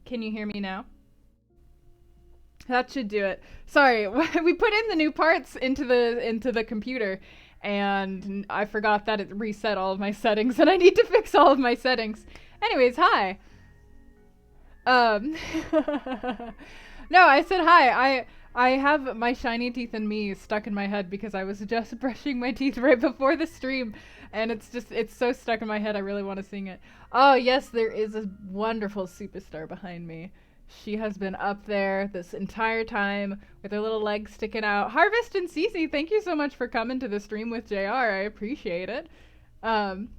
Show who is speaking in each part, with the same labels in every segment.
Speaker 1: Can you hear me now? That should do it. Sorry, we put in the new parts into the computer, and I forgot that it reset all of my settings, and I need to fix all of my settings. Anyways, hi. Um, no, I said hi. I have my shiny teeth and me stuck in my head because I was just brushing my teeth right before the stream, and it's so stuck in my head. I really want to sing it. Oh yes, there is a wonderful superstar behind me. She has been up there this entire time with her little legs sticking out. Harvest and Cece, thank you so much for coming to the stream with JR. I appreciate it. Um,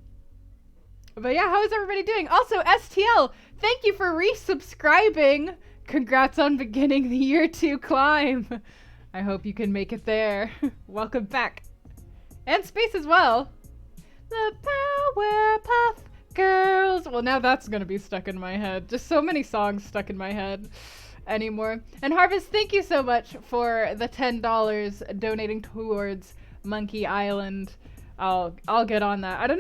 Speaker 1: but yeah, how is everybody doing? Also, STL, thank you for resubscribing. Congrats on beginning the year 2 climb. I hope you can make it there. Welcome back. And Space as well. The Powerpuff Girls. Well, now that's gonna be stuck in my head. Just so many songs stuck in my head anymore. And Harvest, thank you so much for the $10 donating towards Monkey Island. I'll get on that. I don't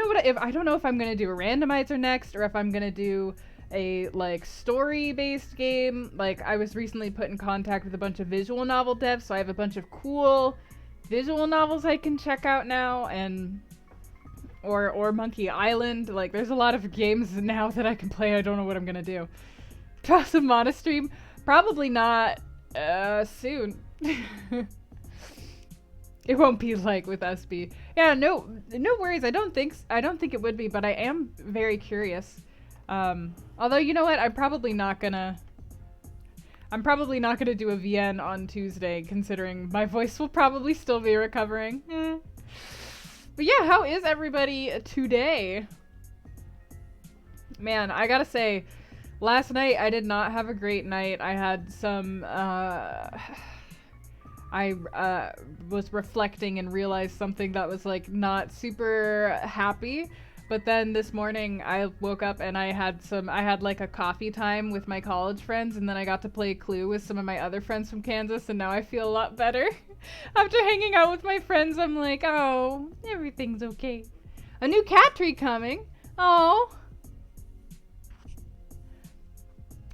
Speaker 1: know if I'm gonna do a randomizer next or if I'm gonna do a like story-based game. Like I was recently put in contact with a bunch of visual novel devs, so I have a bunch of cool visual novels I can check out now, and or Monkey Island. Like there's a lot of games now that I can play. I don't know what I'm gonna do. Toss a monostream? Probably not soon. It won't be like with SB. Yeah, no worries. I don't think it would be, but I am very curious. Although you know what, I'm probably not gonna do a VN on Tuesday, considering my voice will probably still be recovering. But yeah, how is everybody today? Man, I gotta say, last night I did not have a great night. I had some, I was reflecting and realized something that was like not super happy. But then this morning I woke up and I had like a coffee time with my college friends, and then I got to play Clue with some of my other friends from Kansas, and now I feel a lot better. After hanging out with my friends, I'm like, oh, everything's okay. A new cat tree coming. Oh.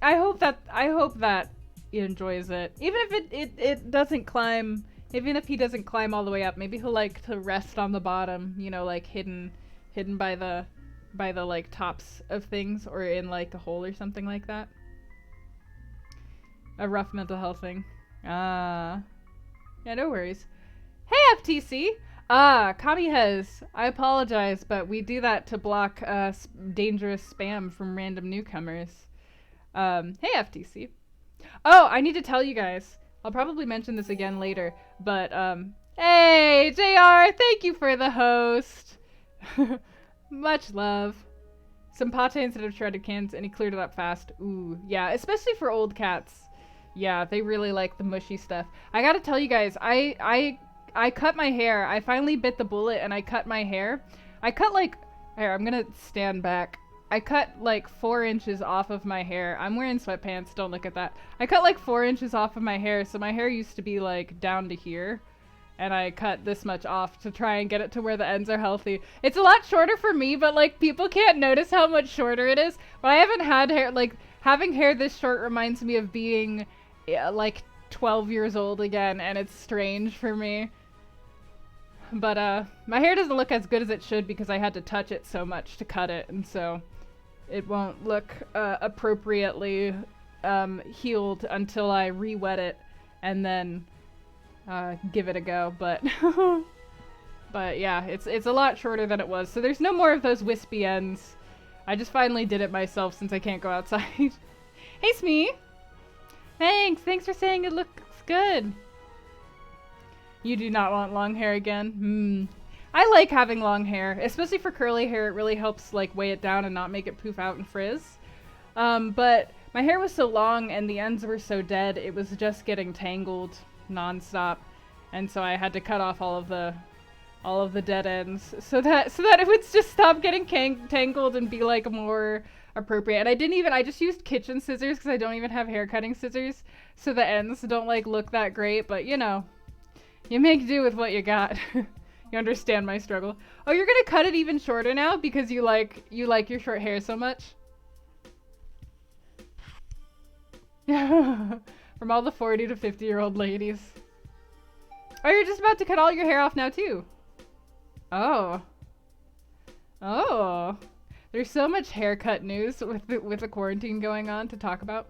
Speaker 1: I hope that he enjoys it. Even if it doesn't climb, even if he doesn't climb all the way up, maybe he'll like to rest on the bottom, you know, like hidden by the like tops of things, or in like a hole or something like that. A rough mental health thing. Yeah, no worries. Hey FTC! Kami has. I apologize, but we do that to block dangerous spam from random newcomers. Hey FTC. Oh, I need to tell you guys. I'll probably mention this again later, but hey JR, thank you for the host. Much love. Some pate instead of shredded cans, and he cleared it up fast. Ooh, yeah, especially for old cats. Yeah, they really like the mushy stuff. I gotta tell you guys, I cut my hair. I finally bit the bullet and I cut my hair. I cut like, here, I'm gonna stand back. I cut like 4 inches off of my hair. I'm wearing sweatpants, don't look at that. I cut like 4 inches off of my hair, so my hair used to be like down to here. And I cut this much off to try and get it to where the ends are healthy. It's a lot shorter for me, but like people can't notice how much shorter it is. But I haven't had hair, like having hair this short reminds me of being like 12 years old again, and it's strange for me. But my hair doesn't look as good as it should because I had to touch it so much to cut it, and so it won't look appropriately healed until I re-wet it and then give it a go. But but yeah, it's a lot shorter than it was, so there's no more of those wispy ends. I just finally did it myself since I can't go outside. Hey Smee! Thanks for saying it looks good. You do not want long hair again? I like having long hair, especially for curly hair. It really helps like weigh it down and not make it poof out and frizz. But my hair was so long and the ends were so dead, it was just getting tangled nonstop, and so I had to cut off all of the dead ends so that it would just stop getting tangled and be like more appropriate. And I just used kitchen scissors because I don't even have hair cutting scissors, so the ends don't like look that great, but you know, you make do with what you got. You understand my struggle. Oh, you're gonna cut it even shorter now because you like your short hair so much? From all the 40 to 50-year-old ladies. Oh, you're just about to cut all your hair off now too. Oh. Oh. There's so much haircut news with the quarantine going on to talk about.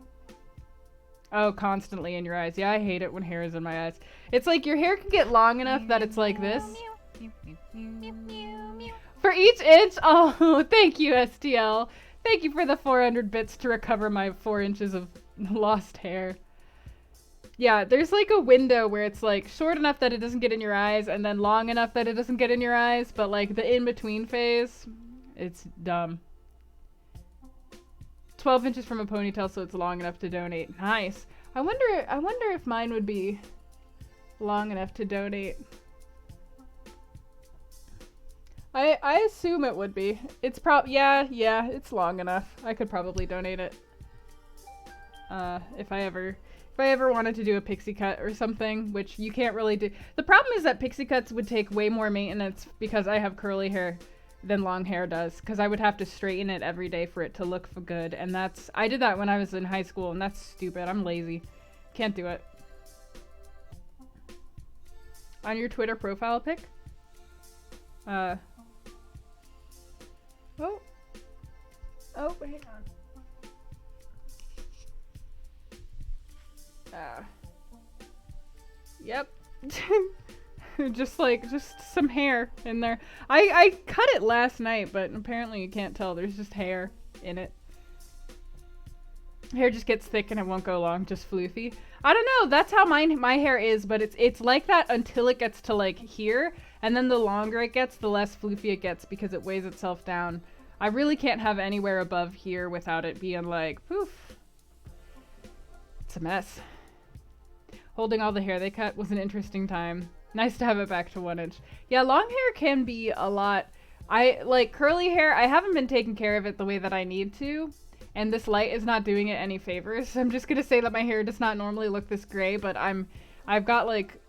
Speaker 1: Oh, constantly in your eyes. Yeah, I hate it when hair is in my eyes. It's like your hair can get long enough that it's like this. For each inch. Oh, thank you, STL. Thank you for the 400 bits to recover my 4 inches of lost hair. Yeah, there's like a window where it's like short enough that it doesn't get in your eyes and then long enough that it doesn't get in your eyes, but like the in-between phase, it's dumb. 12 inches from a ponytail, so it's long enough to donate. Nice. I wonder if mine would be long enough to donate. I assume it would be. It's yeah, it's long enough. I could probably donate it. If I ever wanted to do a pixie cut or something, which you can't really do. The problem is that pixie cuts would take way more maintenance because I have curly hair than long hair does, because I would have to straighten it every day for it to look good, and I did that when I was in high school, and that's stupid. I'm lazy. Can't do it. On your Twitter profile pic? Oh, hang on. Yep. just some hair in there. I cut it last night, but apparently you can't tell. There's just hair in it. Hair just gets thick and it won't go long, just floofy. I don't know, that's how my hair is, but it's like that until it gets to like here, and then the longer it gets, the less floofy it gets because it weighs itself down. I really can't have anywhere above here without it being like, poof. It's a mess. Holding all the hair they cut was an interesting time. Nice to have it back to 1 inch. Yeah, long hair can be a lot. I like curly hair. I haven't been taking care of it the way that I need to, and this light is not doing it any favors. I'm just gonna say that my hair does not normally look this gray, but I've got like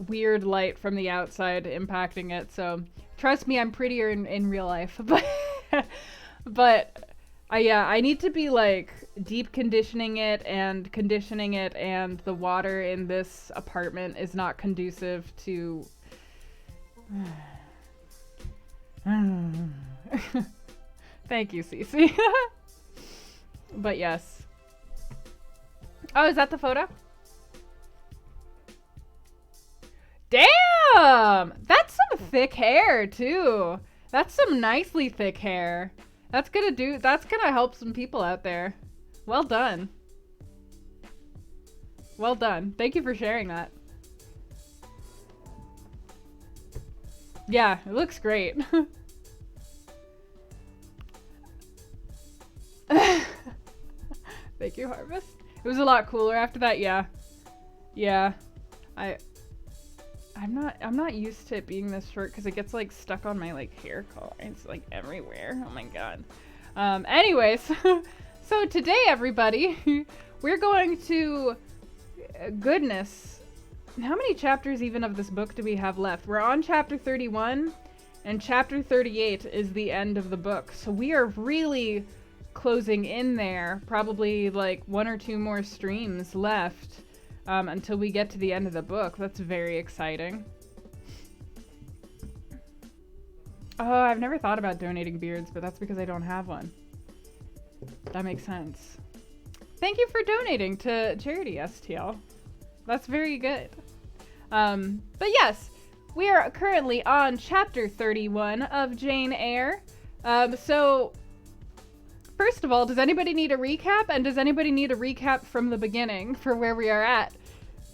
Speaker 1: weird light from the outside impacting it. So trust me, I'm prettier in real life, but I need to be like deep conditioning it, and the water in this apartment is not conducive to Thank you, Cece. But yes. Oh, is that the photo? Damn! That's some thick hair too. That's some nicely thick hair. That's gonna help some people out there. Well done. Well done. Thank you for sharing that. Yeah, it looks great. Thank you, Harvest. It was a lot cooler after that, yeah. Yeah. I'm not used to it being this short because it gets like stuck on my like hair collar. It's like everywhere. Oh my god. Anyways, so today everybody, we're going to goodness. How many chapters even of this book do we have left? We're on chapter 31 and chapter 38 is the end of the book. So we are really closing in there. Probably like 1 or 2 more streams left. Until we get to the end of the book. That's very exciting. Oh, I've never thought about donating beards, but that's because I don't have one. That makes sense. Thank you for donating to charity, STL. That's very good. But yes, we are currently on chapter 31 of Jane Eyre. So, first of all, does anybody need a recap? And does anybody need a recap from the beginning for where we are at?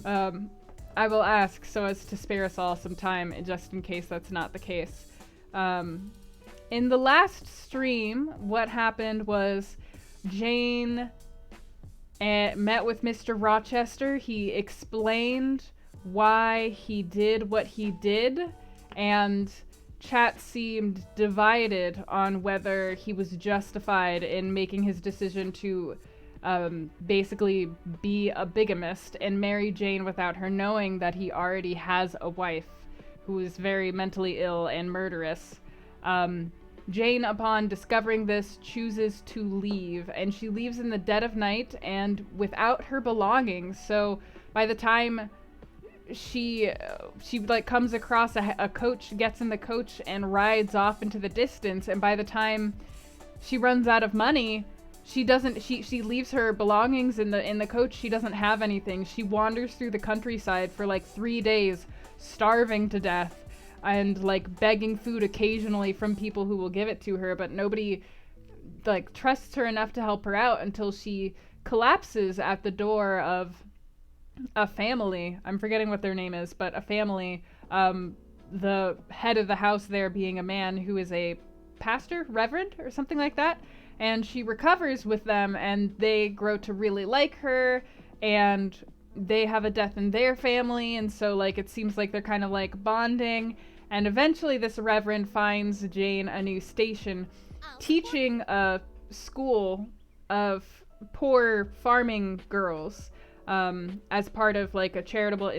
Speaker 1: I will ask so as to spare us all some time, just in case that's not the case. In the last stream, what happened was Jane met with Mr. Rochester. He explained why he did what he did, and chat seemed divided on whether he was justified in making his decision to basically be a bigamist and marry Jane without her knowing that he already has a wife who is very mentally ill and murderous. Jane, upon discovering this, chooses to leave, and she leaves in the dead of night and without her belongings. So by the time she like comes across a coach, gets in the coach and rides off into the distance, and by the time she runs out of money, she leaves her belongings in the coach. She doesn't have anything. She wanders through the countryside for like 3 days, starving to death and like begging food occasionally from people who will give it to her, but nobody like trusts her enough to help her out until she collapses at the door of a family. I'm forgetting what their name is, but a family, the head of the house there being a man who is a pastor, reverend, or something like that. And she recovers with them, and they grow to really like her, and they have a death in their family, and so like it seems like they're kind of like bonding. And eventually this reverend finds Jane a new station, teaching a school of poor farming girls, as part of like a charitable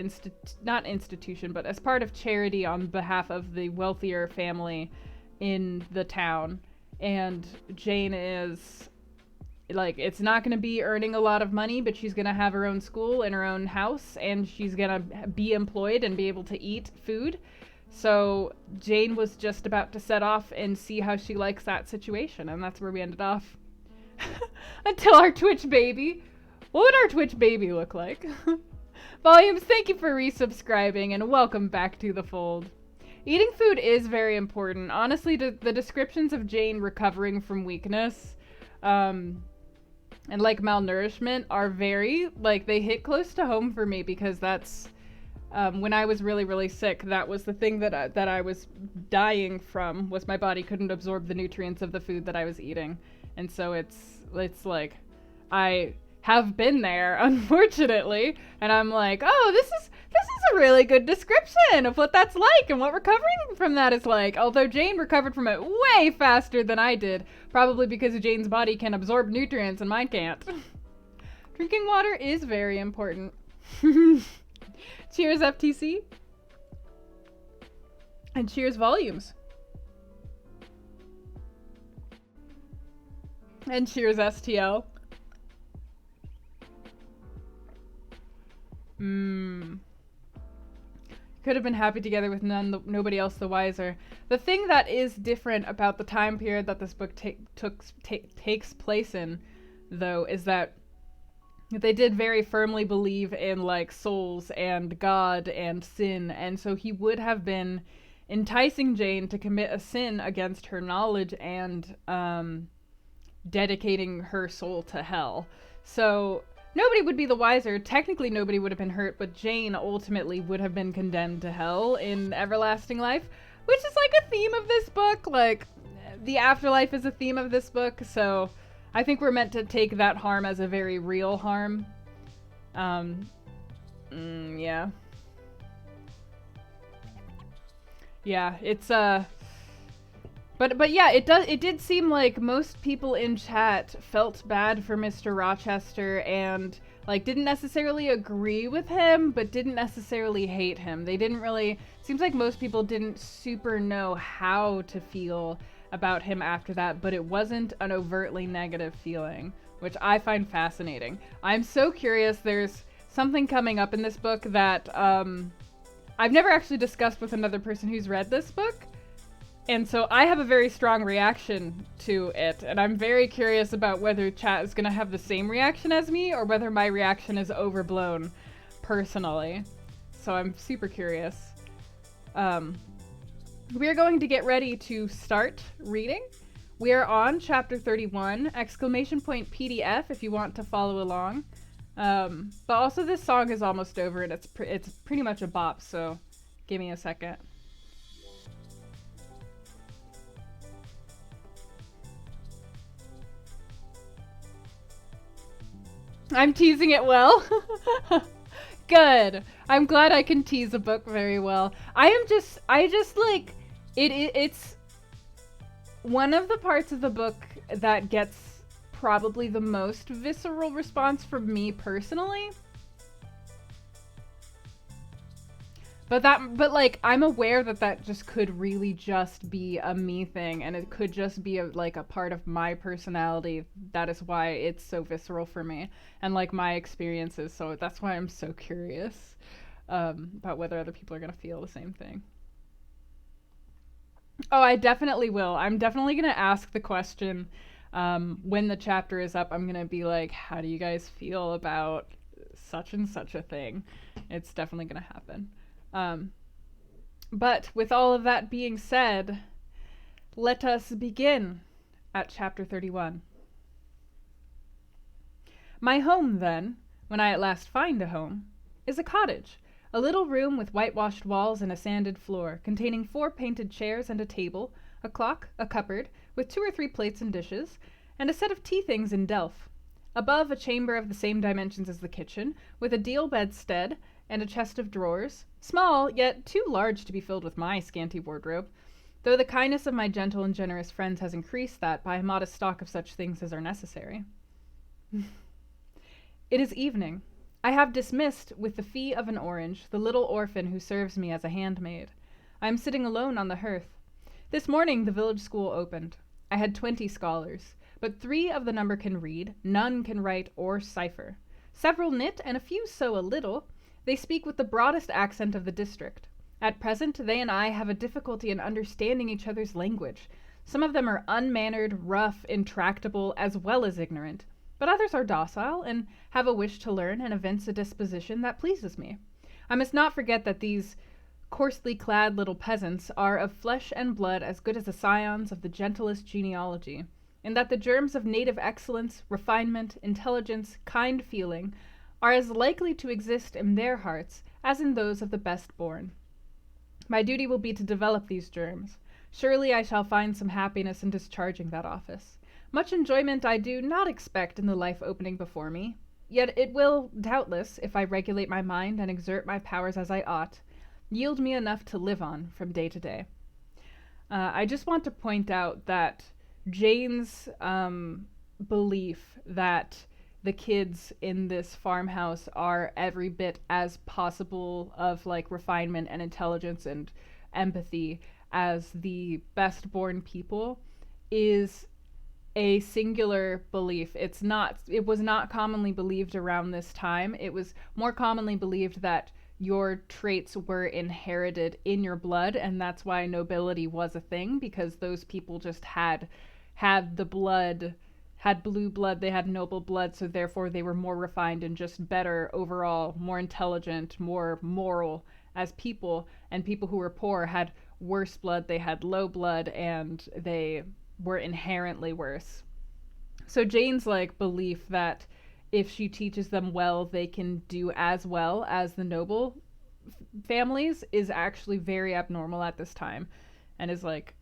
Speaker 1: not institution, but as part of charity on behalf of the wealthier family in the town. And Jane is like, it's not going to be earning a lot of money, but she's going to have her own school and her own house, and she's going to be employed and be able to eat food. So Jane was just about to set off and see how she likes that situation, and that's where we ended off. Until our Twitch baby. What would our Twitch baby look like? Volumes, thank you for resubscribing, and welcome back to the fold. Eating food is very important. Honestly, the descriptions of Jane recovering from weakness and like malnourishment are very, like, they hit close to home for me, because that's when I was really, really sick, that was the thing that I was dying from, was my body couldn't absorb the nutrients of the food that I was eating. And so it's like, I have been there, unfortunately, and I'm like, oh, this is a really good description of what that's like and what recovering from that is like. Although Jane recovered from it way faster than I did, probably because Jane's body can absorb nutrients and mine can't. Drinking water is very important. Cheers, FTC. And cheers, Volumes. And cheers, STL. Could have been happy together with nobody else the wiser. The thing that is different about the time period that this book takes place in, though, is that they did very firmly believe in like souls and God and sin, and so he would have been enticing Jane to commit a sin against her knowledge and dedicating her soul to hell. So nobody would be the wiser. Technically, nobody would have been hurt, but Jane ultimately would have been condemned to hell in everlasting life, which is like a theme of this book. Like, the afterlife is a theme of this book, so I think we're meant to take that harm as a very real harm. Yeah. Yeah, it's, But yeah, it did seem like most people in chat felt bad for Mr. Rochester and like didn't necessarily agree with him, but didn't necessarily hate him. They didn't really, seems like most people didn't super know how to feel about him after that, but it wasn't an overtly negative feeling, which I find fascinating. I'm so curious. There's something coming up in this book that I've never actually discussed with another person who's read this book. And so I have a very strong reaction to it, and I'm very curious about whether chat is going to have the same reaction as me, or whether my reaction is overblown, personally. So I'm super curious. We are going to get ready to start reading. We are on chapter 31, ! PDF if you want to follow along. But also this song is almost over, and it's pretty much a bop, so give me a second. I'm teasing it well. Good. I'm glad I can tease a book very well. I just like, it's one of the parts of the book that gets probably the most visceral response from me personally. But like, I'm aware that that just could really just be a me thing, and it could just be like a part of my personality. That is why it's so visceral for me, and like my experiences. So that's why I'm so curious about whether other people are gonna feel the same thing. Oh, I definitely will. I'm definitely gonna ask the question when the chapter is up. I'm gonna be like, "How do you guys feel about such and such a thing?" It's definitely gonna happen. Um, But with all of that being said, let us begin at chapter 31. My home, then, when I at last find a home, is a cottage, a little room with whitewashed walls and a sanded floor, containing 4 painted chairs and a table, a clock, a cupboard, with 2 or 3 plates and dishes, and a set of tea things in delf. Above, a chamber of the same dimensions as the kitchen, with a deal bedstead and a chest of drawers, small, yet too large to be filled with my scanty wardrobe, though the kindness of my gentle and generous friends has increased that by a modest stock of such things as are necessary. It is evening. I have dismissed, with the fee of an orange, the little orphan who serves me as a handmaid. I am sitting alone on the hearth. This morning the village school opened. I had 20 scholars, but 3 of the number can read, none can write or cipher. Several knit, and a few sew a little. They speak with the broadest accent of the district. At present they and I have a difficulty in understanding each other's language. Some of them are unmannered, rough, intractable, as well as ignorant. But others are docile, and have a wish to learn, and evince a disposition that pleases me. I must not forget that these coarsely clad little peasants are of flesh and blood as good as the scions of the gentlest genealogy, and that the germs of native excellence, refinement, intelligence, kind feeling, are as likely to exist in their hearts as in those of the best born. My duty will be to develop these germs. Surely I shall find some happiness in discharging that office. Much enjoyment I do not expect in the life opening before me, yet it will, doubtless, if I regulate my mind and exert my powers as I ought, yield me enough to live on from day to day. I just want to point out that Jane's belief that the kids in this farmhouse are every bit as possible of like refinement and intelligence and empathy as the best born people is a singular belief. It was not commonly believed around this time. It was more commonly believed that your traits were inherited in your blood, and that's why nobility was a thing, because those people just had the blood, had blue blood, they had noble blood, so therefore they were more refined and just better overall, more intelligent, more moral as people. And people who were poor had worse blood, they had low blood, and they were inherently worse. So Jane's like belief that if she teaches them well, they can do as well as the noble families is actually very abnormal at this time, and is like,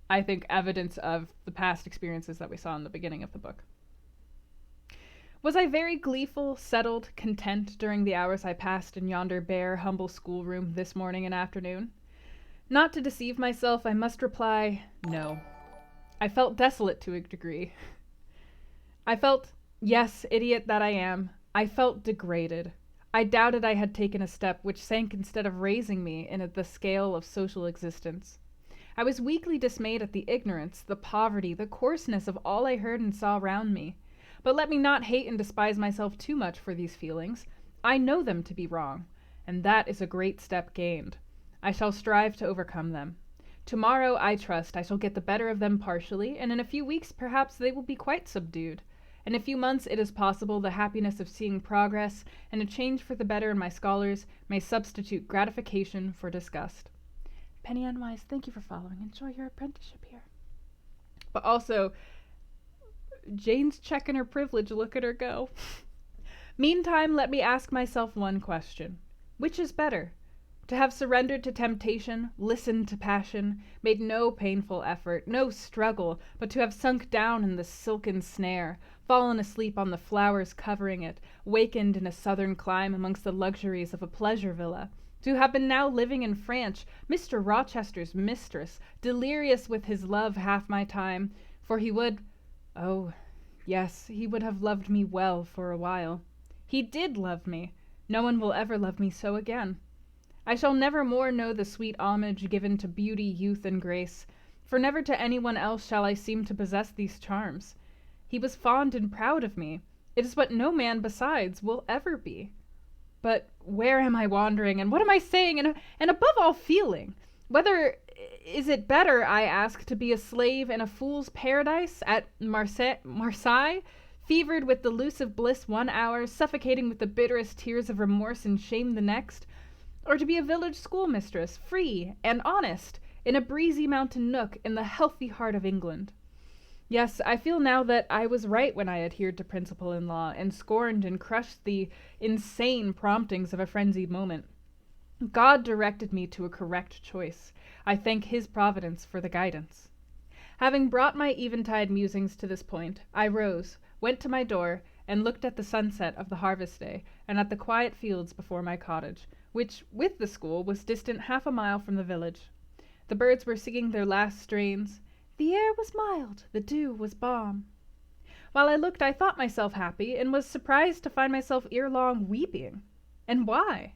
Speaker 1: I think, evidence of the past experiences that we saw in the beginning of the book. Was I very gleeful, settled, content during the hours I passed in yonder bare, humble schoolroom this morning and afternoon? Not to deceive myself, I must reply, no. I felt desolate to a degree. I felt, yes, idiot that I am, I felt degraded. I doubted I had taken a step which sank instead of raising me in the scale of social existence. I was weakly dismayed at the ignorance, the poverty, the coarseness of all I heard and saw round me. But let me not hate and despise myself too much for these feelings. I know them to be wrong, and that is a great step gained. I shall strive to overcome them. Tomorrow, I trust, I shall get the better of them partially, and in a few weeks perhaps they will be quite subdued. In a few months it is possible the happiness of seeing progress and a change for the better in my scholars may substitute gratification for disgust. Penny Unwise, thank you for following. Enjoy your apprenticeship here. But also, Jane's checking her privilege. Look at her go. Meantime, let me ask myself one question. Which is better? To have surrendered to temptation, listened to passion, made no painful effort, no struggle, but to have sunk down in the silken snare, fallen asleep on the flowers covering it, wakened in a southern clime amongst the luxuries of a pleasure villa, to have been now living in France, Mr. Rochester's mistress, delirious with his love half my time, for he would, oh, yes, he would have loved me well for a while. He did love me. No one will ever love me so again. I shall never more know the sweet homage given to beauty, youth, and grace, for never to anyone else shall I seem to possess these charms. He was fond and proud of me. It is what no man besides will ever be. But where am I wandering, and what am I saying, and above all feeling? Whether is it better, I ask, to be a slave in a fool's paradise at Marseilles, fevered with delusive bliss one hour, suffocating with the bitterest tears of remorse and shame the next, or to be a village schoolmistress, free and honest, in a breezy mountain nook in the healthy heart of England? Yes, I feel now that I was right when I adhered to principle in law, and scorned and crushed the insane promptings of a frenzied moment. God directed me to a correct choice. I thank his providence for the guidance. Having brought my eventide musings to this point, I rose, went to my door, and looked at the sunset of the harvest day, and at the quiet fields before my cottage, which, with the school, was distant 1/2 a mile from the village. The birds were singing their last strains. The air was mild, the dew was balm. While I looked, I thought myself happy, and was surprised to find myself ere long weeping. And why?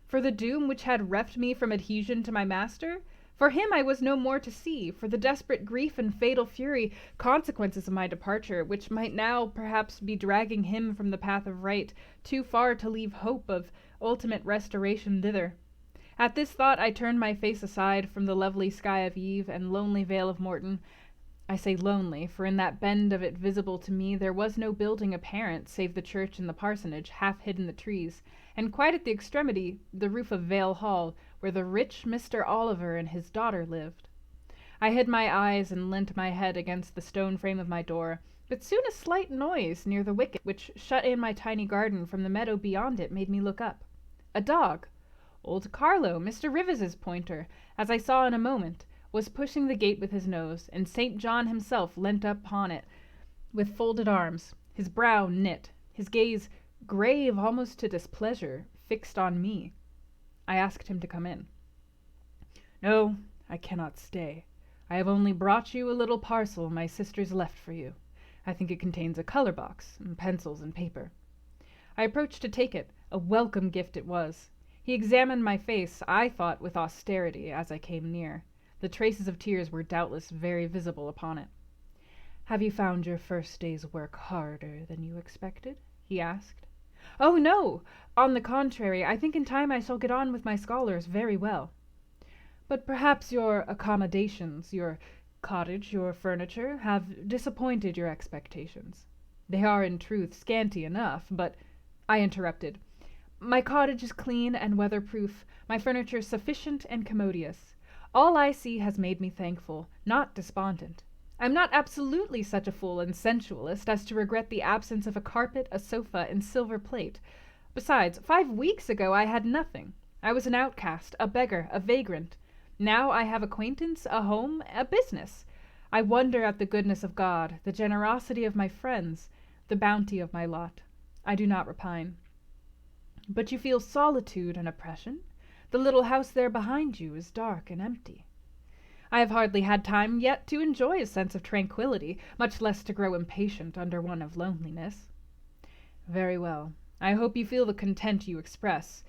Speaker 1: For the doom which had reft me from adhesion to my master? For him I was no more to see, for the desperate grief and fatal fury, consequences of my departure, which might now perhaps be dragging him from the path of right, too far to leave hope of ultimate restoration thither. At this thought I turned my face aside from the lovely sky of eve and lonely vale of Morton. I say lonely, for in that bend of it visible to me there was no building apparent save the church and the parsonage, half hid in the trees, and quite at the extremity the roof of Vale Hall, where the rich Mr. Oliver and his daughter lived. I hid my eyes and leant my head against the stone frame of my door, but soon a slight noise near the wicket which shut in my tiny garden from the meadow beyond it made me look up. A dog, old Carlo, Mr. Rivis's pointer, as I saw in a moment, was pushing the gate with his nose, and St. John himself leant upon it with folded arms, his brow knit, his gaze, grave almost to displeasure, fixed on me. I asked him to come in. No, I cannot stay. I have only brought you a little parcel my sisters left for you. I think it contains a color box, and pencils and paper. I approached to take it. A welcome gift it was. He examined my face, I thought with austerity, as I came near. The traces of tears were doubtless very visible upon it. Have you found your first day's work harder than you expected? He asked. Oh, no! On the contrary, I think in time I shall get on with my scholars very well. But perhaps your accommodations, your cottage, your furniture, have disappointed your expectations. They are in truth scanty enough, but— I interrupted. My cottage is clean and weather-proof, my furniture sufficient and commodious. All I see has made me thankful, not despondent. I'm not absolutely such a fool and sensualist as to regret the absence of a carpet, a sofa, and silver plate. Besides, 5 weeks ago I had nothing. I was an outcast, a beggar, a vagrant. Now I have acquaintance, a home, a business. I wonder at the goodness of God, the generosity of my friends, the bounty of my lot. I do not repine. But you feel solitude and oppression? The little house there behind you is dark and empty. I have hardly had time yet to enjoy a sense of tranquillity, much less to grow impatient under one of loneliness. Very well. I hope you feel the content you express.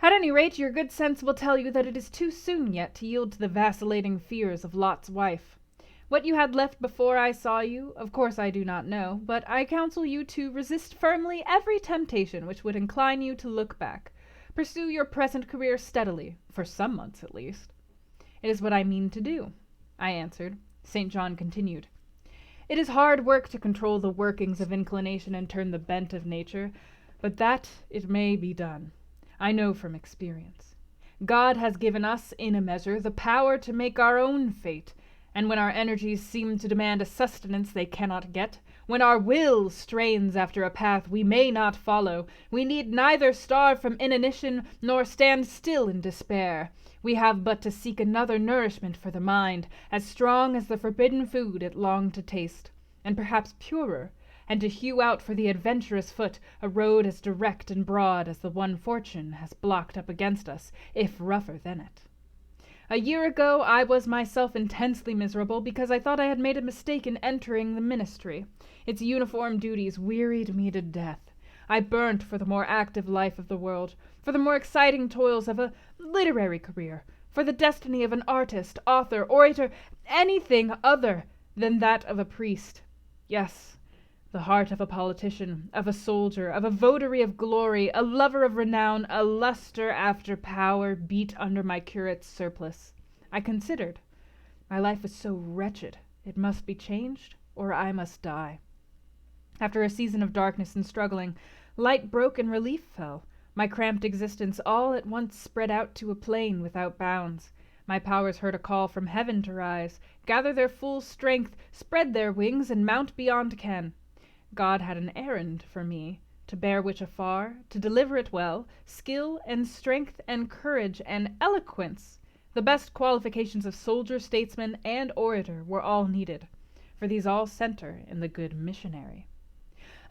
Speaker 1: At any rate, your good sense will tell you that it is too soon yet to yield to the vacillating fears of Lot's wife. What you had left before I saw you, of course I do not know, but I counsel you to resist firmly every temptation which would incline you to look back. Pursue your present career steadily, for some months at least. It is what I mean to do, I answered. St. John continued. It is hard work to control the workings of inclination and turn the bent of nature, but that it may be done. I know from experience. God has given us, in a measure, the power to make our own fate, and when our energies seem to demand a sustenance they cannot get, when our will strains after a path we may not follow, we need neither starve from inanition nor stand still in despair. We have but to seek another nourishment for the mind, as strong as the forbidden food it longed to taste, and perhaps purer, and to hew out for the adventurous foot a road as direct and broad as the one fortune has blocked up against us, if rougher than it. A year ago I was myself intensely miserable because I thought I had made a mistake in entering the ministry. Its uniform duties wearied me to death. I burnt for the more active life of the world, for the more exciting toils of a literary career, for the destiny of an artist, author, orator, anything other than that of a priest. Yes, the heart of a politician, of a soldier, of a votary of glory, a lover of renown, a luster after power beat under my curate's surplice. I considered. My life was so wretched, it must be changed, or I must die. After a season of darkness and struggling, light broke and relief fell. My cramped existence all at once spread out to a plain without bounds. My powers heard a call from heaven to rise, gather their full strength, spread their wings, and mount beyond ken. God had an errand for me, to bear which afar, to deliver it well, skill and strength and courage and eloquence, the best qualifications of soldier, statesman, and orator were all needed, for these all center in the good missionary.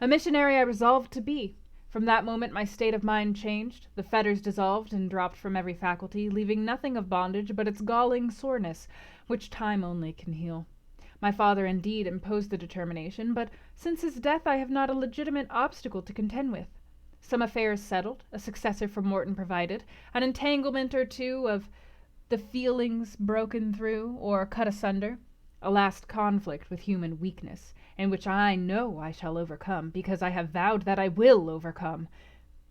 Speaker 1: A missionary I resolved to be. From that moment my state of mind changed, the fetters dissolved and dropped from every faculty, leaving nothing of bondage but its galling soreness, which time only can heal. My father indeed imposed the determination, but since his death I have not a legitimate obstacle to contend with. Some affairs settled, a successor for Morton provided, an entanglement or two of the feelings broken through or cut asunder, a last conflict with human weakness, in which I know I shall overcome, because I have vowed that I will overcome,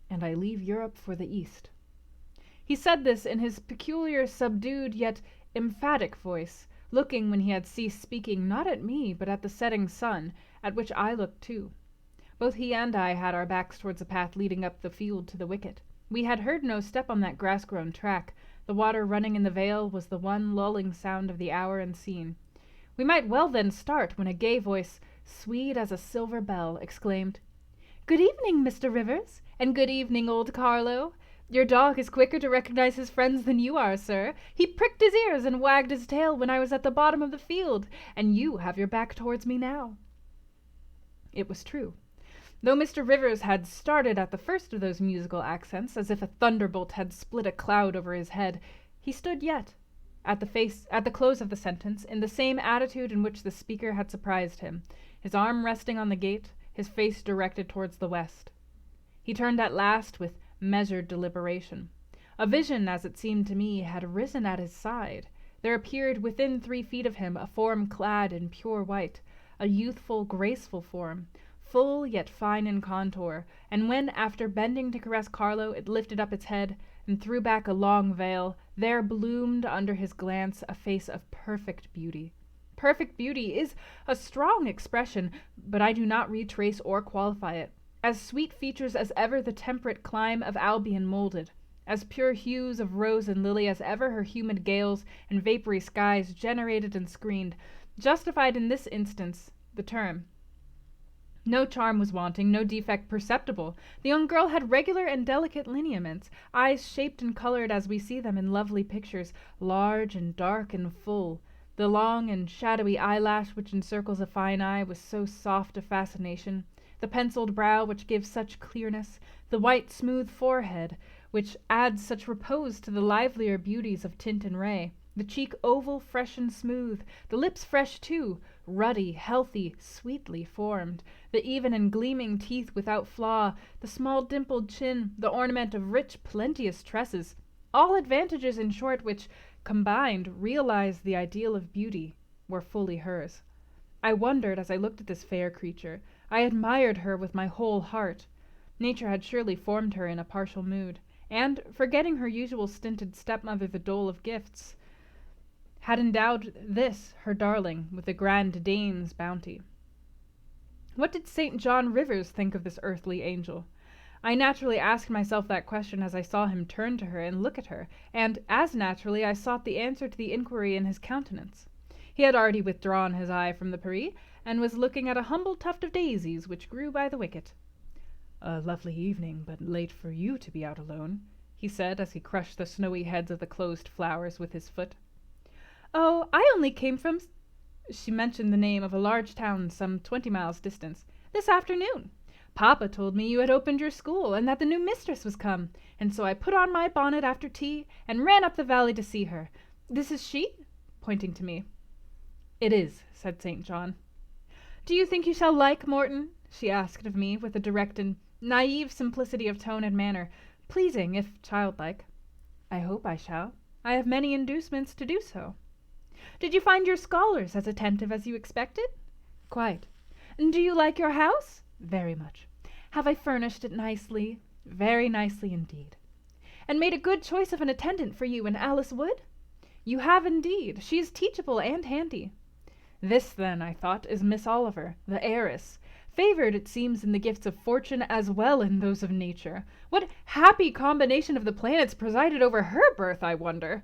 Speaker 1: and I leave Europe for the East. He said this in his peculiar, subdued, yet emphatic voice, looking, when he had ceased speaking, not at me, but at the setting sun, at which I looked too. Both he and I had our backs towards the path leading up the field to the wicket. We had heard no step on that grass-grown track. The water running in the vale was the one lulling sound of the hour and scene. We might well then start, when a gay voice, sweet as a silver bell, exclaimed, "Good evening, Mr. Rivers, and good evening, old Carlo. Your dog is quicker to recognize his friends than you are, sir. He pricked his ears and wagged his tail when I was at the bottom of the field, and you have your back towards me now." It was true. Though Mr. Rivers had started at the first of those musical accents, as if a thunderbolt had split a cloud over his head, he stood yet, at the close of the sentence, in the same attitude in which the speaker had surprised him, his arm resting on the gate, his face directed towards the west. He turned at last with measured deliberation. A vision, as it seemed to me, had risen at his side. There appeared within 3 feet of him a form clad in pure white, a youthful, graceful form, full yet fine in contour, and when, after bending to caress Carlo, it lifted up its head and threw back a long veil, there bloomed under his glance a face of perfect beauty. Perfect beauty is a strong expression, but I do not retrace or qualify it. As sweet features as ever the temperate clime of Albion molded, as pure hues of rose and lily as ever her humid gales and vapory skies generated and screened, justified in this instance the term. No charm was wanting, no defect perceptible. The young girl had regular and delicate lineaments, eyes shaped and colored as we see them in lovely pictures, large and dark and full. The long and shadowy eyelash which encircles a fine eye was so soft a fascination, the penciled brow which gives such clearness, the white smooth forehead which adds such repose to the livelier beauties of tint and ray, the cheek oval, fresh and smooth, the lips fresh too, ruddy, healthy, sweetly formed, the even and gleaming teeth without flaw, the small dimpled chin, the ornament of rich, plenteous tresses, all advantages, in short, which, combined, realized the ideal of beauty, were fully hers. I wondered as I looked at this fair creature. I admired her with my whole heart. Nature had surely formed her in a partial mood, and, forgetting her usual stinted stepmother the dole of gifts, had endowed this, her darling, with a grand dame's bounty. What did St. John Rivers think of this earthly angel? I naturally asked myself that question as I saw him turn to her and look at her, and, as naturally, I sought the answer to the inquiry in his countenance. He had already withdrawn his eye from the Paris, and was looking at a humble tuft of daisies which grew by the wicket. "A lovely evening, but late for you to be out alone," he said, as he crushed the snowy heads of the closed flowers with his foot. "Oh, I only came from—" She mentioned the name of a large town some 20 miles distant. "This afternoon. Papa told me you had opened your school, and that the new mistress was come, and so I put on my bonnet after tea, and ran up the valley to see her. This is she?" pointing to me. "It is," said St. John. "Do you think you shall like Morton?" she asked of me, with a direct and naive simplicity of tone and manner, pleasing if childlike. I hope I shall. I have many inducements to do so. Did you find your scholars as attentive as you expected? Quite. And do you like your house? Very much. Have I furnished it nicely? Very nicely indeed. And made a good choice of an attendant for you in Alice Wood? You have indeed. She is teachable and handy. This, then, I thought, is Miss Oliver, the heiress, favored, it seems, in the gifts of fortune as well in those of nature. What happy combination of the planets presided over her birth, I wonder?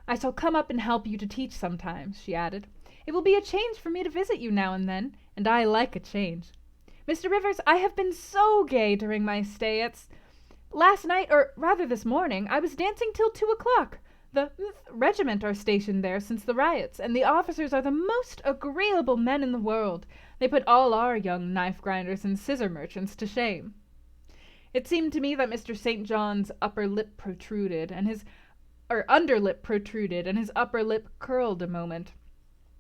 Speaker 1: I shall come up and help you to teach sometimes, she added. It will be a change for me to visit you now and then, and I like a change. Mr. Rivers, I have been so gay during my stay at last night, or rather this morning, I was dancing till 2 o'clock. The regiment are stationed there since the riots, and the officers are the most agreeable men in the world. They put all our young knife-grinders and scissor merchants to shame. It seemed to me that Mr. St. John's upper lip protruded, and his underlip protruded, and his upper lip curled a moment.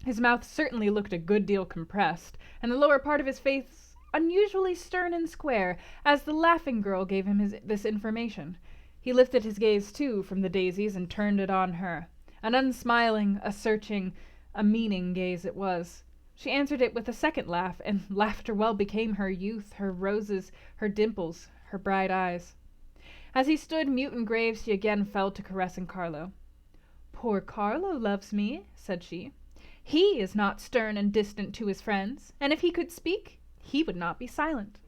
Speaker 1: His mouth certainly looked a good deal compressed, and the lower part of his face unusually stern and square, as the laughing girl gave him this information. He lifted his gaze, too, from the daisies and turned it on her. An unsmiling, a searching, a meaning gaze it was. She answered it with a second laugh, and laughter well became her youth, her roses, her dimples, her bright eyes. As he stood mute and grave, she again fell to caressing Carlo. "Poor Carlo loves me," said she. "He is not stern and distant to his friends, and if he could speak, he would not be silent."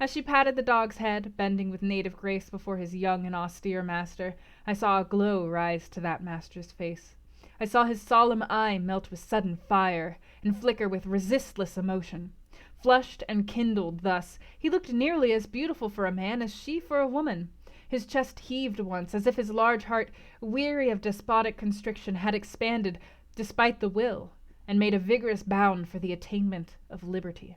Speaker 1: As she patted the dog's head, bending with native grace before his young and austere master, I saw a glow rise to that master's face. I saw his solemn eye melt with sudden fire, and flicker with resistless emotion. Flushed and kindled thus, he looked nearly as beautiful for a man as she for a woman. His chest heaved once, as if his large heart, weary of despotic constriction, had expanded, despite the will, and made a vigorous bound for the attainment of liberty.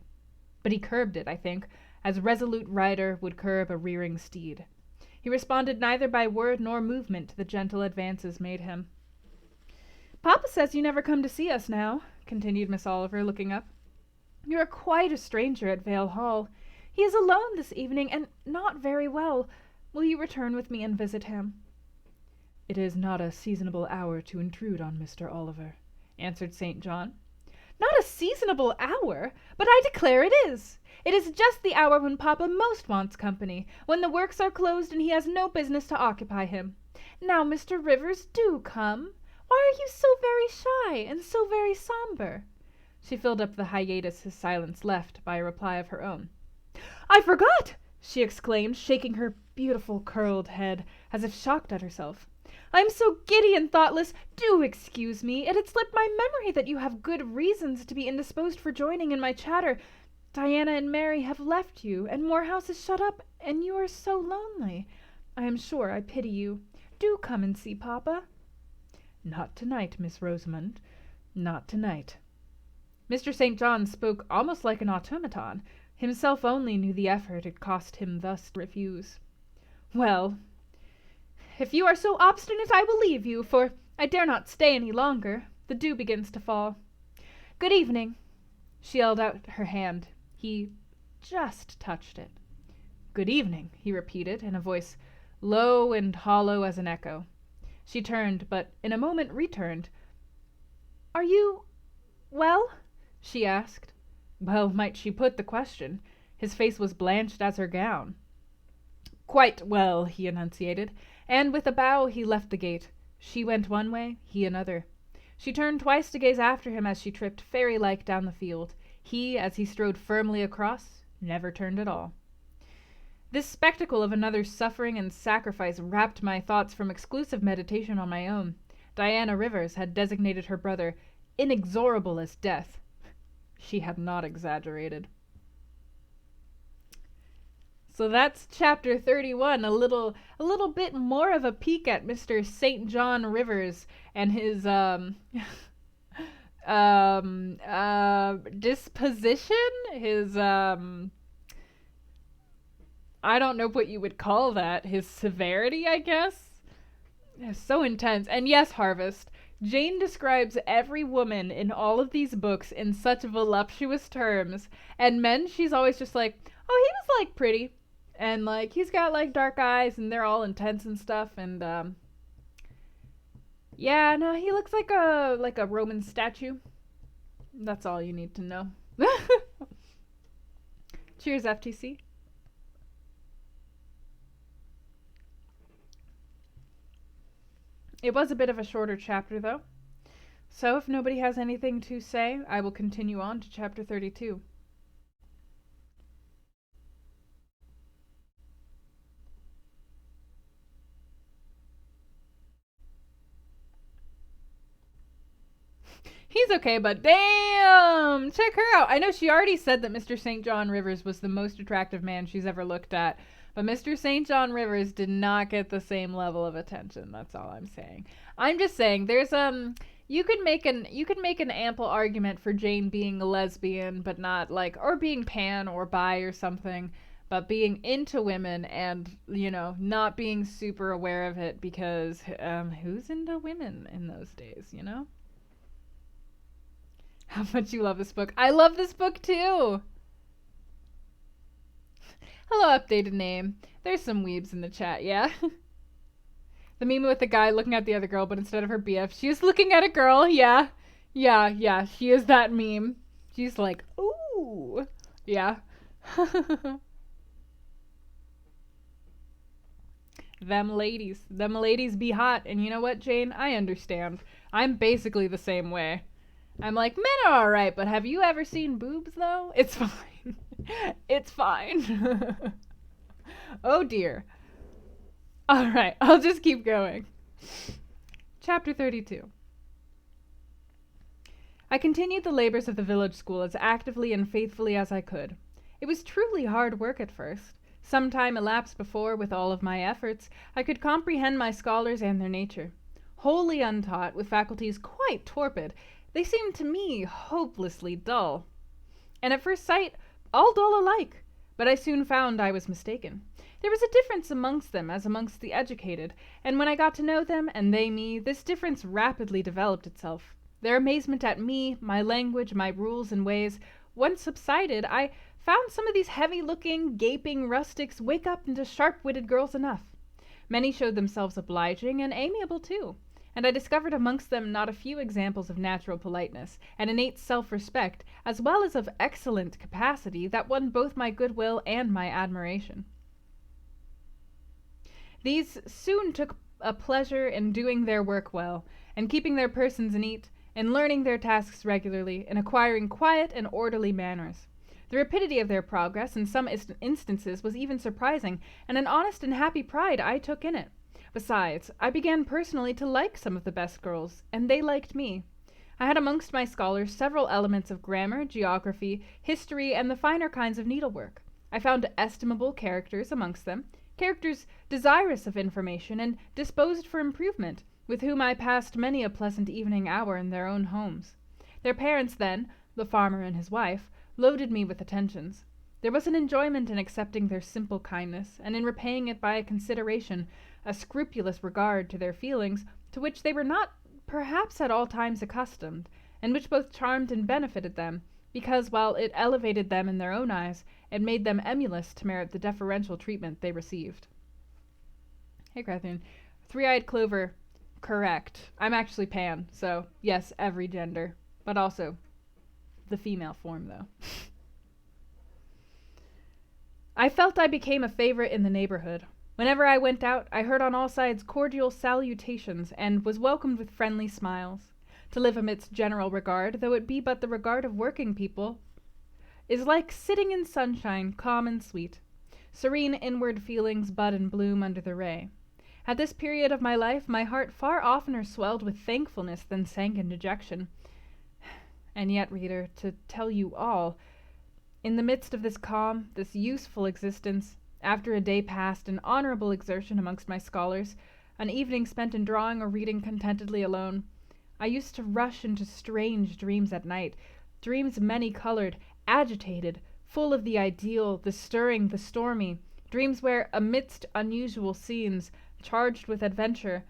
Speaker 1: But he curbed it, I think, as resolute rider would curb a rearing steed. He responded neither by word nor movement to the gentle advances made him. "Papa says you never come to see us now," continued Miss Oliver, looking up. "You are quite a stranger at Vale Hall. He is alone this evening, and not very well. Will you return with me and visit him?" "It is not a seasonable hour to intrude on Mr. Oliver," answered St. John. "Not a seasonable hour? But I declare it is. It is just the hour when Papa most wants company, when the works are closed and he has no business to occupy him. Now, Mr. Rivers, do come. Why are you so very shy and so very somber?" She filled up the hiatus his silence left by a reply of her own. "I forgot!" she exclaimed, shaking her beautiful curled head, as if shocked at herself. "I am so giddy and thoughtless. Do excuse me. It had slipped my memory that you have good reasons to be indisposed for joining in my chatter. Diana and Mary have left you, and Morehouse is shut up, and you are so lonely. I am sure I pity you. Do come and see Papa." "Not tonight, Miss Rosamond. Not tonight." Mr. St. John spoke almost like an automaton. Himself only knew the effort it cost him thus to refuse. "Well, if you are so obstinate, I will leave you, for I dare not stay any longer. The dew begins to fall. Good evening." She held out her hand. He just touched it. "Good evening," he repeated, in a voice low and hollow as an echo. She turned, but in a moment returned. "Are you well?" she asked. Well might she put the question. His face was blanched as her gown. "Quite well," he enunciated, and with a bow he left the gate. She went one way, he another. She turned twice to gaze after him as she tripped fairy-like down the field. He, as he strode firmly across, never turned at all. This spectacle of another's suffering and sacrifice rapt my thoughts from exclusive meditation on my own. Diana Rivers had designated her brother inexorable as death. She had not exaggerated. So that's chapter 31, a little bit more of a peek at Mr. St. John Rivers and his disposition, his I don't know what you would call that, his severity, I guess. It's so intense. And yes, Harvest, Jane describes every woman in all of these books in such voluptuous terms, and men she's always just like, Oh, he was like pretty, and like he's got like dark eyes, and they're all intense and stuff. And yeah, no, he looks like a Roman statue. That's all you need to know. Cheers, FTC. It was a bit of a shorter chapter, though. So if nobody has anything to say, I will continue on to chapter 32. He's okay, but damn! Check her out. I know she already said that Mr. St. John Rivers was the most attractive man she's ever looked at, but Mr. St. John Rivers did not get the same level of attention. That's all I'm saying. I'm just saying there's you could make an ample argument for Jane being a lesbian, but not like or being pan or bi or something, but being into women and not being super aware of it because who's into women in those days? How much you love this book. I love this book too. Hello, updated name. There's some weebs in the chat, yeah? The meme with the guy looking at the other girl, but instead of her BF, she is looking at a girl, yeah. Yeah, she is that meme. She's like, ooh. Yeah. Them ladies be hot. And you know what, Jane? I understand. I'm basically the same way. I'm like, men are alright, but have you ever seen boobs, though? It's fine. It's fine. Oh, dear. Alright, I'll just keep going. Chapter 32. I continued the labors of the village school as actively and faithfully as I could. It was truly hard work at first. Some time elapsed before, with all of my efforts, I could comprehend my scholars and their nature. Wholly untaught, with faculties quite torpid, they seemed to me hopelessly dull. And at first sight, all dull alike. But I soon found I was mistaken. There was a difference amongst them as amongst the educated, and when I got to know them, and they me, this difference rapidly developed itself. Their amazement at me, my language, my rules and ways, once subsided, I found some of these heavy-looking, gaping rustics wake up into sharp-witted girls enough. Many showed themselves obliging and amiable too, and I discovered amongst them not a few examples of natural politeness and innate self-respect, as well as of excellent capacity that won both my goodwill and my admiration. These soon took a pleasure in doing their work well, and keeping their persons neat, in learning their tasks regularly, in acquiring quiet and orderly manners. The rapidity of their progress in some instances was even surprising, and an honest and happy pride I took in it. Besides, I began personally to like some of the best girls, and they liked me. I had amongst my scholars several elements of grammar, geography, history, and the finer kinds of needlework. I found estimable characters amongst them, characters desirous of information and disposed for improvement, with whom I passed many a pleasant evening hour in their own homes. Their parents then, the farmer and his wife, loaded me with attentions. There was an enjoyment in accepting their simple kindness, and in repaying it by a consideration, a scrupulous regard to their feelings, to which they were not perhaps at all times accustomed, and which both charmed and benefited them, because while it elevated them in their own eyes, it made them emulous to merit the deferential treatment they received. Hey, Catherine. Three-eyed clover. Correct. I'm actually pan, so yes, every gender. But also the female form, though. I felt I became a favorite in the neighborhood. Whenever I went out, I heard on all sides cordial salutations, and was welcomed with friendly smiles. To live amidst general regard, though it be but the regard of working people, is like sitting in sunshine, calm and sweet. Serene inward feelings bud and bloom under the ray. At this period of my life, my heart far oftener swelled with thankfulness than sank in dejection. And yet, reader, to tell you all, in the midst of this calm, this useful existence, after a day passed in honorable exertion amongst my scholars, an evening spent in drawing or reading contentedly alone, I used to rush into strange dreams at night, dreams many-colored, agitated, full of the ideal, the stirring, the stormy, dreams where, amidst unusual scenes, charged with adventure,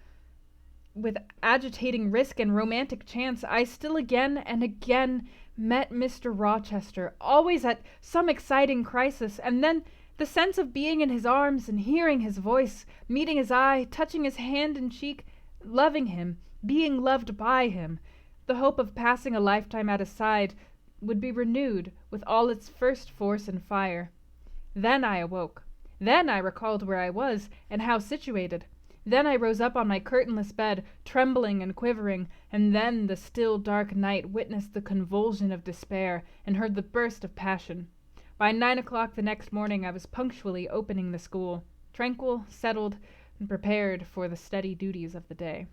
Speaker 1: with agitating risk and romantic chance, I still again and again met Mr. Rochester, always at some exciting crisis, and then the sense of being in his arms and hearing his voice, meeting his eye, touching his hand and cheek, loving him, being loved by him, the hope of passing a lifetime at his side would be renewed with all its first force and fire. Then I awoke. Then I recalled where I was, and how situated. Then I rose up on my curtainless bed, trembling and quivering, and then the still dark night witnessed the convulsion of despair, and heard the burst of passion. By 9 o'clock the next morning I was punctually opening the school, tranquil, settled, and prepared for the steady duties of the day.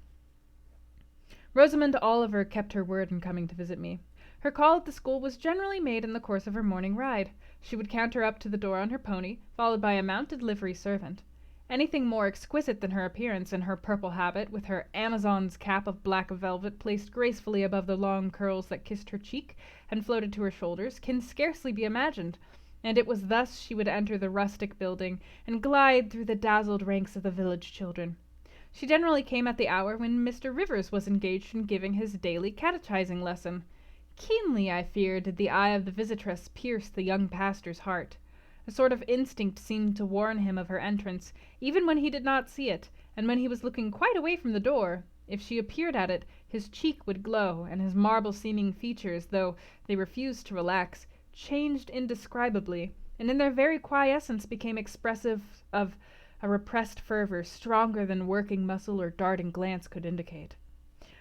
Speaker 1: Rosamond Oliver kept her word in coming to visit me. Her call at the school was generally made in the course of her morning ride. She would canter up to the door on her pony, followed by a mounted livery servant. Anything more exquisite than her appearance in her purple habit, with her Amazon's cap of black velvet placed gracefully above the long curls that kissed her cheek and floated to her shoulders, can scarcely be imagined, and it was thus she would enter the rustic building and glide through the dazzled ranks of the village children. She generally came at the hour when Mr. Rivers was engaged in giving his daily catechizing lesson. Keenly, I fear, did the eye of the visitress pierce the young pastor's heart. A sort of instinct seemed to warn him of her entrance, even when he did not see it, and when he was looking quite away from the door. If she appeared at it, his cheek would glow, and his marble-seeming features, though they refused to relax, changed indescribably, and in their very quiescence became expressive of a repressed fervor stronger than working muscle or darting glance could indicate.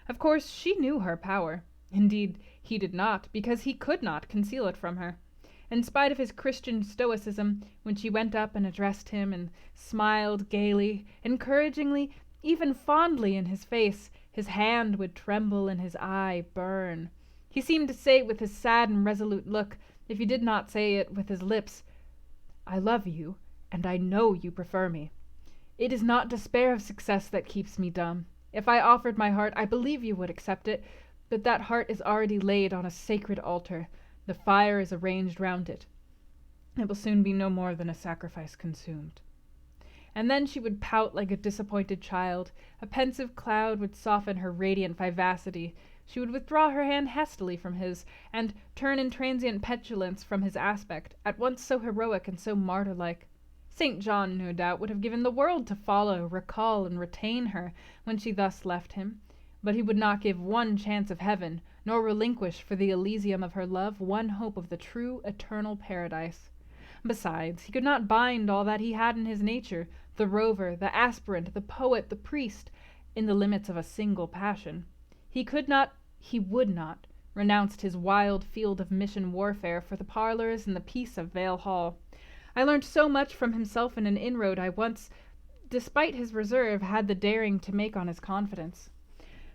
Speaker 1: Of course, she knew her power. Indeed, he did not, because he could not conceal it from her. In spite of his Christian stoicism, when she went up and addressed him and smiled gaily, encouragingly, even fondly in his face, his hand would tremble and his eye burn. He seemed to say with his sad and resolute look, if he did not say it with his lips, "I love you, and I know you prefer me. It is not despair of success that keeps me dumb. If I offered my heart, I believe you would accept it, but that heart is already laid on a sacred altar. The fire is arranged round it. It will soon be no more than a sacrifice consumed." And then she would pout like a disappointed child. A pensive cloud would soften her radiant vivacity. She would withdraw her hand hastily from his, and turn in transient petulance from his aspect, at once so heroic and so martyr-like. St. John, no doubt, would have given the world to follow, recall, and retain her when she thus left him, but he would not give one chance of heaven, nor relinquish for the Elysium of her love one hope of the true eternal paradise. Besides, he could not bind all that he had in his nature, the rover, the aspirant, the poet, the priest, in the limits of a single passion. He could not, he would not, renounce his wild field of mission warfare for the parlors and the peace of Vale Hall. I learned so much from himself in an inroad I once, despite his reserve, had the daring to make on his confidence.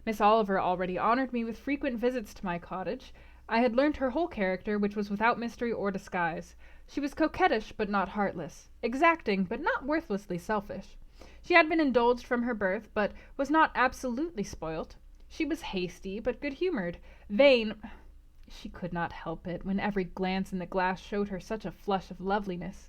Speaker 1: Miss Oliver already honored me with frequent visits to my cottage. I had learnt her whole character, which was without mystery or disguise. She was coquettish, but not heartless; exacting, but not worthlessly selfish. She had been indulged from her birth, but was not absolutely spoilt. She was hasty, but good-humoured; vain— she could not help it, when every glance in the glass showed her such a flush of loveliness—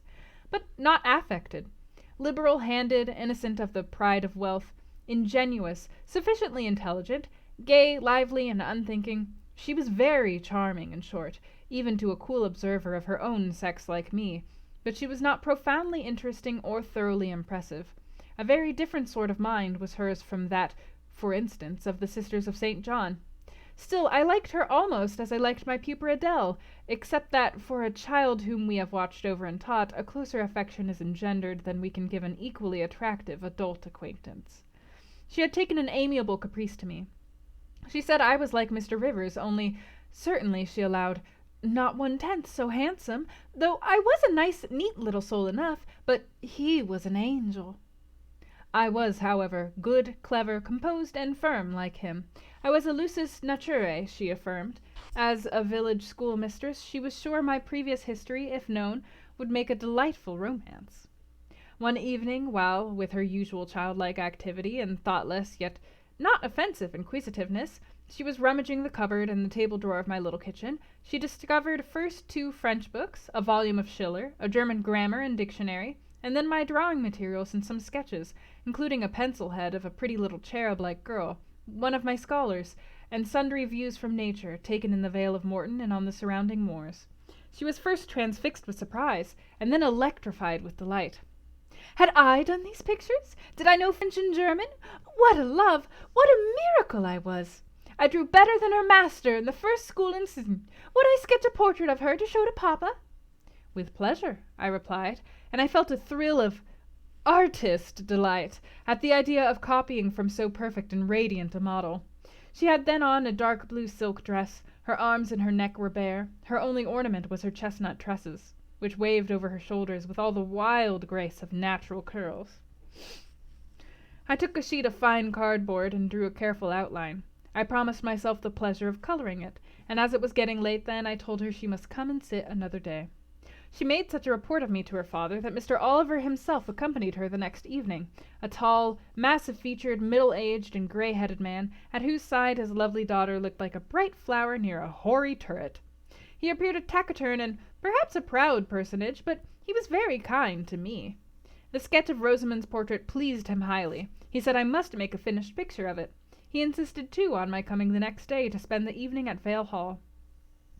Speaker 1: but not affected; liberal-handed, innocent of the pride of wealth, ingenuous, sufficiently intelligent, gay, lively, and unthinking. She was very charming, in short, even to a cool observer of her own sex like me, but she was not profoundly interesting or thoroughly impressive. A very different sort of mind was hers from that, for instance, of the Sisters of St. John. Still, I liked her almost as I liked my pupil Adele, except that, for a child whom we have watched over and taught, a closer affection is engendered than we can give an equally attractive adult acquaintance. She had taken an amiable caprice to me. She said I was like Mr. Rivers, only, certainly, she allowed, not 1/10 so handsome, though I was a nice, neat little soul enough, but he was an angel. I was, however, good, clever, composed, and firm, like him. I was a lusus naturae, she affirmed. As a village schoolmistress, she was sure my previous history, if known, would make a delightful romance. One evening, while, with her usual childlike activity and thoughtless yet not offensive inquisitiveness, she was rummaging the cupboard and the table drawer of my little kitchen, she discovered first 2 French books, a volume of Schiller, a German grammar and dictionary, and then my drawing materials and some sketches, including a pencil head of a pretty little cherub-like girl, one of my scholars, and sundry views from nature, taken in the Vale of Morton and on the surrounding moors. She was first transfixed with surprise, and then electrified with delight. Had I done these pictures? Did I know French and German? What a love! What a miracle I was! I drew better than her master in the first school in Sydney. Would I sketch a portrait of her to show to papa? With pleasure, I replied, and I felt a thrill of artist delight at the idea of copying from so perfect and radiant a model. She had then on a dark blue silk dress, her arms and her neck were bare, her only ornament was her chestnut tresses, which waved over her shoulders with all the wild grace of natural curls. I took a sheet of fine cardboard and drew a careful outline. I promised myself the pleasure of coloring it, and as it was getting late then, I told her she must come and sit another day. She made such a report of me to her father that Mr. Oliver himself accompanied her the next evening, a tall, massive-featured, middle-aged, and grey-headed man, at whose side his lovely daughter looked like a bright flower near a hoary turret. He appeared a taciturn and perhaps a proud personage, but he was very kind to me. The sketch of Rosamond's portrait pleased him highly. He said I must make a finished picture of it. He insisted, too, on my coming the next day to spend the evening at Vale Hall.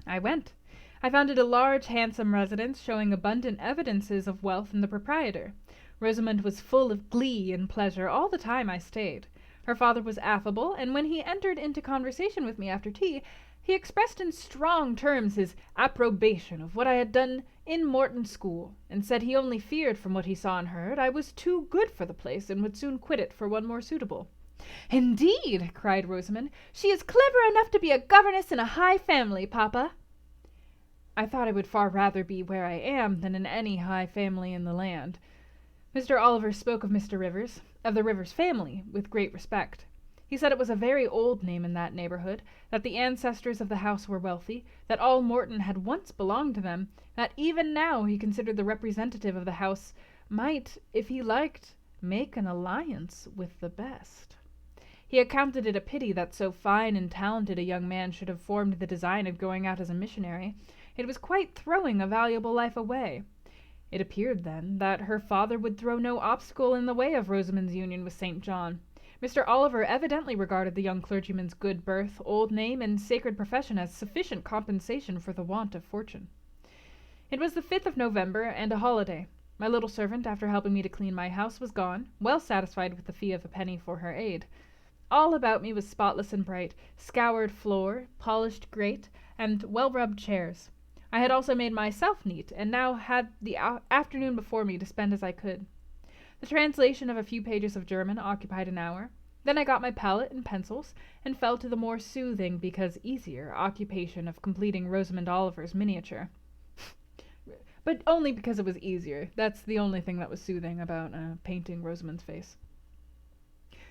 Speaker 1: I went. I found it a large, handsome residence, showing abundant evidences of wealth in the proprietor. Rosamond was full of glee and pleasure all the time I stayed. Her father was affable, and when he entered into conversation with me after tea, he expressed in strong terms his approbation of what I had done in Morton School, and said he only feared from what he saw and heard I was too good for the place, and would soon quit it for one more suitable. "Indeed," cried Rosamond, "she is clever enough to be a governess in a high family, papa." I thought I would far rather be where I am than in any high family in the land. Mr. Oliver spoke of Mr. Rivers, of the Rivers family, with great respect. He said it was a very old name in that neighborhood, that the ancestors of the house were wealthy, that all Morton had once belonged to them, that even now he considered the representative of the house might, if he liked, make an alliance with the best. He accounted it a pity that so fine and talented a young man should have formed the design of going out as a missionary. It was quite throwing a valuable life away. It appeared, then, that her father would throw no obstacle in the way of Rosamond's union with St. John. Mr. Oliver evidently regarded the young clergyman's good birth, old name, and sacred profession as sufficient compensation for the want of fortune. It was the 5th of November, and a holiday. My little servant, after helping me to clean my house, was gone, well satisfied with the fee of a penny for her aid. All about me was spotless and bright, scoured floor, polished grate, and well-rubbed chairs. I had also made myself neat, and now had the afternoon before me to spend as I could. The translation of a few pages of German occupied an hour. Then I got my palette and pencils, and fell to the more soothing, because easier, occupation of completing Rosamond Oliver's miniature. But only because it was easier. That's the only thing that was soothing about painting Rosamond's face.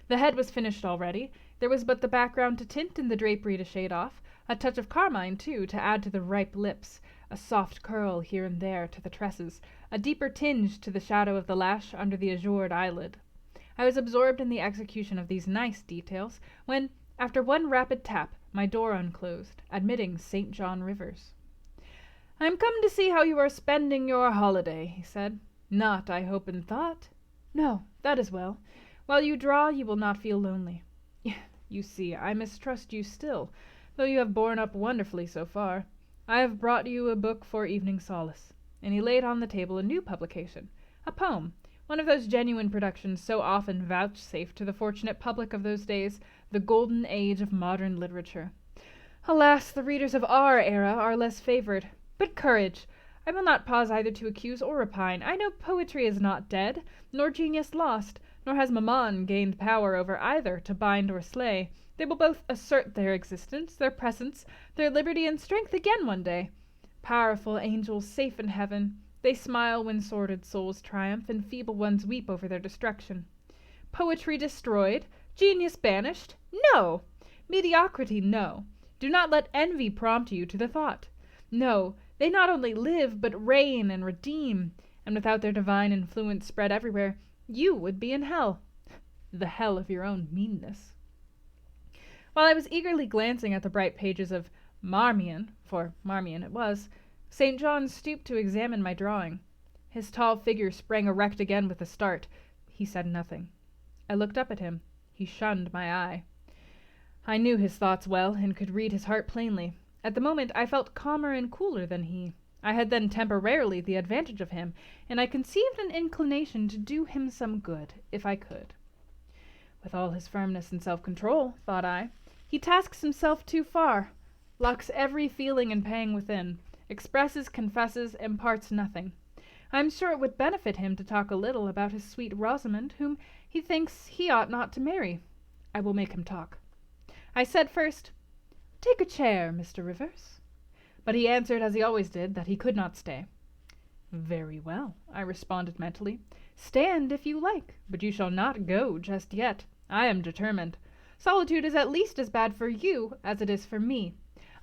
Speaker 1: The head was finished already. There was but the background to tint and the drapery to shade off, a touch of carmine, too, to add to the ripe lips, a soft curl here and there to the tresses, a deeper tinge to the shadow of the lash under the azured eyelid. I was absorbed in the execution of these nice details, when, after one rapid tap, my door unclosed, admitting St. John Rivers. "I am come to see how you are spending your holiday," he said. "Not, I hope, in thought?" "No, that is well. While you draw, you will not feel lonely. You see, I mistrust you still, though you have borne up wonderfully so far. I have brought you a book for evening solace." And he laid on the table a new publication, a poem, one of those genuine productions so often vouchsafed to the fortunate public of those days, the golden age of modern literature. Alas, the readers of our era are less favored. But courage! I will not pause either to accuse or repine. I know poetry is not dead, nor genius lost, nor has Mammon gained power over either to bind or slay. They will both assert their existence, their presence, their liberty and strength again one day. Powerful angels safe in heaven, they smile when sordid souls triumph and feeble ones weep over their destruction. Poetry destroyed? Genius banished? No! Mediocrity, no. Do not let envy prompt you to the thought. No, they not only live, but reign and redeem, and without their divine influence spread everywhere, you would be in hell. The hell of your own meanness. While I was eagerly glancing at the bright pages of Marmion, for Marmion it was, St. John stooped to examine my drawing. His tall figure sprang erect again with a start. He said nothing. I looked up at him. He shunned my eye. I knew his thoughts well, and could read his heart plainly. At the moment I felt calmer and cooler than he. I had then temporarily the advantage of him, and I conceived an inclination to do him some good, if I could. With all his firmness and self-control, thought I, he tasks himself too far, locks every feeling and pang within, expresses, confesses, imparts nothing. I am sure it would benefit him to talk a little about his sweet Rosamond, whom he thinks he ought not to marry. I will make him talk. I said first, "Take a chair, Mr. Rivers." But he answered, as he always did, that he could not stay. "Very well," I responded mentally. "Stand if you like, but you shall not go just yet. I am determined. Solitude is at least as bad for you as it is for me.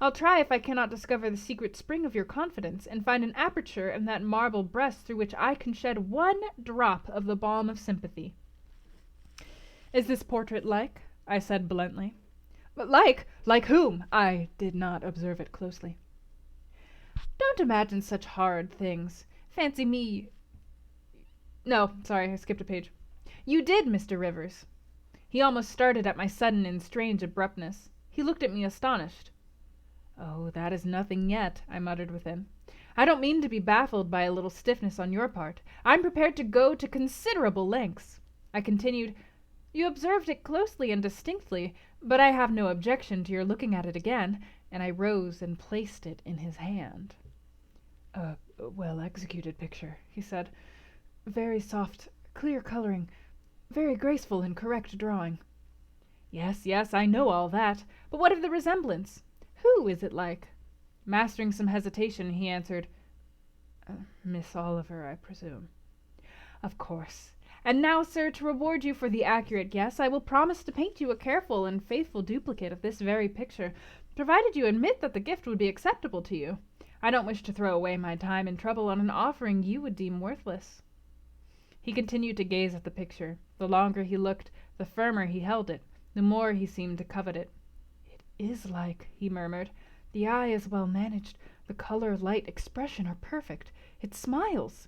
Speaker 1: I'll try if I cannot discover the secret spring of your confidence, and find an aperture in that marble breast through which I can shed one drop of the balm of sympathy." "Is this portrait like?" I said bluntly. "Like? Like whom?" I did not observe it closely. "Don't imagine such hard things. Fancy me— No, sorry, I skipped a page. You did, Mr. Rivers." He almost started at my sudden and strange abruptness. He looked at me astonished. "Oh, that is nothing yet," I muttered within. "I don't mean to be baffled by a little stiffness on your part. I'm prepared to go to considerable lengths." I continued, "You observed it closely and distinctly, but I have no objection to your looking at it again," and I rose and placed it in his hand. "A well-executed picture," he said. "Very soft, clear coloring, very graceful and correct drawing." "Yes, yes, I know all that. But what of the resemblance? Who is it like?" Mastering some hesitation, he answered, "Miss Oliver, I presume." "Of course. And now, sir, to reward you for the accurate guess, I will promise to paint you a careful and faithful duplicate of this very picture, provided you admit that the gift would be acceptable to you. I don't wish to throw away my time and trouble on an offering you would deem worthless." He continued to gaze at the picture. The longer he looked, the firmer he held it, the more he seemed to covet it. "It is like," he murmured. "The eye is well managed. The color, light, expression are perfect. It smiles.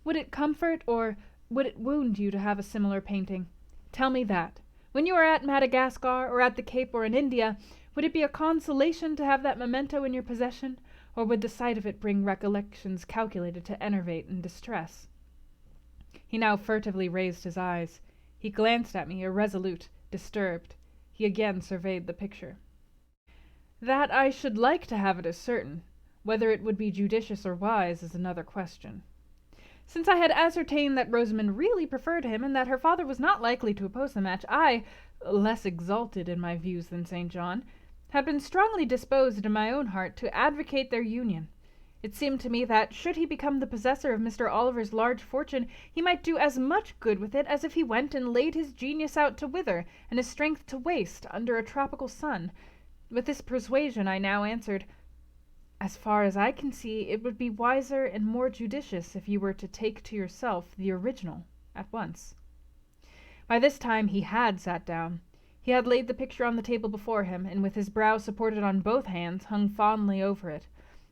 Speaker 1: Would it comfort or would it wound you to have a similar painting? Tell me that. When you are at Madagascar, or at the Cape, or in India, would it be a consolation to have that memento in your possession, or would the sight of it bring recollections calculated to enervate and distress?" He now furtively raised his eyes. He glanced at me, irresolute, disturbed. He again surveyed the picture. "That I should like to have it is certain. Whether it would be judicious or wise is another question." Since I had ascertained that Rosamond really preferred him, and that her father was not likely to oppose the match, I, less exalted in my views than St. John, had been strongly disposed in my own heart to advocate their union. It seemed to me that, should he become the possessor of Mr. Oliver's large fortune, he might do as much good with it as if he went and laid his genius out to wither, and his strength to waste, under a tropical sun. With this persuasion I now answered, "As far as I can see, it would be wiser and more judicious if you were to take to yourself the original at once." By this time he had sat down. He had laid the picture on the table before him, and with his brow supported on both hands, hung fondly over it.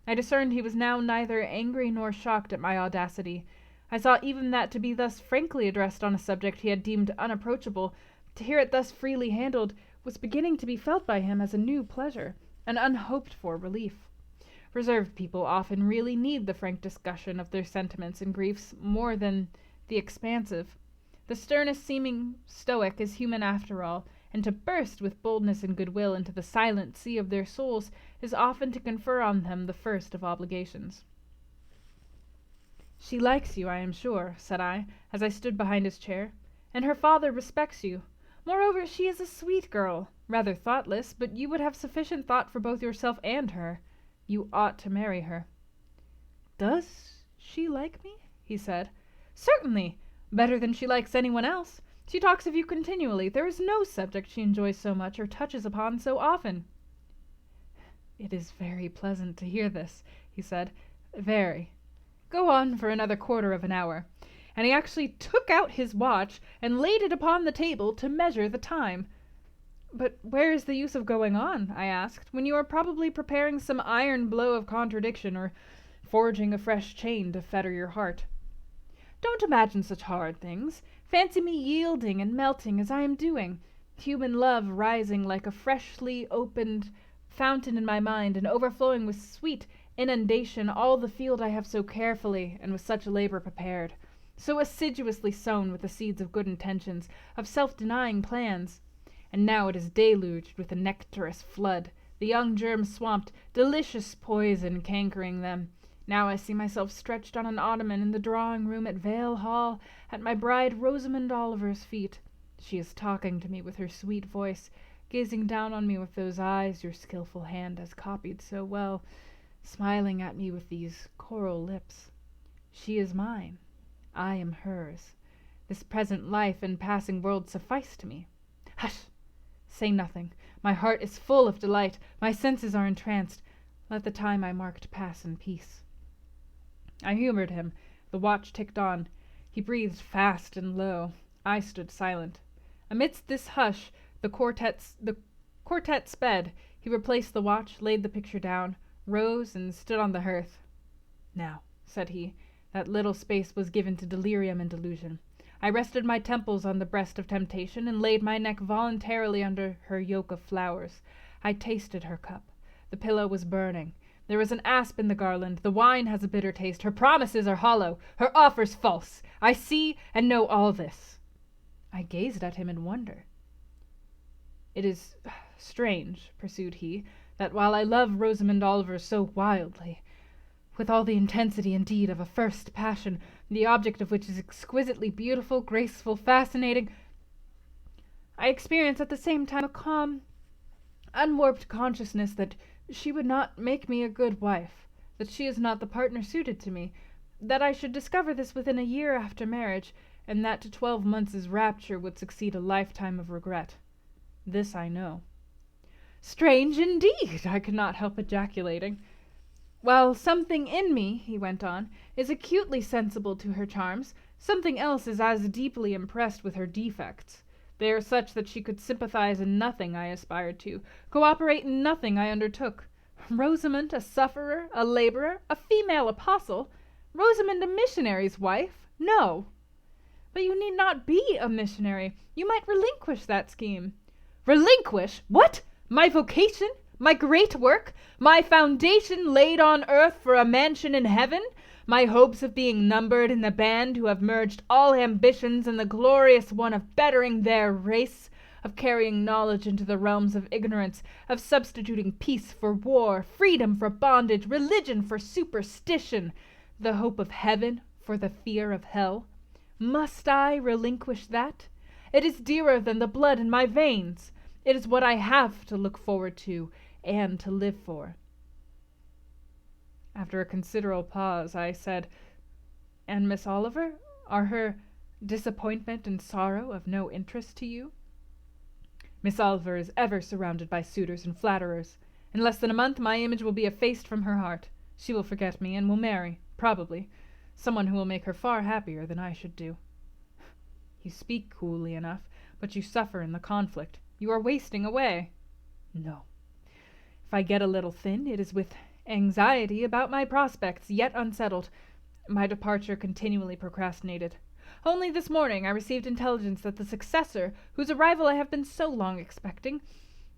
Speaker 1: I discerned he was now neither angry nor shocked at my audacity. I saw even that to be thus frankly addressed on a subject he had deemed unapproachable, to hear it thus freely handled, was beginning to be felt by him as a new pleasure, an unhoped-for relief. Reserved people often really need the frank discussion of their sentiments and griefs more than the expansive. The sternest seeming stoic is human after all, and to burst with boldness and goodwill into the silent sea of their souls is often to confer on them the first of obligations. "She likes you, I am sure," said I, as I stood behind his chair, "and her father respects you. Moreover, she is a sweet girl, rather thoughtless, but you would have sufficient thought for both yourself and her. You ought to marry her." "Does she like me?" he said. "Certainly. Better than she likes anyone else. She talks of you continually. There is no subject she enjoys so much or touches upon so often." "It is very pleasant to hear this," he said. "Very. Go on for another quarter of an hour." And he actually took out his watch and laid it upon the table to measure the time. "But where is the use of going on," I asked, "when you are probably preparing some iron blow of contradiction, or forging a fresh chain to fetter your heart?" "Don't imagine such hard things. Fancy me yielding and melting as I am doing. human love rising like a freshly opened fountain in my mind, and overflowing with sweet inundation all the field I have so carefully and with such labor prepared, so assiduously sown with the seeds of good intentions, of self-denying plans. And now it is deluged with a nectarous flood, the young germs swamped, delicious poison cankering them. Now I see myself stretched on an ottoman in the drawing-room at Vale Hall, at my bride Rosamond Oliver's feet. She is talking to me with her sweet voice, gazing down on me with those eyes your skilful hand has copied so well, smiling at me with these coral lips. She is mine. I am hers. This present life and passing world suffice to me. Hush! Say nothing. My heart is full of delight. My senses are entranced. Let the time I marked pass in peace. I humored him. The watch ticked on. He breathed fast and low. I stood silent. Amidst this hush, the quartet sped. He replaced the watch, laid the picture down, rose, and stood on the hearth. Now, said he, that little space was given to delirium and delusion. I rested my temples on the breast of temptation, and laid my neck voluntarily under her yoke of flowers. I tasted her cup. The pillow was burning. There was an asp in the garland. The wine has a bitter taste. Her promises are hollow. Her offers false. I see and know all this. I gazed at him in wonder. It is strange, pursued he, that while I love Rosamond Oliver so wildly, with all the intensity indeed of a first passion, the object of which is exquisitely beautiful, graceful, fascinating, I experience at the same time a calm, unwarped consciousness that she would not make me a good wife, that she is not the partner suited to me, that I should discover this within a year after marriage, and that to 12 months' rapture would succeed a lifetime of regret. This I know. Strange indeed, I could not help ejaculating. While something in me, he went on, is acutely sensible to her charms, something else is as deeply impressed with her defects. They are such that she could sympathize in nothing I aspired to, cooperate in nothing I undertook. Rosamond, a sufferer, a laborer, a female apostle. Rosamond, a missionary's wife? No. But you need not be a missionary. You might relinquish that scheme. Relinquish? What? My vocation? My great work? My foundation laid on earth for a mansion in heaven? My hopes of being numbered in the band who have merged all ambitions in the glorious one of bettering their race, of carrying knowledge into the realms of ignorance, of substituting peace for war, freedom for bondage, religion for superstition, the hope of heaven for the fear of hell? Must I relinquish that? It is dearer than the blood in my veins. It is what I have to look forward to and to live for. After a considerable pause, I said, And Miss Oliver? Are her disappointment and sorrow of no interest to you? Miss Oliver is ever surrounded by suitors and flatterers. In less than a month my image will be effaced from her heart. She will forget me and will marry, probably, someone who will make her far happier than I should do. You speak coolly enough, but you suffer in the conflict. You are wasting away. No. If I get a little thin, it is with anxiety about my prospects, yet unsettled, my departure continually procrastinated. Only this morning I received intelligence that the successor, whose arrival I have been so long expecting,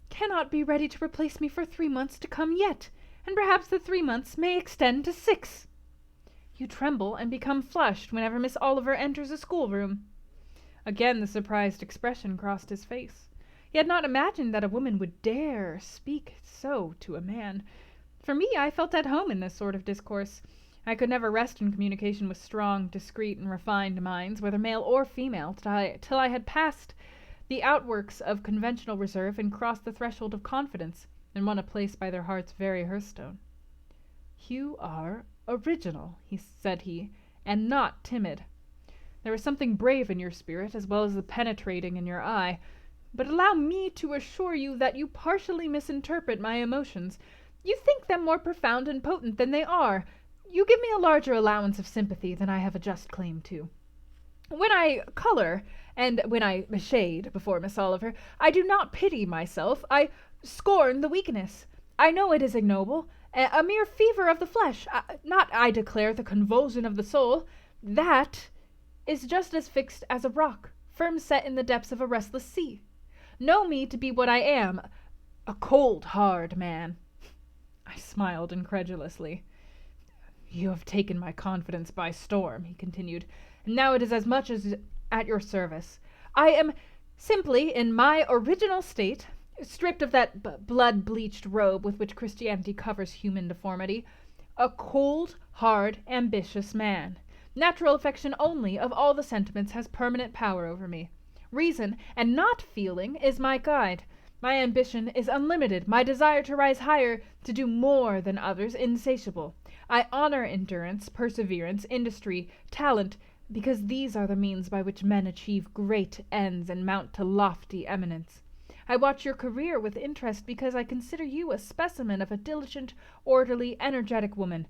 Speaker 1: cannot be ready to replace me for 3 months to come yet, and perhaps the 3 months may extend to 6. You tremble and become flushed whenever Miss Oliver enters a schoolroom. Again the surprised expression crossed his face. He had not imagined that a woman would dare speak so to a man. For me, I felt at home in this sort of discourse. I could never rest in communication with strong, discreet, and refined minds, whether male or female, till I had passed the outworks of conventional reserve and crossed the threshold of confidence, and won a place by their heart's very hearthstone. You are original, said he, and not timid. There is something brave in your spirit, as well as the penetrating in your eye. But allow me to assure you that you partially misinterpret my emotions. You think them more profound and potent than they are. You give me a larger allowance of sympathy than I have a just claim to. When I color, and when I shade before Miss Oliver, I do not pity myself. I scorn the weakness. I know it is ignoble, a mere fever of the flesh, not, I declare, the convulsion of the soul. That is just as fixed as a rock, firm set in the depths of a restless sea. know me to be what I am, a cold, hard man." I smiled incredulously. "You have taken my confidence by storm," he continued, "and now it is as much as at your service. I am simply in my original state, stripped of that blood-bleached robe with which Christianity covers human deformity, a cold, hard, ambitious man. Natural affection only of all the sentiments has permanent power over me. Reason, and not feeling, is my guide. My ambition is unlimited, my desire to rise higher, to do more than others, insatiable. I honor endurance, perseverance, industry, talent, because these are the means by which men achieve great ends and mount to lofty eminence. I watch your career with interest because I consider you a specimen of a diligent, orderly, energetic woman,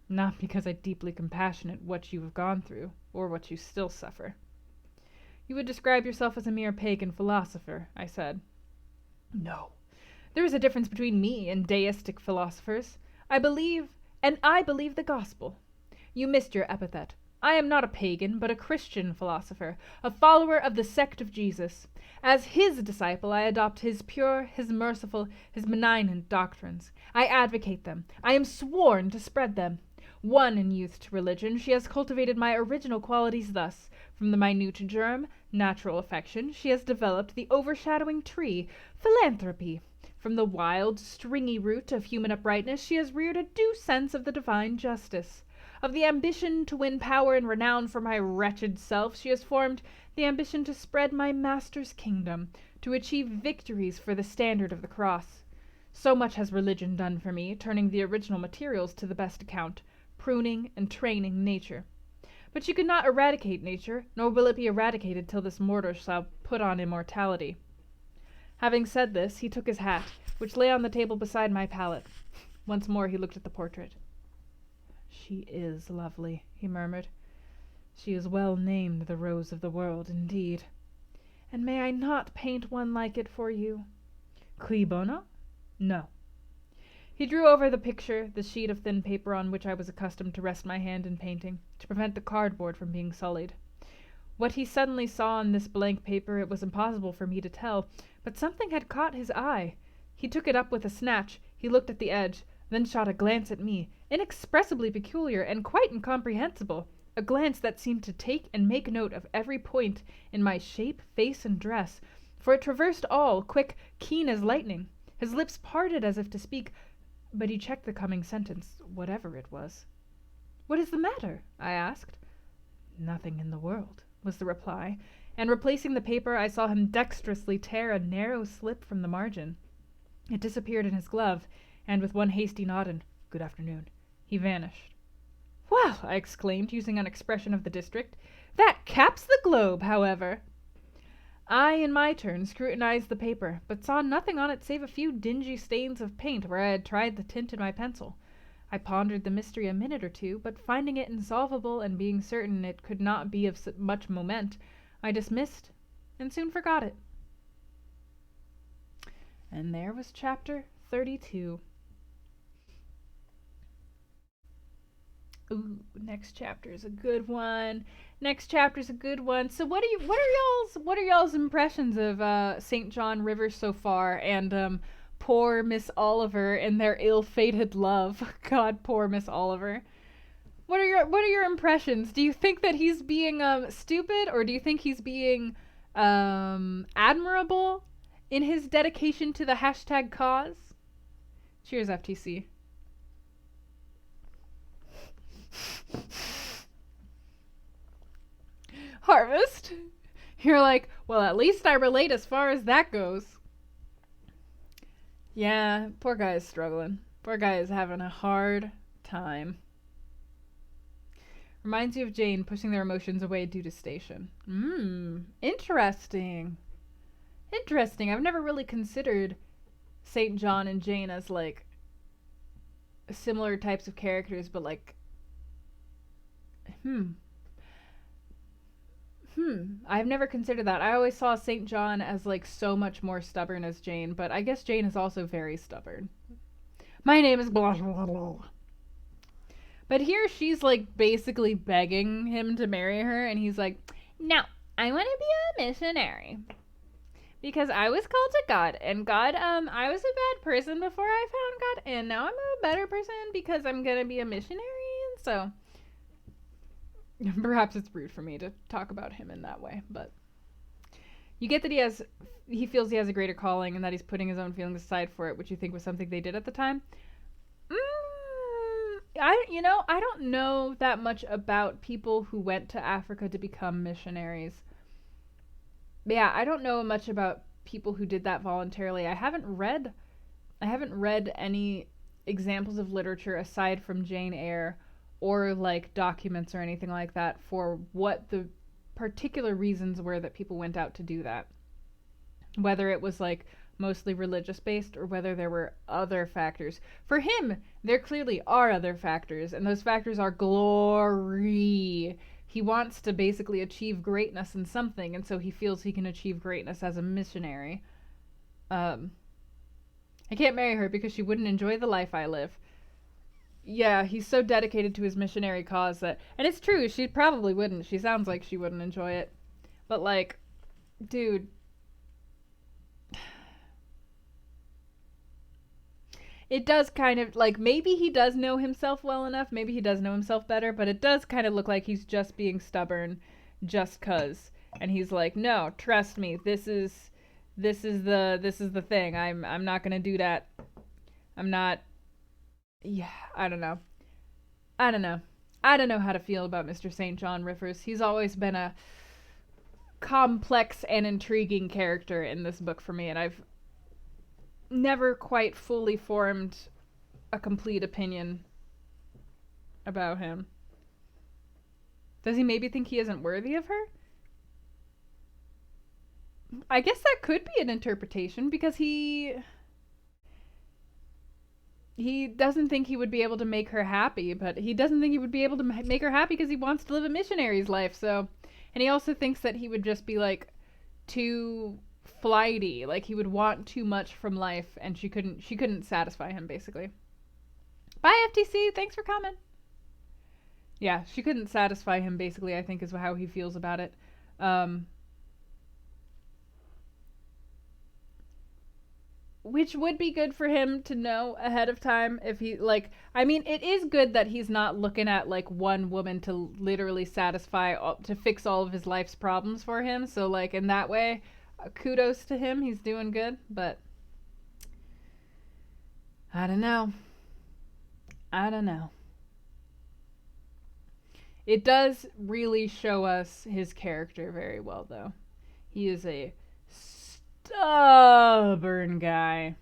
Speaker 1: not because I deeply compassionate what you have gone through, or what you still suffer." "You would describe yourself as a mere pagan philosopher," I said. "No. There is a difference between me and deistic philosophers. I believe the gospel. You missed your epithet. I am not a pagan, but a Christian philosopher, a follower of the sect of Jesus. As his disciple, I adopt his pure, his merciful, his benignant doctrines. I advocate them. I am sworn to spread them. Won in youth to religion, she has cultivated my original qualities thus. From the minute germ, natural affection, she has developed the overshadowing tree, philanthropy. From the wild, stringy root of human uprightness, she has reared a due sense of the divine justice. Of the ambition to win power and renown for my wretched self, she has formed the ambition to spread my Master's kingdom, to achieve victories for the standard of the cross. So much has religion done for me, turning the original materials to the best account, pruning and training nature. But you could not eradicate nature, nor will it be eradicated till this mortal shall put on immortality." Having said this, he took his hat, which lay on the table beside my pallet. Once more he looked at the portrait. "She is lovely," he murmured. "She is well named the Rose of the World, indeed. And may I not paint one like it for you?" "Cui bono? No." He drew over the picture the sheet of thin paper on which I was accustomed to rest my hand in painting, to prevent the cardboard from being sullied. What he suddenly saw on this blank paper it was impossible for me to tell, but something had caught his eye. He took it up with a snatch, he looked at the edge, then shot a glance at me, inexpressibly peculiar and quite incomprehensible, a glance that seemed to take and make note of every point in my shape, face, and dress, for it traversed all, quick, keen as lightning. His lips parted as if to speak, but he checked the coming sentence, whatever it was. "What is the matter?" I asked. "Nothing in the world," was the reply, and replacing the paper I saw him dexterously tear a narrow slip from the margin. It disappeared in his glove, and with one hasty nod and "Good afternoon," he vanished. "Well," I exclaimed, using an expression of the district, "that caps the globe, however." I, in my turn, scrutinized the paper, but saw nothing on it save a few dingy stains of paint where I had tried the tint in my pencil. I pondered the mystery a minute or two, but finding it insolvable and being certain it could not be of much moment, I dismissed and soon forgot it. And there was chapter 32. Ooh, next chapter is a good one. So what are y'all's impressions of St. John River so far, and poor Miss Oliver and their ill-fated love? God, poor Miss Oliver. What are your impressions? Do you think that he's being stupid, or do you think he's being admirable in his dedication to the hashtag cause? Cheers, FTC. Harvest. You're like, well, at least I relate as far as that goes. Yeah, poor guy is struggling. Poor guy is having a hard time. Reminds you of Jane pushing their emotions away due to station. Interesting. I've never really considered St. John and Jane as like similar types of characters, but like I've never considered that. I always saw St. John as like so much more stubborn as Jane, but I guess Jane is also very stubborn. My name is blah blah blah. But here she's like basically begging him to marry her, and he's like, "No, I want to be a missionary. Because I was called to God, and God, I was a bad person before I found God, and now I'm a better person because I'm gonna be a missionary, and so perhaps it's rude for me to talk about him in that way, but you get that he feels he has a greater calling and that he's putting his own feelings aside for it, which you think was something they did at the time. I don't know that much about people who went to Africa to become missionaries. Yeah, I don't know much about people who did that voluntarily. I haven't read any examples of literature aside from Jane Eyre or like documents or anything like that for what the particular reasons were that people went out to do that. Whether it was like mostly religious based or whether there were other factors. For him, there clearly are other factors, and those factors are glory. He wants to basically achieve greatness in something, and so he feels he can achieve greatness as a missionary. I can't marry her because she wouldn't enjoy the life I live. Yeah, he's so dedicated to his missionary cause that, and it's true, she probably wouldn't. She sounds like she wouldn't enjoy it. But like, dude, it does kind of like maybe he does know himself well enough, maybe he does know himself better, but it does kind of look like he's just being stubborn just cuz. And he's like, "No, trust me. This is the thing. I'm not going to do that. I'm not yeah, I don't know. I don't know. I don't know how to feel about Mr. St. John Rivers. He's always been a complex and intriguing character in this book for me, and I've never quite fully formed a complete opinion about him. Does he maybe think he isn't worthy of her? I guess that could be an interpretation because he doesn't think he would be able to make her happy, but he doesn't think he would be able to make her happy because he wants to live a missionary's life. So, and he also thinks that he would just be like too flighty, like he would want too much from life, and she couldn't satisfy him basically. Bye FTC, thanks for coming. Yeah, she couldn't satisfy him basically. I think is how he feels about it. Um, which would be good for him to know ahead of time if he like I mean it is good that he's not looking at like one woman to literally satisfy to fix all of his life's problems for him, so like in that way kudos to him, he's doing good, but I don't know. I don't know. It does really show us his character very well though. He is a stubborn guy.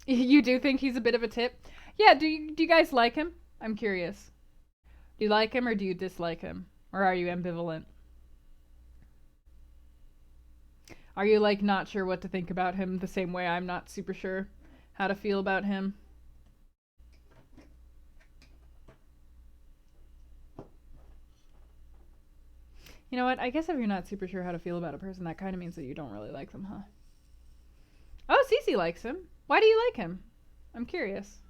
Speaker 1: You do think he's a bit of a tip? Yeah, do you guys like him? I'm curious. Do you like him or do you dislike him? Or are you ambivalent? Are you like not sure what to think about him the same way I'm not super sure how to feel about him? You know what? I guess if you're not super sure how to feel about a person, that kind of means that you don't really like them, huh? Oh, Cece likes him. Why do you like him? I'm curious.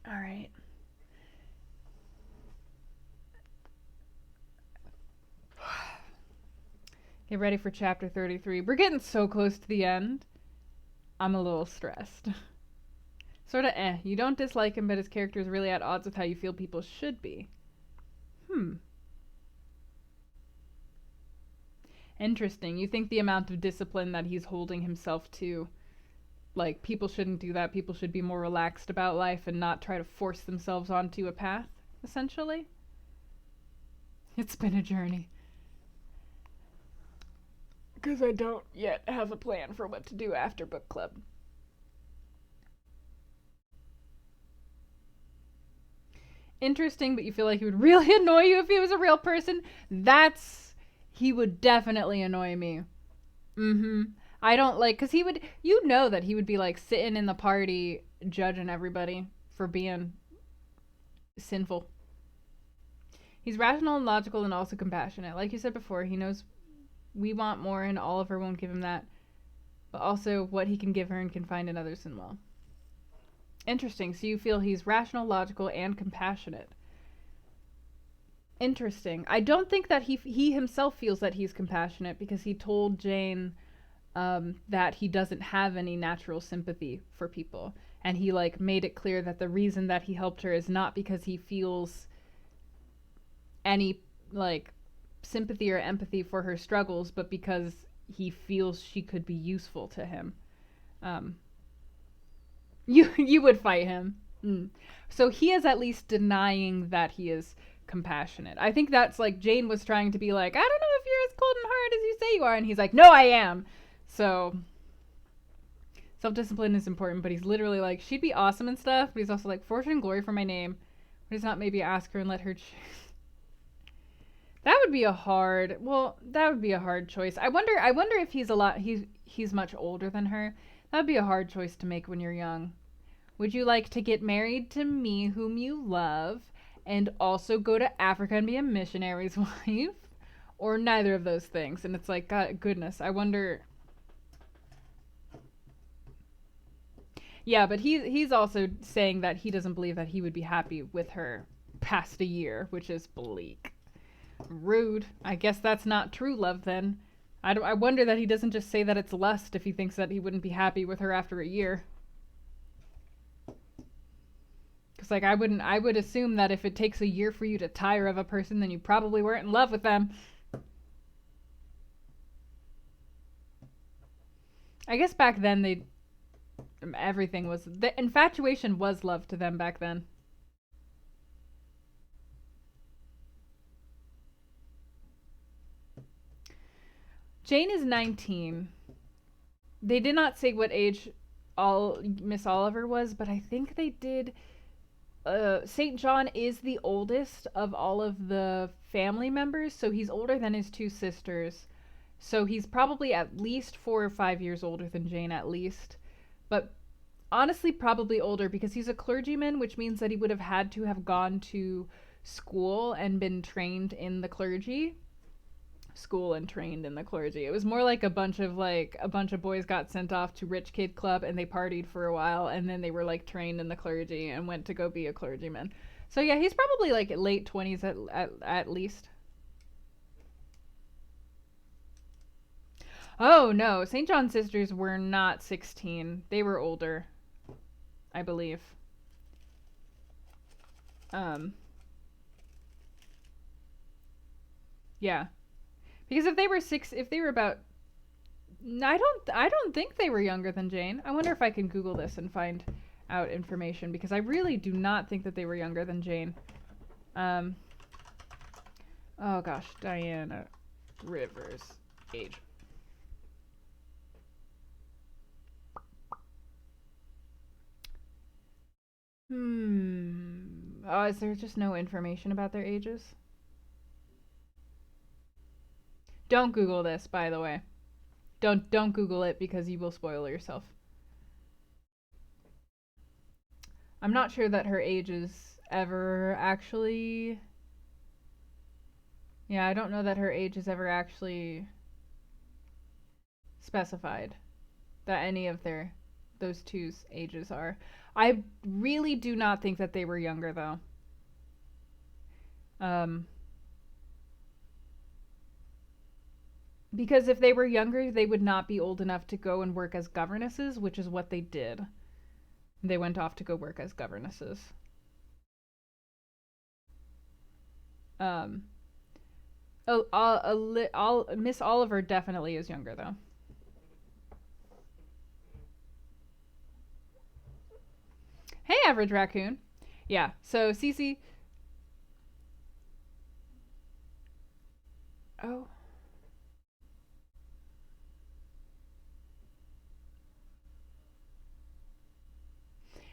Speaker 1: All right. Get ready for chapter 33. We're getting so close to the end. I'm a little stressed. Sort of You don't dislike him, but his character is really at odds with how you feel people should be. Hmm. Interesting. You think the amount of discipline that he's holding himself to, like, people shouldn't do that. People should be more relaxed about life and not try to force themselves onto a path, essentially? It's been a journey. Because I don't yet have a plan for what to do after book club. Interesting, but you feel like he would really annoy you if he was a real person? He would definitely annoy me. Mm-hmm. I don't like, because he would, that he would be like sitting in the party judging everybody. for being sinful. He's rational and logical and also compassionate. Like you said before, he knows we want more and Oliver won't give him that, but also what he can give her and can find in others and well. Interesting. So you feel he's rational, logical, and compassionate. Interesting. I don't think that he himself feels that he's compassionate because he told Jane that he doesn't have any natural sympathy for people, and he like made it clear that the reason that he helped her is not because he feels any like sympathy or empathy for her struggles, but because he feels she could be useful to him. You would fight him. So he is at least denying that he is compassionate. I think that's like Jane was trying to be like, I don't know if you're as cold and hard as you say you are, and he's like, no, I am. So self-discipline is important, but he's literally like, she'd be awesome and stuff, but he's also like, fortune and glory for my name. But he's not maybe ask her and let her choose. That would be a hard choice. I wonder if he's much older than her. That would be a hard choice to make when you're young. Would you like to get married to me, whom you love, and also go to Africa and be a missionary's wife? Or neither of those things? And it's like, God, goodness, I wonder. Yeah, but he's also saying that he doesn't believe that he would be happy with her past a year, which is bleak. Rude. I guess that's not true love then. I wonder that he doesn't just say that it's lust if he thinks that he wouldn't be happy with her after a year. Because like I would assume that if it takes a year for you to tire of a person, then you probably weren't in love with them. I guess back then the infatuation was love to them back then. Jane is 19. They did not say what age Miss Oliver was, but I think they did. St. John is the oldest of all of the family members, so he's older than his two sisters. So he's probably at least 4 or 5 years older than Jane, at least. But honestly, probably older because he's a clergyman, which means that he would have had to have gone to school and been trained in the clergy. It was more like a bunch of boys got sent off to rich kid club and they partied for a while and then they were like trained in the clergy and went to go be a clergyman. So yeah, he's probably like late 20s at least. Oh no, St. John's sisters were not 16. They were older, I believe. Yeah. Because if they were about, I don't think they were younger than Jane. I wonder if I can Google this and find out information because I really do not think that they were younger than Jane. Oh gosh, Diana Rivers age. Oh, is there just no information about their ages? Don't Google this, by the way. Don't Google it because you will spoil yourself. I'm not sure that her age is ever actually. Yeah, I don't know that her age is ever actually specified. That any of those two's ages are. I really do not think that they were younger though. Because if they were younger, they would not be old enough to go and work as governesses, which is what they did. They went off to go work as governesses. Miss Oliver definitely is younger though. Hey, average raccoon. Yeah. So Cece. Oh.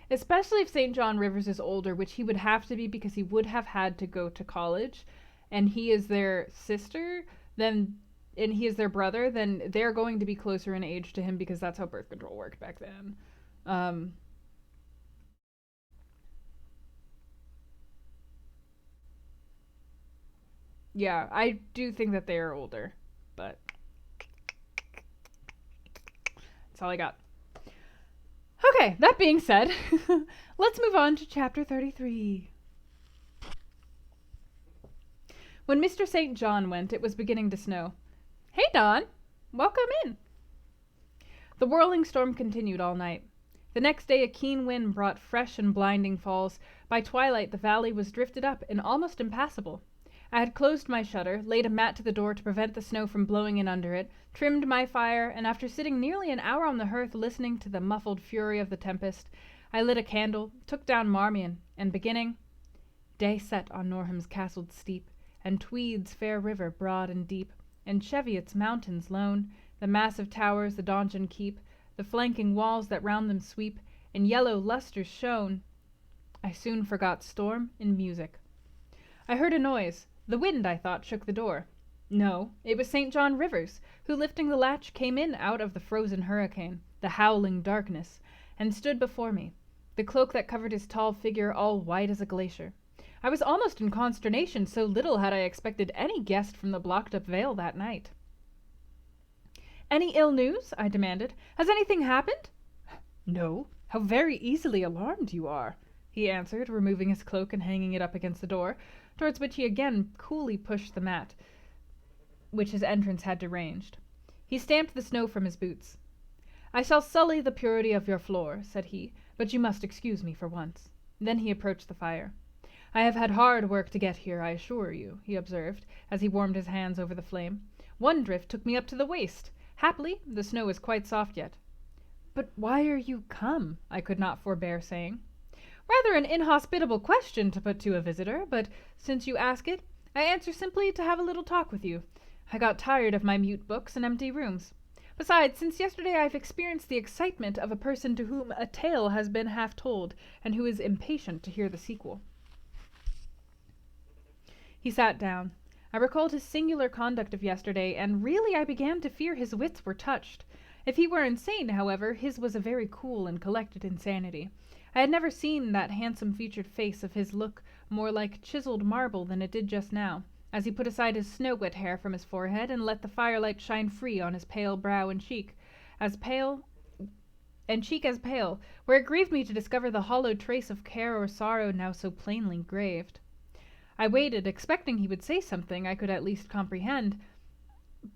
Speaker 1: Especially if St. John Rivers is older, which he would have to be because he would have had to go to college, and he is their sister, then and he is their brother, then they're going to be closer in age to him because that's how birth control worked back then. Yeah, I do think that they are older, but that's all I got. Okay, that being said, let's move on to chapter 33. When Mr. St. John went, it was beginning to snow. Hey, Don! Welcome in! The whirling storm continued all night. The next day a keen wind brought fresh and blinding falls. By twilight the valley was drifted up and almost impassable. I had closed my shutter, laid a mat to the door to prevent the snow from blowing in under it, trimmed my fire, and after sitting nearly an hour on the hearth listening to the muffled fury of the tempest, I lit a candle, took down Marmion, and beginning, day set on Norham's castled steep, and Tweed's fair river broad and deep, and Cheviot's mountains lone, the massive towers the donjon keep, the flanking walls that round them sweep, in yellow lustres shone. I soon forgot storm in music. I heard a noise. The wind, I thought, shook the door. No, it was St. John Rivers, who, lifting the latch, came in out of the frozen hurricane, the howling darkness, and stood before me, the cloak that covered his tall figure all white as a glacier. I was almost in consternation, so little had I expected any guest from the blocked-up vale that night. "Any ill news?" I demanded. "Has anything happened?" "No. How very easily alarmed you are," he answered, removing his cloak and hanging it up against the door, towards which he again coolly pushed the mat, which his entrance had deranged. He stamped the snow from his boots. "I shall sully the purity of your floor," said he, "but you must excuse me for once." Then he approached the fire. "I have had hard work to get here, I assure you," he observed, as he warmed his hands over the flame. "One drift took me up to the waist. Happily, the snow is quite soft yet." "But why are you come?" I could not forbear saying. "Rather an inhospitable question to put to a visitor, but since you ask it, I answer simply to have a little talk with you. I got tired of my mute books and empty rooms. Besides, since yesterday I've experienced the excitement of a person to whom a tale has been half told, and who is impatient to hear the sequel." He sat down. I recalled his singular conduct of yesterday, and really I began to fear his wits were touched. If he were insane, however, his was a very cool and collected insanity. I had never seen that handsome-featured face of his look more like chiseled marble than it did just now, as he put aside his snow-wet hair from his forehead and let the firelight shine free on his pale brow and cheek as pale, where it grieved me to discover the hollow trace of care or sorrow now so plainly graved. I waited, expecting he would say something I could at least comprehend,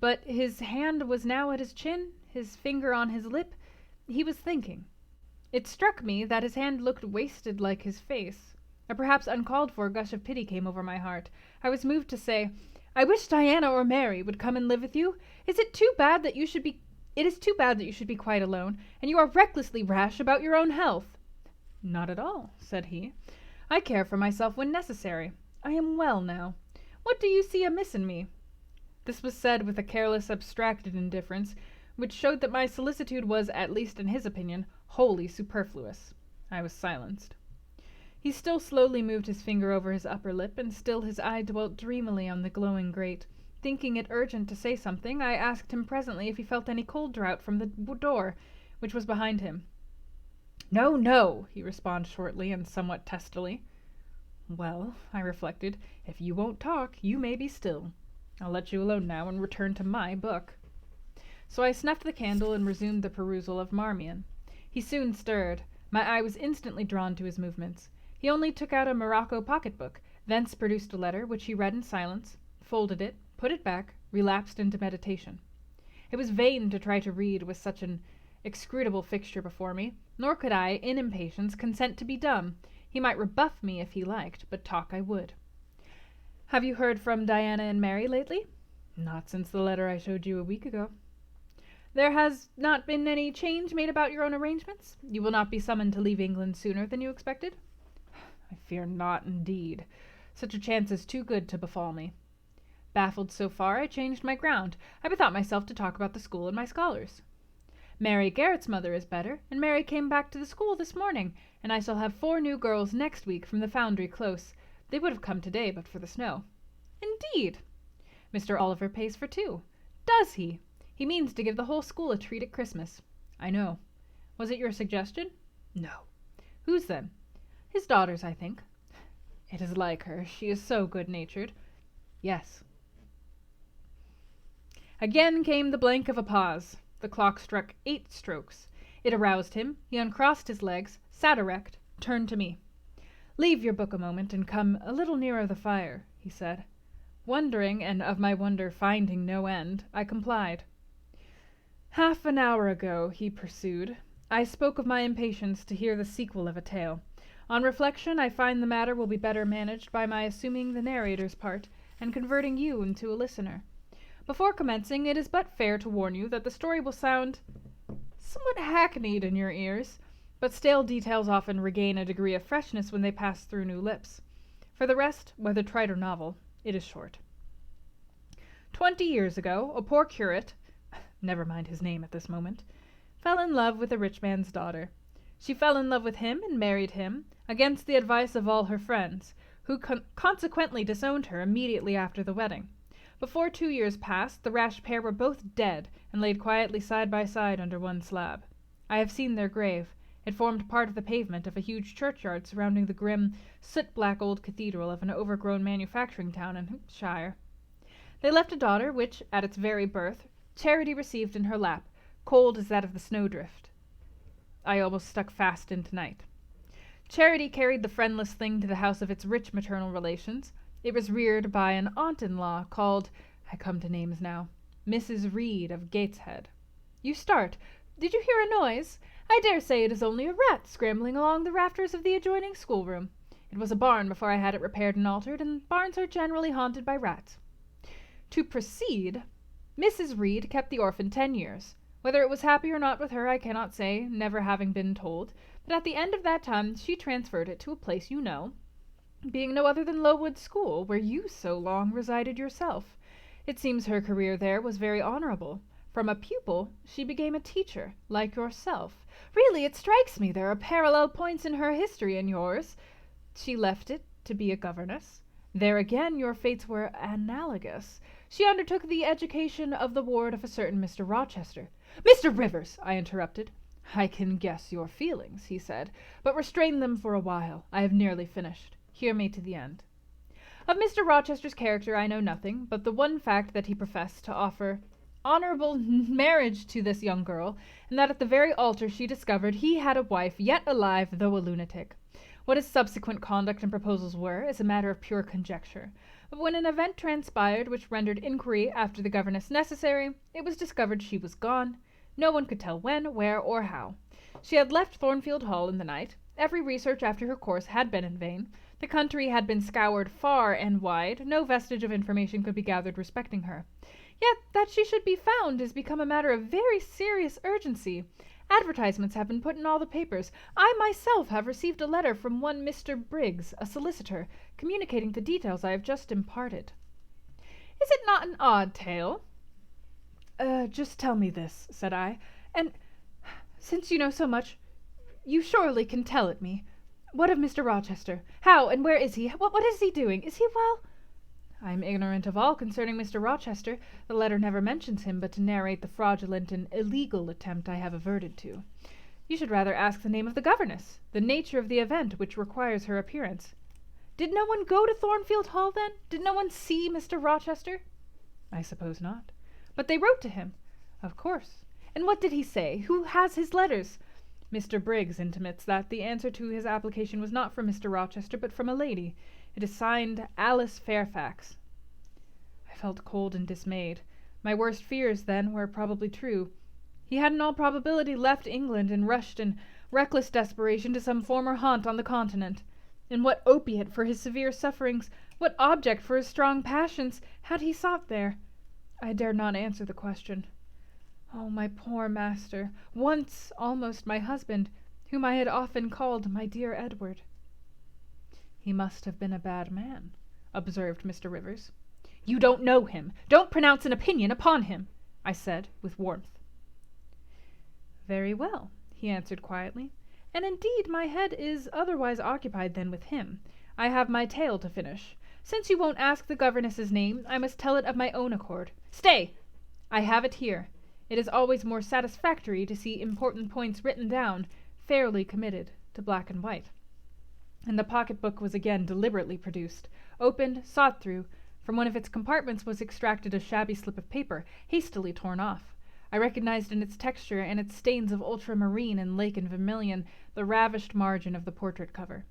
Speaker 1: but his hand was now at his chin, his finger on his lip. He was thinking. It struck me that his hand looked wasted like his face. A perhaps uncalled-for gush of pity came over my heart. I was moved to say, "I wish Diana or Mary would come and live with you. It is too bad that you should be quite alone, and you are recklessly rash about your own health." "Not at all," said he. "I care for myself when necessary. I am well now. What do you see amiss in me?" This was said with a careless, abstracted indifference, which showed that my solicitude was, at least in his opinion, wholly superfluous. I was silenced. He still slowly moved his finger over his upper lip, and still his eye dwelt dreamily on the glowing grate. Thinking it urgent to say something, I asked him presently if he felt any cold draught from the door, which was behind him. "No, no," he responded shortly and somewhat testily. "Well," I reflected, "if you won't talk, you may be still. I'll let you alone now and return to my book." So I snuffed the candle and resumed the perusal of Marmion. He soon stirred. My eye was instantly drawn to his movements. He only took out a morocco pocket-book, thence produced a letter, which he read in silence, folded it, put it back, relapsed into meditation. It was vain to try to read with such an inscrutable fixture before me, nor could I, in impatience, consent to be dumb. He might rebuff me if he liked, but talk I would. "Have you heard from Diana and Mary lately?" "Not since the letter I showed you a week ago." "There has not been any change made about your own arrangements? You will not be summoned to leave England sooner than you expected?" "I fear not, indeed. Such a chance is too good to befall me." Baffled so far, I changed my ground. I bethought myself to talk about the school and my scholars. "Mary Garrett's mother is better, and Mary came back to the school this morning, and I shall have 4 new girls next week from the Foundry Close. They would have come today but for the snow." "Indeed!" "Mr. Oliver pays for 2. "Does he? He means to give the whole school a treat at Christmas." "I know. Was it your suggestion?" "No." "Whose then?" "His daughter's, I think." "It is like her. She is so good-natured." Yes. Again came the blank of a pause. The clock struck 8 strokes. It aroused him. He uncrossed his legs, sat erect, turned to me. "Leave your book a moment and come a little nearer the fire," he said. Wondering, and of my wonder finding no end, I complied. "Half an hour ago," he pursued, "I spoke of my impatience to hear the sequel of a tale. On reflection, I find the matter will be better managed by my assuming the narrator's part, and converting you into a listener. Before commencing, it is but fair to warn you that the story will sound somewhat hackneyed in your ears, but stale details often regain a degree of freshness when they pass through new lips. For the rest, whether trite or novel, it is short. 20 years ago, a poor curate, never mind his name at this moment, fell in love with a rich man's daughter. She fell in love with him and married him, against the advice of all her friends, who consequently disowned her immediately after the wedding. Before 2 years passed, the rash pair were both dead and laid quietly side by side under one slab. I have seen their grave. It formed part of the pavement of a huge churchyard surrounding the grim, soot-black old cathedral of an overgrown manufacturing town in Shire. They left a daughter which, at its very birth, Charity received in her lap, cold as that of the snowdrift. I almost stuck fast into night. Charity carried the friendless thing to the house of its rich maternal relations. It was reared by an aunt-in-law called, I come to names now, Mrs. Reed of Gateshead. You start. Did you hear a noise? I dare say it is only a rat scrambling along the rafters of the adjoining schoolroom. It was a barn before I had it repaired and altered, and barns are generally haunted by rats. To proceed, Mrs. Reed kept the orphan 10 years. Whether it was happy or not with her I cannot say, never having been told, but at the end of that time she transferred it to a place you know, being no other than Lowood School, where you so long resided yourself. It seems her career there was very honourable. From a pupil she became a teacher, like yourself. Really, it strikes me there are parallel points in her history and yours. She left it to be a governess. There again your fates were analogous. She undertook the education of the ward of a certain Mr. Rochester. "Mr. Rivers!" I interrupted. "I can guess your feelings," he said, "but restrain them for a while. I have nearly finished. Hear me to the end. Of Mr. Rochester's character I know nothing, but the one fact that he professed to offer honourable marriage to this young girl, and that at the very altar she discovered he had a wife yet alive though a lunatic. What his subsequent conduct and proposals were is a matter of pure conjecture, but when an event transpired which rendered inquiry after the governess necessary, it was discovered she was gone. No one could tell when, where, or how. She had left Thornfield Hall in the night. Every research after her course had been in vain. The country had been scoured far and wide. No vestige of information could be gathered respecting her. Yet that she should be found is become a matter of very serious urgency. Advertisements have been put in all the papers. I myself have received a letter from one Mr. Briggs, a solicitor, communicating the details I have just imparted. Is it not an odd tale? Just tell me this, said I, and since you know so much, you surely can tell it me. What of Mr. Rochester? How and where is he? What is he doing? Is he well? I am ignorant of all concerning Mr. Rochester. The letter never mentions him but to narrate the fraudulent and illegal attempt I have averted to. You should rather ask the name of the governess, the nature of the event which requires her appearance. Did no one go to Thornfield Hall, then? Did no one see Mr. Rochester? I suppose not. But they wrote to him. Of course. And what did he say? Who has his letters? Mr. Briggs intimates that the answer to his application was not from Mr. Rochester, but from a lady. It is signed Alice Fairfax. I felt cold and dismayed. My worst fears, then, were probably true. He had in all probability left England and rushed in reckless desperation to some former haunt on the continent. And what opiate for his severe sufferings, what object for his strong passions, had he sought there? I dared not answer the question. Oh, my poor master, once almost my husband, whom I had often called my dear Edward. He must have been a bad man, observed Mr. Rivers. You don't know him. Don't pronounce an opinion upon him, I said with warmth. Very well, he answered quietly, and indeed my head is otherwise occupied than with him. I have my tale to finish. Since you won't ask the governess's name, I must tell it of my own accord. Stay! I have it here. It is always more satisfactory to see important points written down, fairly committed to black and white. And the pocket-book was again deliberately produced, opened, sought through, From one of its compartments was extracted a shabby slip of paper, hastily torn off. I recognized in its texture and its stains of ultramarine and lake and vermilion the ravished margin of the portrait cover.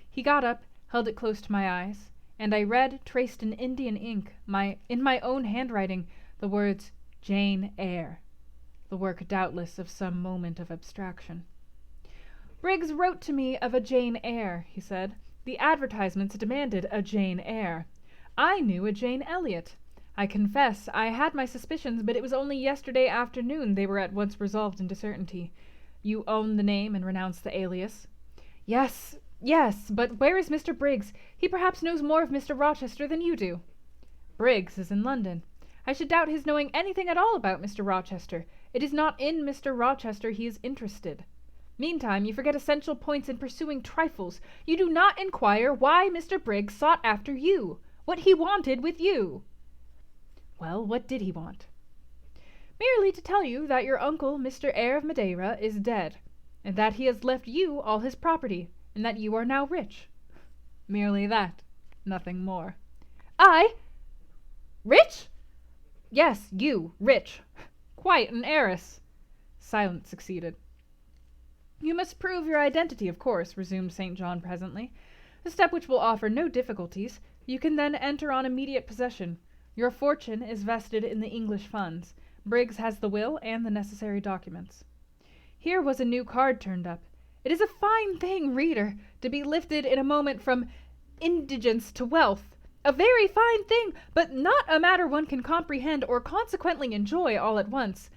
Speaker 1: He got up, held it close to my eyes, and I read, traced in Indian ink, in my own handwriting, the words Jane Eyre, the work doubtless of some moment of abstraction. Briggs wrote to me of a Jane Eyre, he said. The advertisements demanded a Jane Eyre. I knew a Jane Elliot. I confess I had my suspicions, but it was only yesterday afternoon they were at once resolved into certainty. You own the name and renounce the alias? Yes, but where is Mr. Briggs? He perhaps knows more of Mr. Rochester than you do. Briggs is in London. I should doubt his knowing anything at all about Mr. Rochester. It is not in Mr. Rochester he is interested. Meantime, you forget essential points in pursuing trifles. You do not inquire why Mr. Briggs sought after you, what he wanted with you. Well, what did he want? Merely to tell you that your uncle, Mr. Eyre of Madeira, is dead, and that he has left you all his property, and that you are now rich. Merely that, nothing more. I? Rich? Yes, you, rich. Quite an heiress. Silence succeeded. You must prove your identity, of course, resumed St. John presently, a step which will offer no difficulties. You can then enter on immediate possession. Your fortune is vested in the English funds. Briggs has the will and the necessary documents. Here was a new card turned up. It is a fine thing, reader, to be lifted in a moment from indigence to wealth. A very fine thing, but not a matter one can comprehend or consequently enjoy all at once.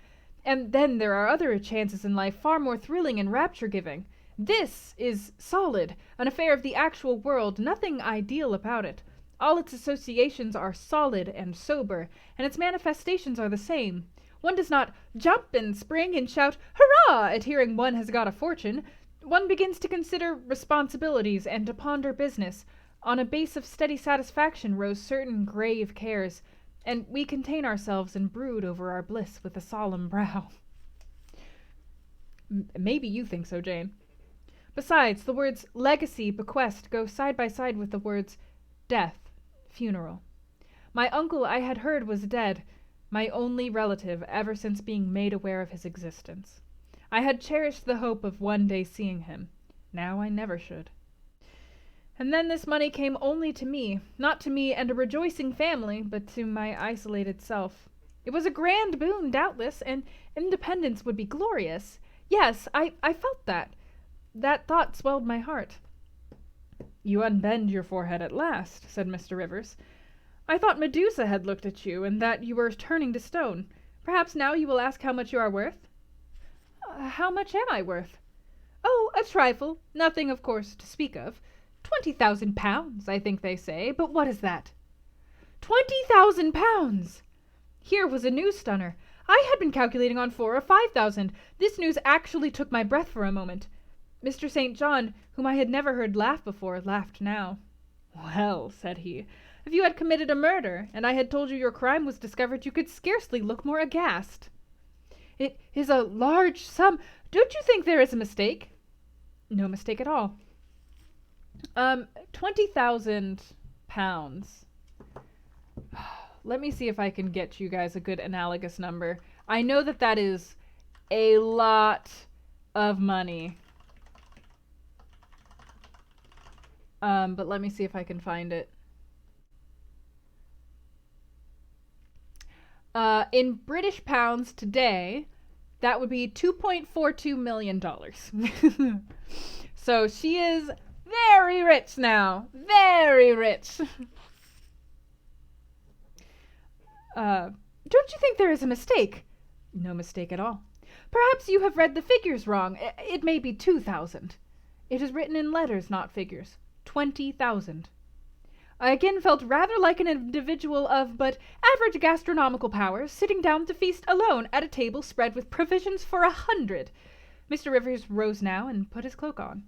Speaker 1: And then there are other chances in life far more thrilling and rapture-giving. This is solid, an affair of the actual world, nothing ideal about it. All its associations are solid and sober, and its manifestations are the same. One does not jump and spring and shout, "Hurrah!" at hearing one has got a fortune. One begins to consider responsibilities and to ponder business. On a base of steady satisfaction rose certain grave cares, and we contain ourselves and brood over our bliss with a solemn brow. Maybe you think so, Jane. Besides, the words legacy, bequest go side by side with the words death, funeral. My uncle, I had heard, was dead, my only relative ever since being made aware of his existence. I had cherished the hope of one day seeing him. Now I never should. And then this money came only to me, not to me and a rejoicing family, but to my isolated self. It was a grand boon, doubtless, and independence would be glorious. Yes, I felt that. That thought swelled my heart. You unbend your forehead at last, said Mr. Rivers. I thought Medusa had looked at you, and that you were turning to stone. Perhaps now you will ask how much you are worth? How much am I worth? Oh, a trifle. Nothing, of course, to speak of. 20,000 pounds, I think they say, but what is that? 20,000 pounds! Here was a news stunner. I had been calculating on 4,000 or 5,000. This news actually took my breath for a moment. Mr. St. John, whom I had never heard laugh before, laughed now. Well, said he, if you had committed a murder, and I had told you your crime was discovered, you could scarcely look more aghast. It is a large sum. Don't you think there is a mistake? No mistake at all. 20,000 pounds. Let me see if I can get you guys a good analogous number. I know that is a lot of money. But let me see if I can find it. In British pounds today, that would be $2.42 million. So she is very rich now. Very rich. Don't you think there is a mistake? No mistake at all. Perhaps you have read the figures wrong. It may be 2,000. It is written in letters, not figures. 20,000. I again felt rather like an individual of but average gastronomical powers, sitting down to feast alone at a table spread with provisions for 100. Mr. Rivers rose now and put his cloak on.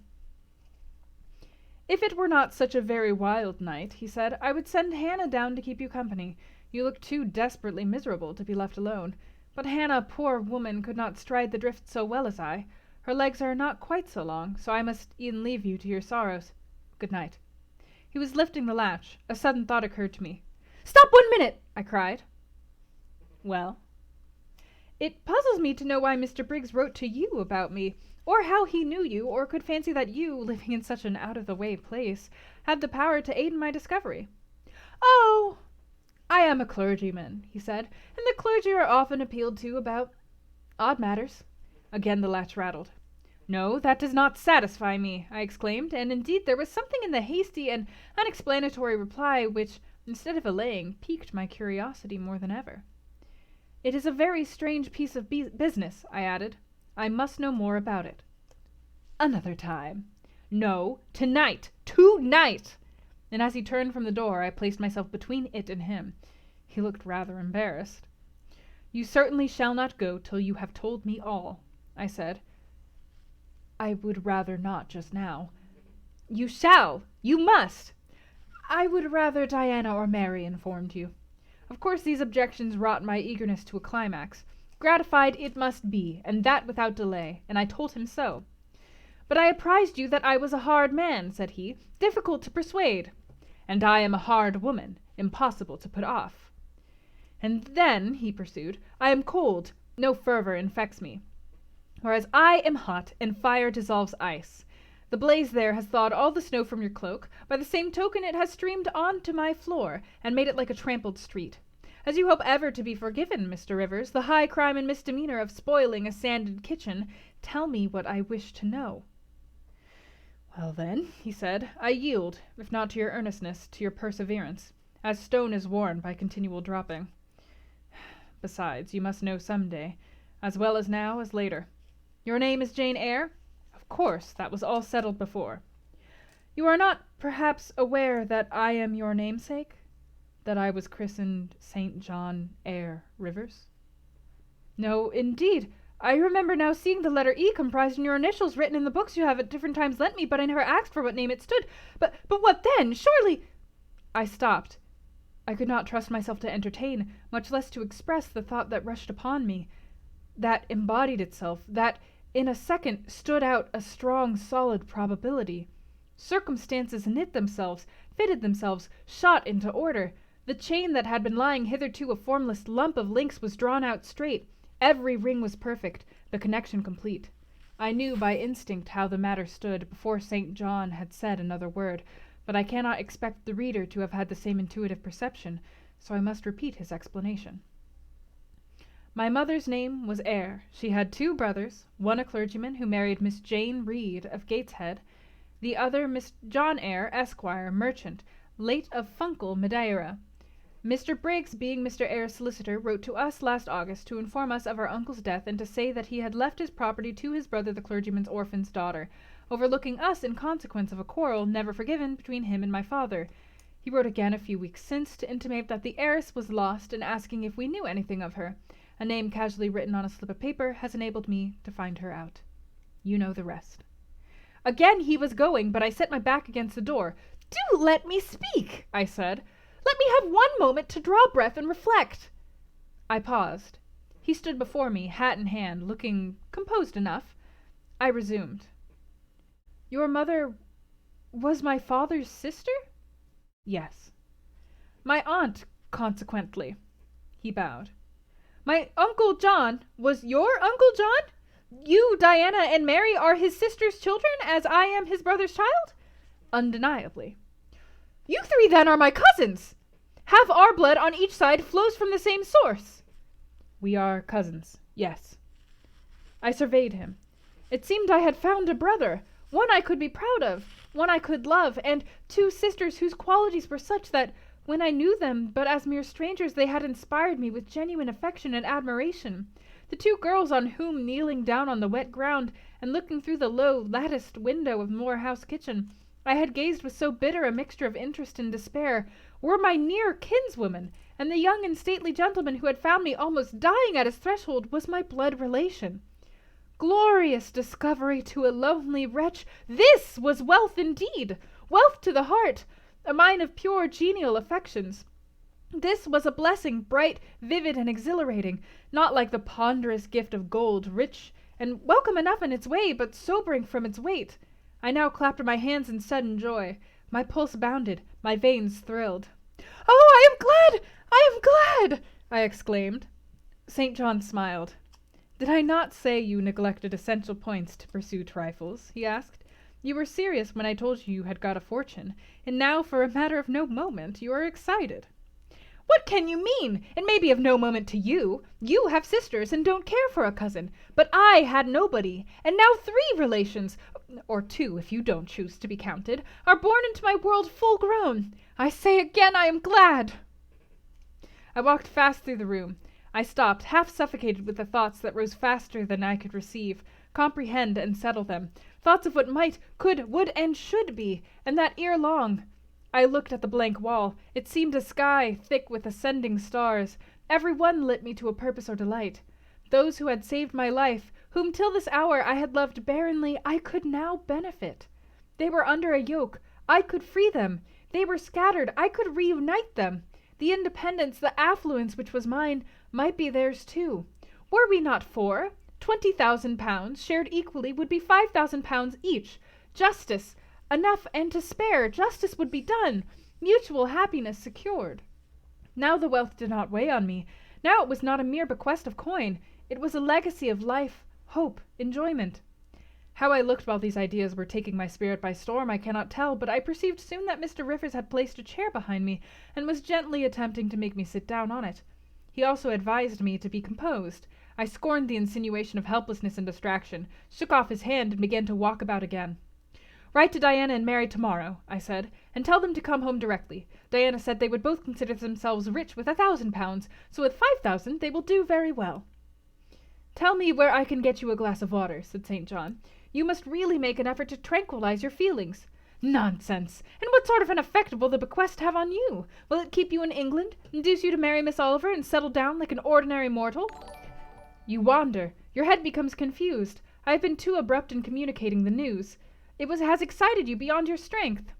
Speaker 1: If it were not such a very wild night, he said, I would send Hannah down to keep you company. You look too desperately miserable to be left alone. But Hannah, poor woman, could not stride the drift so well as I. Her legs are not quite so long, so I must e'en leave you to your sorrows. Good night. He was lifting the latch. A sudden thought occurred to me. "Stop 1 minute!" I cried. "Well?" "It puzzles me to know why Mr. Briggs wrote to you about me, or how he knew you, or could fancy that you, living in such an out-of-the-way place, had the power to aid in my discovery." "Oh, I am a clergyman," he said, "and the clergy are often appealed to about odd matters." Again the latch rattled. "No, that does not satisfy me," I exclaimed, and indeed there was something in the hasty and unexplanatory reply which, instead of allaying, piqued my curiosity more than ever. "It is a very strange piece of business," I added. "I must know more about it." "Another time." "No, tonight! Tonight!" And as he turned from the door, I placed myself between it and him. He looked rather embarrassed. "You certainly shall not go till you have told me all," I said. "I would rather not just now." "You shall! You must!" "I would rather Diana or Mary informed you." Of course these objections wrought my eagerness to a climax. Gratified it must be, and that without delay, and I told him so. "But I apprised you that I was a hard man," said he, "difficult to persuade." "And I am a hard woman, impossible to put off." "And then," he pursued, "I am cold, no fervor infects me, whereas I am hot, and fire dissolves ice. The blaze there has thawed all the snow from your cloak. By the same token it has streamed on to my floor, and made it like a trampled street. As you hope ever to be forgiven, Mr. Rivers, the high crime and misdemeanor of spoiling a sanded kitchen, tell me what I wish to know." "Well then," he said, "I yield, if not to your earnestness, to your perseverance, as stone is worn by continual dropping. Besides, you must know some day, as well as now as later. Your name is Jane Eyre? Of course, that was all settled before. You are not, perhaps, aware that I am your namesake? That I was christened St. John Eyre Rivers?" "No, indeed. I remember now seeing the letter E comprised in your initials written in the books you have at different times lent me, but I never asked for what name it stood. But what then? Surely—" I stopped. I could not trust myself to entertain, much less to express, the thought that rushed upon me, that embodied itself, that in a second stood out a strong, solid probability. Circumstances knit themselves, fitted themselves, shot into order. The chain that had been lying hitherto a formless lump of links was drawn out straight. Every ring was perfect, the connection complete. I knew by instinct how the matter stood before St. John had said another word, but I cannot expect the reader to have had the same intuitive perception, so I must repeat his explanation. My mother's name was Eyre. She had 2 brothers, one a clergyman who married Miss Jane Reed of Gateshead, the other Miss John Eyre, Esquire, merchant, late of Funchal, Madeira. Mr. Briggs, being Mr. Eyre's solicitor, wrote to us last August to inform us of our uncle's death and to say that he had left his property to his brother the clergyman's orphan's daughter, overlooking us in consequence of a quarrel never forgiven between him and my father. He wrote again a few weeks since to intimate that the heiress was lost and asking if we knew anything of her. A name casually written on a slip of paper has enabled me to find her out. You know the rest. Again he was going, but I set my back against the door. "Do let me speak," I said. "Let me have one moment to draw breath and reflect." I paused. He stood before me, hat in hand, looking composed enough. I resumed. "Your mother was my father's sister?" "Yes." "My aunt, consequently." He bowed. "My Uncle John was your Uncle John? You, Diana, and Mary are his sister's children, as I am his brother's child?" "Undeniably." "You 3 then are my cousins. Half our blood on each side flows from the same source." "We are cousins, yes." I surveyed him. It seemed I had found a brother, one I could be proud of, one I could love, and 2 sisters whose qualities were such that, when I knew them but as mere strangers, they had inspired me with genuine affection and admiration. The 2 girls on whom, kneeling down on the wet ground and looking through the low latticed window of Moor House kitchen, I had gazed with so bitter a mixture of interest and despair, were my near kinswoman, and the young and stately gentleman who had found me almost dying at his threshold was my blood relation. Glorious discovery to a lonely wretch! This was wealth indeed, wealth to the heart, a mine of pure genial affections. This was a blessing, bright, vivid, and exhilarating, not like the ponderous gift of gold, rich and welcome enough in its way, but sobering from its weight. I now clapped my hands in sudden joy. My pulse bounded, my veins thrilled. Oh, I am glad! I am glad! I exclaimed. St. John smiled. Did I not say you neglected essential points to pursue trifles? He asked. You were serious when I told you had got a fortune, and now, for a matter of no moment, you are excited. What can you mean? It may be of no moment to you. You have sisters and don't care for a cousin. But I had nobody, and now 3 relations, or 2 if you don't choose to be counted, are born into my world full grown. I say again, I am glad. I walked fast through the room. I stopped, half suffocated with the thoughts that rose faster than I could receive, comprehend, and settle them. Thoughts of what might, could, would, and should be, and that ere long. I looked at the blank wall. It seemed a sky thick with ascending stars. Every one lit me to a purpose or delight. Those who had saved my life, whom till this hour I had loved barrenly, I could now benefit. They were under a yoke. I could free them. They were scattered. I could reunite them. The independence, the affluence which was mine, might be theirs too. Were we not 4? 20,000 pounds, shared equally, would be 5,000 pounds each. Justice, enough and to spare. Justice would be done. Mutual happiness secured. Now the wealth did not weigh on me. Now it was not a mere bequest of coin. It was a legacy of life, hope, enjoyment. How I looked while these ideas were taking my spirit by storm I cannot tell, but I perceived soon that Mr. Rivers had placed a chair behind me, and was gently attempting to make me sit down on it. He also advised me to be composed. I scorned the insinuation of helplessness and distraction, shook off his hand, and began to walk about again. Write to Diana and Mary tomorrow, I said, and tell them to come home directly. Diana said they would both consider themselves rich with 1,000 pounds, so with 5,000 they will do very well. Tell me where I can get you a glass of water, said St. John. You must really make an effort to tranquilize your feelings. Nonsense! And what sort of an effect will the bequest have on you? Will it keep you in England, induce you to marry Miss Oliver, and settle down like an ordinary mortal? You wander. Your head becomes confused. I have been too abrupt in communicating the news. Has excited you beyond your strength.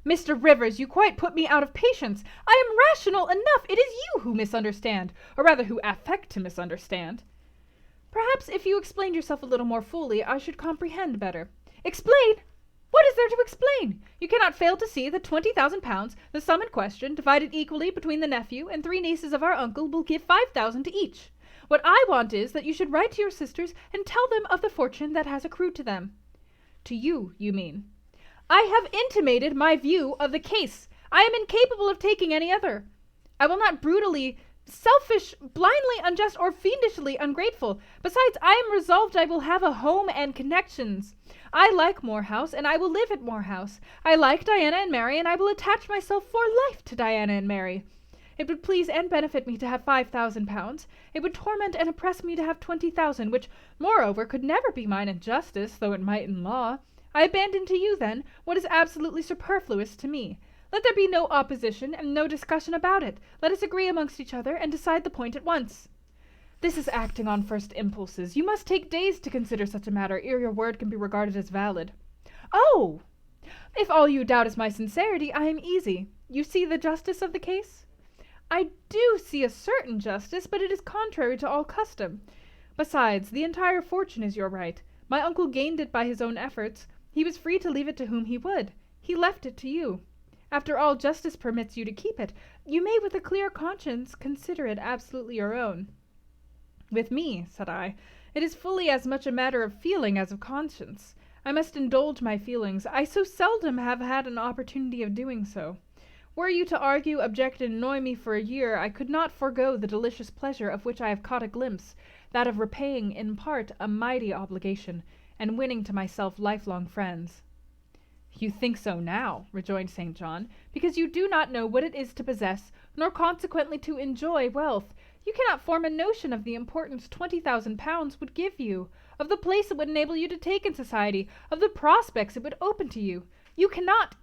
Speaker 1: Mr. Rivers, you quite put me out of patience. I am rational enough. It is you who misunderstand, or rather who affect to misunderstand. Perhaps if you explained yourself a little more fully, I should comprehend better. Explain? What is there to explain? You cannot fail to see that 20,000 pounds, the sum in question, divided equally between the nephew and 3 nieces of our uncle, will give 5,000 to each. What I want is that you should write to your sisters and tell them of the fortune that has accrued to them. To you, you mean. I have intimated my view of the case. I am incapable of taking any other. I will not brutally, selfish, blindly unjust, or fiendishly ungrateful. Besides, I am resolved I will have a home and connections. I like Moor House, and I will live at Moor House. I like Diana and Mary, and I will attach myself for life to Diana and Mary. It would please and benefit me to have 5,000 pounds. It would torment and oppress me to have 20,000, which, moreover, could never be mine in justice, though it might in law. I abandon to you, then, what is absolutely superfluous to me. Let there be no opposition and no discussion about it. Let us agree amongst each other and decide the point at once. This is acting on first impulses. You must take days to consider such a matter ere your word can be regarded as valid. Oh! If all you doubt is my sincerity, I am easy. You see the justice of the case? I do see a certain justice, but it is contrary to all custom. Besides, the entire fortune is your right. My uncle gained it by his own efforts. He was free to leave it to whom he would. He left it to you. After all, justice permits you to keep it. You may with a clear conscience consider it absolutely your own. With me, said I, it is fully as much a matter of feeling as of conscience. I must indulge my feelings. I so seldom have had an opportunity of doing so. Were you to argue, object, and annoy me for a year, I could not forego the delicious pleasure of which I have caught a glimpse, that of repaying, in part, a mighty obligation, and winning to myself lifelong friends. You think so now, rejoined St. John, because you do not know what it is to possess, nor consequently to enjoy wealth. You cannot form a notion of the importance 20,000 pounds would give you, of the place it would enable you to take in society, of the prospects it would open to you. You cannot—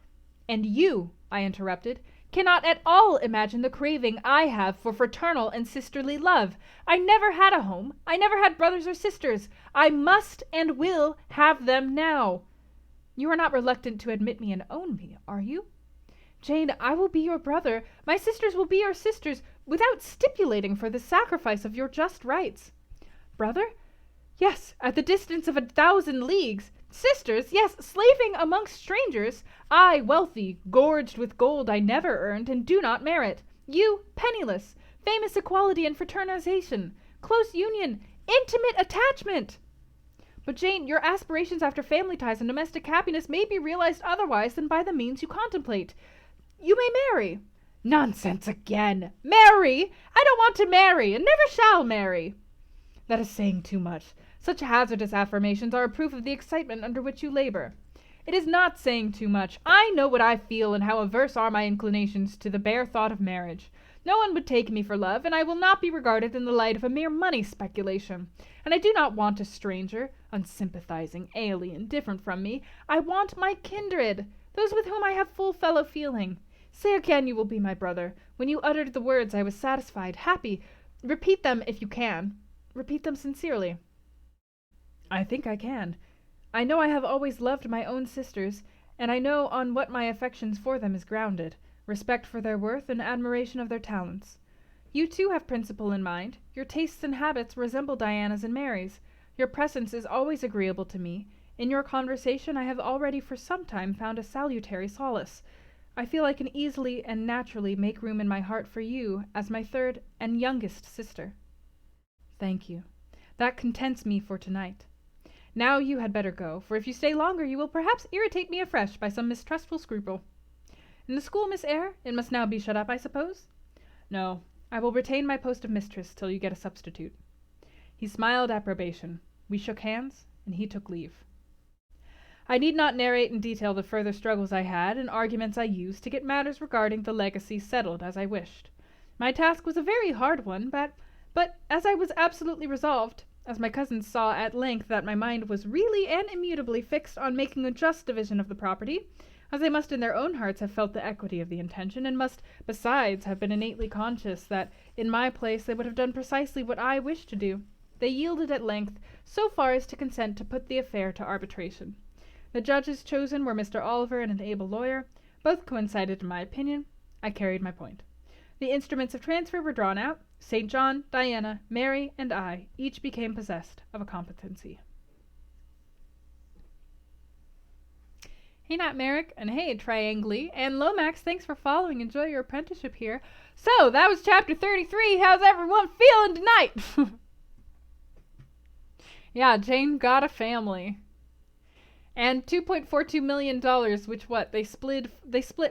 Speaker 1: And you, I interrupted, cannot at all imagine the craving I have for fraternal and sisterly love. I never had a home. I never had brothers or sisters. I must and will have them now. You are not reluctant to admit me and own me, are you? Jane, I will be your brother. My sisters will be your sisters, without stipulating for the sacrifice of your just rights. Brother? Yes, at the distance of 1,000 leagues. Sisters, yes, slaving amongst strangers. I, wealthy, gorged with gold I never earned and do not merit. You, penniless. Famous equality and fraternization. Close union. Intimate attachment. But Jane, your aspirations after family ties and domestic happiness may be realized otherwise than by the means you contemplate. You may marry. Nonsense again. Marry? I don't want to marry, and never shall marry. That is saying too much. Such hazardous affirmations are a proof of the excitement under which you labor. It is not saying too much. I know what I feel and how averse are my inclinations to the bare thought of marriage. No one would take me for love, and I will not be regarded in the light of a mere money speculation. And I do not want a stranger, unsympathizing, alien, different from me. I want my kindred, those with whom I have full fellow feeling. Say again you will be my brother. When you uttered the words I was satisfied, happy. Repeat them if you can. Repeat them sincerely. I think I can. I know I have always loved my own sisters, and I know on what my affections for them is grounded, respect for their worth and admiration of their talents. You too have principle in mind. Your tastes and habits resemble Diana's and Mary's. Your presence is always agreeable to me. In your conversation I have already for some time found a salutary solace. I feel I can easily and naturally make room in my heart for you as my third and youngest sister. Thank you. That contents me for tonight. Now you had better go, for if you stay longer you will perhaps irritate me afresh by some mistrustful scruple. In the school, Miss Eyre, it must now be shut up, I suppose? No, I will retain my post of mistress till you get a substitute. He smiled approbation. We shook hands, and he took leave. I need not narrate in detail the further struggles I had and arguments I used to get matters regarding the legacy settled as I wished. My task was a very hard one, but as I was absolutely resolved, as my cousins saw at length that my mind was really and immutably fixed on making a just division of the property, as they must in their own hearts have felt the equity of the intention, and must besides have been innately conscious that in my place they would have done precisely what I wished to do, they yielded at length so far as to consent to put the affair to arbitration. The judges chosen were Mr. Oliver and an able lawyer. Both coincided in my opinion. I carried my point. The instruments of transfer were drawn out. St. John, Diana, Mary, and I each became possessed of a competency. Hey, Nat Merrick, and hey, Triangly, and Lomax, thanks for following. Enjoy your apprenticeship here. So, that was chapter 33. How's everyone feeling tonight? Yeah, Jane got a family. And $2.42 million, which what? They split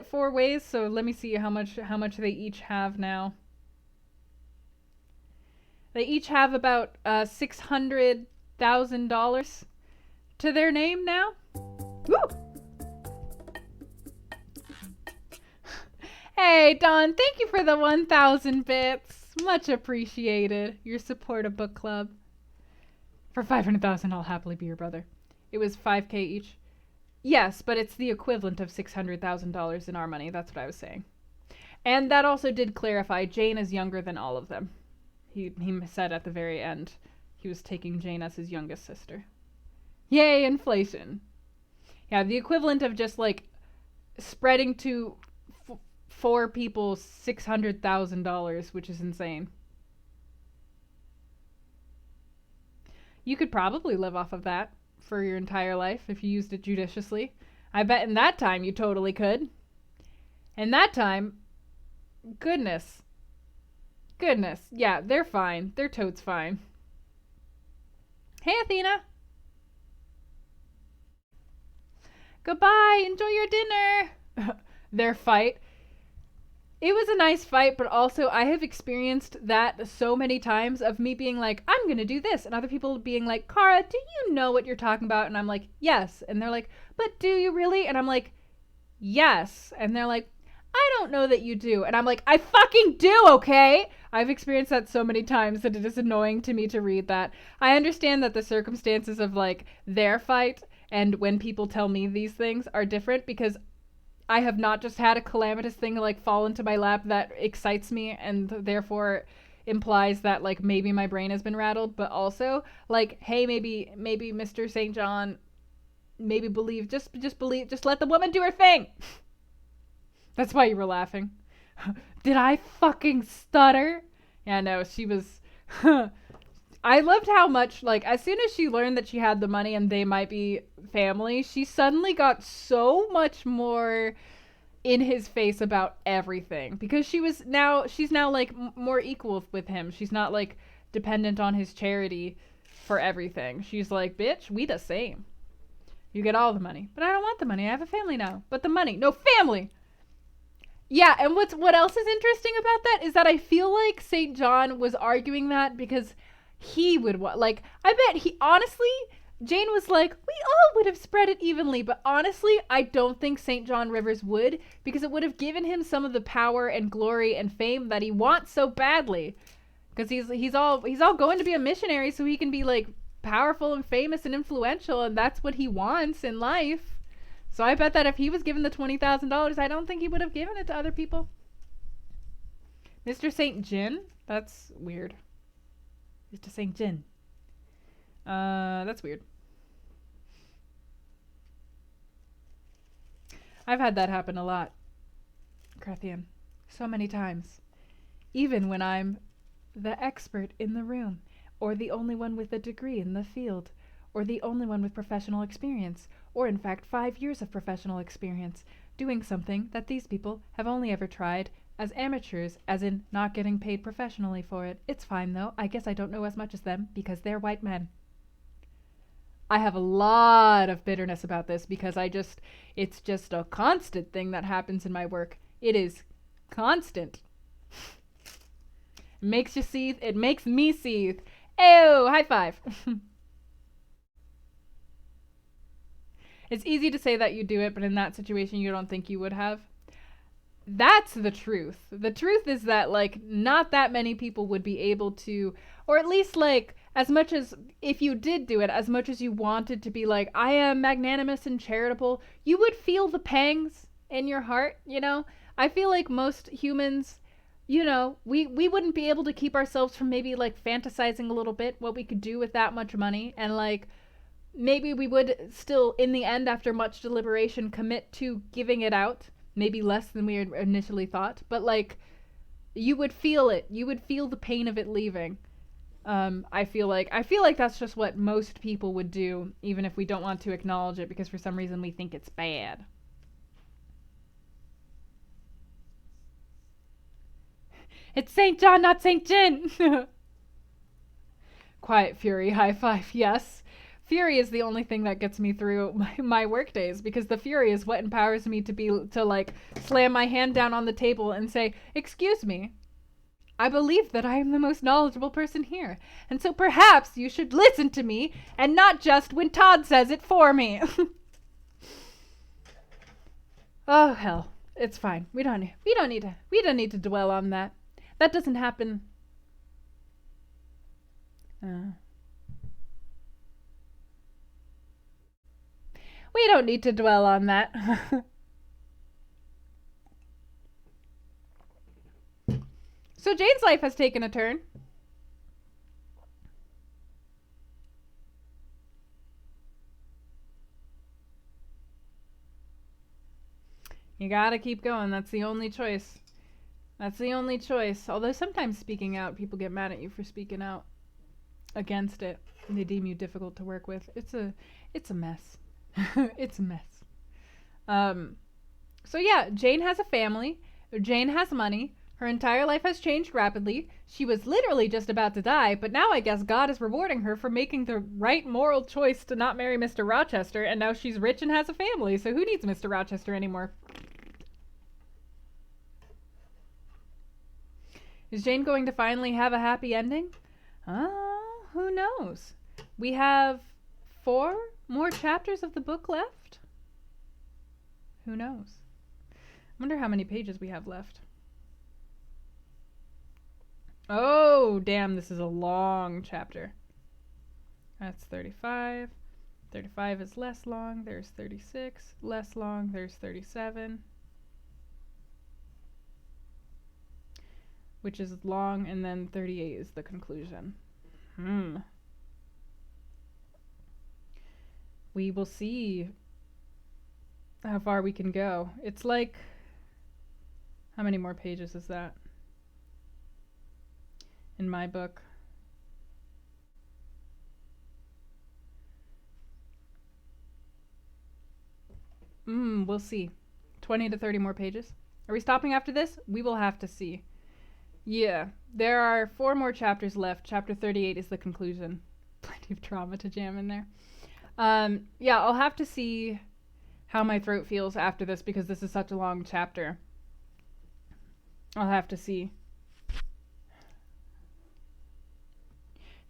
Speaker 1: 4 ways, so let me see how much they each have now. They each have about $600,000 to their name now. Woo! Hey, Don, thank you for the 1,000 bits. Much appreciated. Your support of book club. For 500,000, I'll happily be your brother. It was $5,000 each. Yes, but it's the equivalent of $600,000 in our money. That's what I was saying. And that also did clarify Jane is younger than all of them. He said at the very end he was taking Jane as his youngest sister. Yay, inflation. Yeah, the equivalent of just like spreading to 4 people $600,000, which is insane. You could probably live off of that for your entire life if you used it judiciously. I bet in that time you totally could. In that time, goodness. Yeah, they're fine. They're totes fine. Hey, Athena. Goodbye. Enjoy your dinner. Their fight. It was a nice fight, but also I have experienced that so many times of me being like, I'm going to do this. And other people being like, Kara, do you know what you're talking about? And I'm like, yes. And they're like, but do you really? And I'm like, yes. And they're like, I don't know that you do. And I'm like, I fucking do, okay? I've experienced that so many times that it is annoying to me to read that. I understand that the circumstances of like their fight and when people tell me these things are different because I have not just had a calamitous thing like fall into my lap that excites me and therefore implies that like maybe my brain has been rattled, but also like, hey, maybe Mr. St. John, maybe believe, just believe, just let the woman do her thing. That's why you were laughing. Did I fucking stutter? Yeah, no, she was I loved how much, like, as soon as she learned that she had the money and they might be family, she suddenly got so much more in his face about everything because she's now like more equal with him. She's not like dependent on his charity for everything. She's like, bitch, we the same. You get all the money, but I don't want the money. I have a family now. But the money, no family. Yeah, and what else is interesting about that is that I feel like St. John was arguing that because he would like I bet he honestly Jane was like, we all would have spread it evenly, but honestly, I don't think St. John Rivers would because it would have given him some of the power and glory and fame that he wants so badly. Because he's all going to be a missionary so he can be like powerful and famous and influential, and that's what he wants in life. So I bet that if he was given the $20,000, I don't think he would have given it to other people. Mr. St. Jin? That's weird. Mr. St. Jin. That's weird. I've had that happen a lot, Crethian. So many times. Even when I'm the expert in the room, or the only one with a degree in the field, or the only one with professional experience, or in fact 5 years of professional experience, doing something that these people have only ever tried as amateurs, as in not getting paid professionally for it. It's fine though, I guess I don't know as much as them, because they're white men. I have a lot of bitterness about this because it's just a constant thing that happens in my work. It is constant. It makes you seethe. It makes me seethe. Ew, high five. It's easy to say that you do it, but in that situation you don't think you would have. That's the truth. The truth is that, like, not that many people would be able to, or at least, like, as much as, if you did do it, as much as you wanted to be like, I am magnanimous and charitable, you would feel the pangs in your heart, you know? I feel like most humans, you know, we wouldn't be able to keep ourselves from maybe, like, fantasizing a little bit what we could do with that much money, and, like, maybe we would still, in the end, after much deliberation, commit to giving it out. Maybe less than we had initially thought, but like you would feel it. You would feel the pain of it leaving. I feel like that's just what most people would do, even if we don't want to acknowledge it because for some reason we think it's bad. It's St. John, not St. Jin. Quiet Fury, high five. Yes. Fury is the only thing that gets me through my work days because the fury is what empowers me to like slam my hand down on the table and say, "Excuse me. I believe that I am the most knowledgeable person here, and so perhaps you should listen to me and not just when Todd says it for me." Oh hell, it's fine. We don't need to dwell on that. That doesn't happen. We don't need to dwell on that. So Jane's life has taken a turn. You gotta keep going. That's the only choice. That's the only choice. Although sometimes speaking out, people get mad at you for speaking out against it. And they deem you difficult to work with. It's a mess. It's a mess. So yeah, Jane has a family. Jane has money. Her entire life has changed rapidly. She was literally just about to die, but now I guess God is rewarding her for making the right moral choice to not marry Mr. Rochester, and now she's rich and has a family, so who needs Mr. Rochester anymore? Is Jane going to finally have a happy ending? Who knows? We have 4 more chapters of the book left? Who knows? I wonder how many pages we have left. Oh, damn, this is a long chapter. That's 35. 35 is less long. There's 36. Less long. There's 37. Which is long, and then 38 is the conclusion. We will see how far we can go. It's like... How many more pages is that? In my book. We'll see. 20 to 30 more pages. Are we stopping after this? We will have to see. Yeah, there are 4 more chapters left. Chapter 38 is the conclusion. Plenty of trauma to jam in there. Yeah, I'll have to see how my throat feels after this because this is such a long chapter. I'll have to see.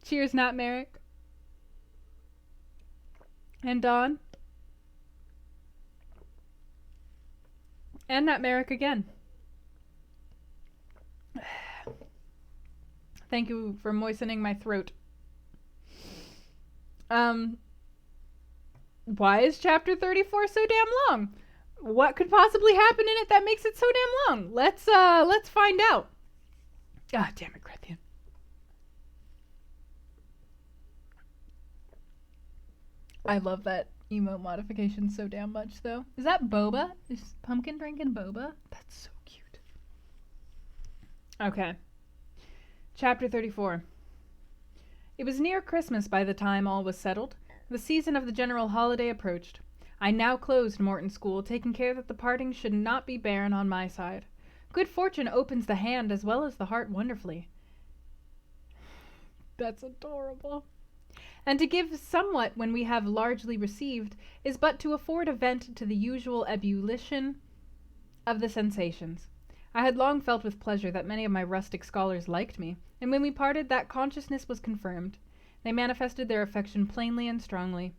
Speaker 1: Cheers, Nat Merrick. And Dawn. And Nat Merrick again. Thank you for moistening my throat. Why is chapter 34 so damn long? What could possibly happen in it that makes it so damn long? Let's find out. Ah, damn it, Grethian. I love that emote modification so damn much, though. Is that boba? Is Pumpkin drinking boba? That's so cute. Okay. Chapter 34. It was near Christmas by the time all was settled. The season of the general holiday approached. I now closed Morton School, taking care that the parting should not be barren on my side. Good fortune opens the hand as well as the heart wonderfully. That's adorable. And to give somewhat when we have largely received is but to afford a vent to the usual ebullition of the sensations. I had long felt with pleasure that many of my rustic scholars liked me, and when we parted that consciousness was confirmed. They manifested their affection plainly and strongly.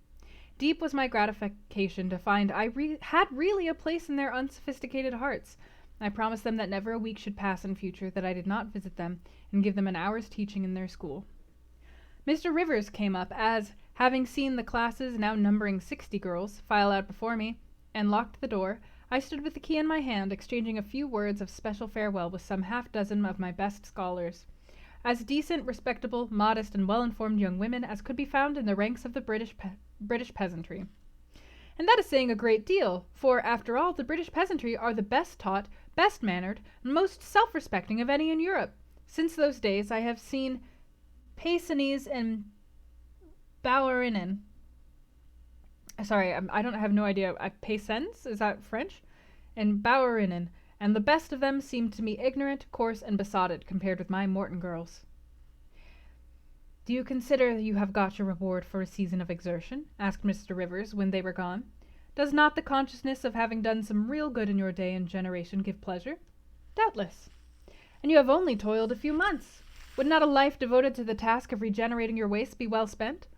Speaker 1: Deep was my gratification to find I had really a place in their unsophisticated hearts. I promised them that never a week should pass in future that I did not visit them and give them an hour's teaching in their school. Mr. Rivers came up as, having seen the classes, now numbering 60 girls, file out before me, and locked the door, I stood with the key in my hand, exchanging a few words of special farewell with some half-dozen of my best scholars. As decent, respectable, modest, and well-informed young women as could be found in the ranks of the British peasantry. And that is saying a great deal, for, after all, the British peasantry are the best taught, best mannered, and most self-respecting of any in Europe. Since those days I have seen Paysanese and Bauerinnen. Sorry, I don't have no idea. Paysans? Is that French? And Bauerinnen. And the best of them seemed to me ignorant, coarse, and besotted compared with my Morton girls. Do you consider you have got your reward for a season of exertion? Asked Mr. Rivers when they were gone. Does not the consciousness of having done some real good in your day and generation give pleasure? Doubtless. And you have only toiled a few months. Would not a life devoted to the task of regenerating your waste be well spent?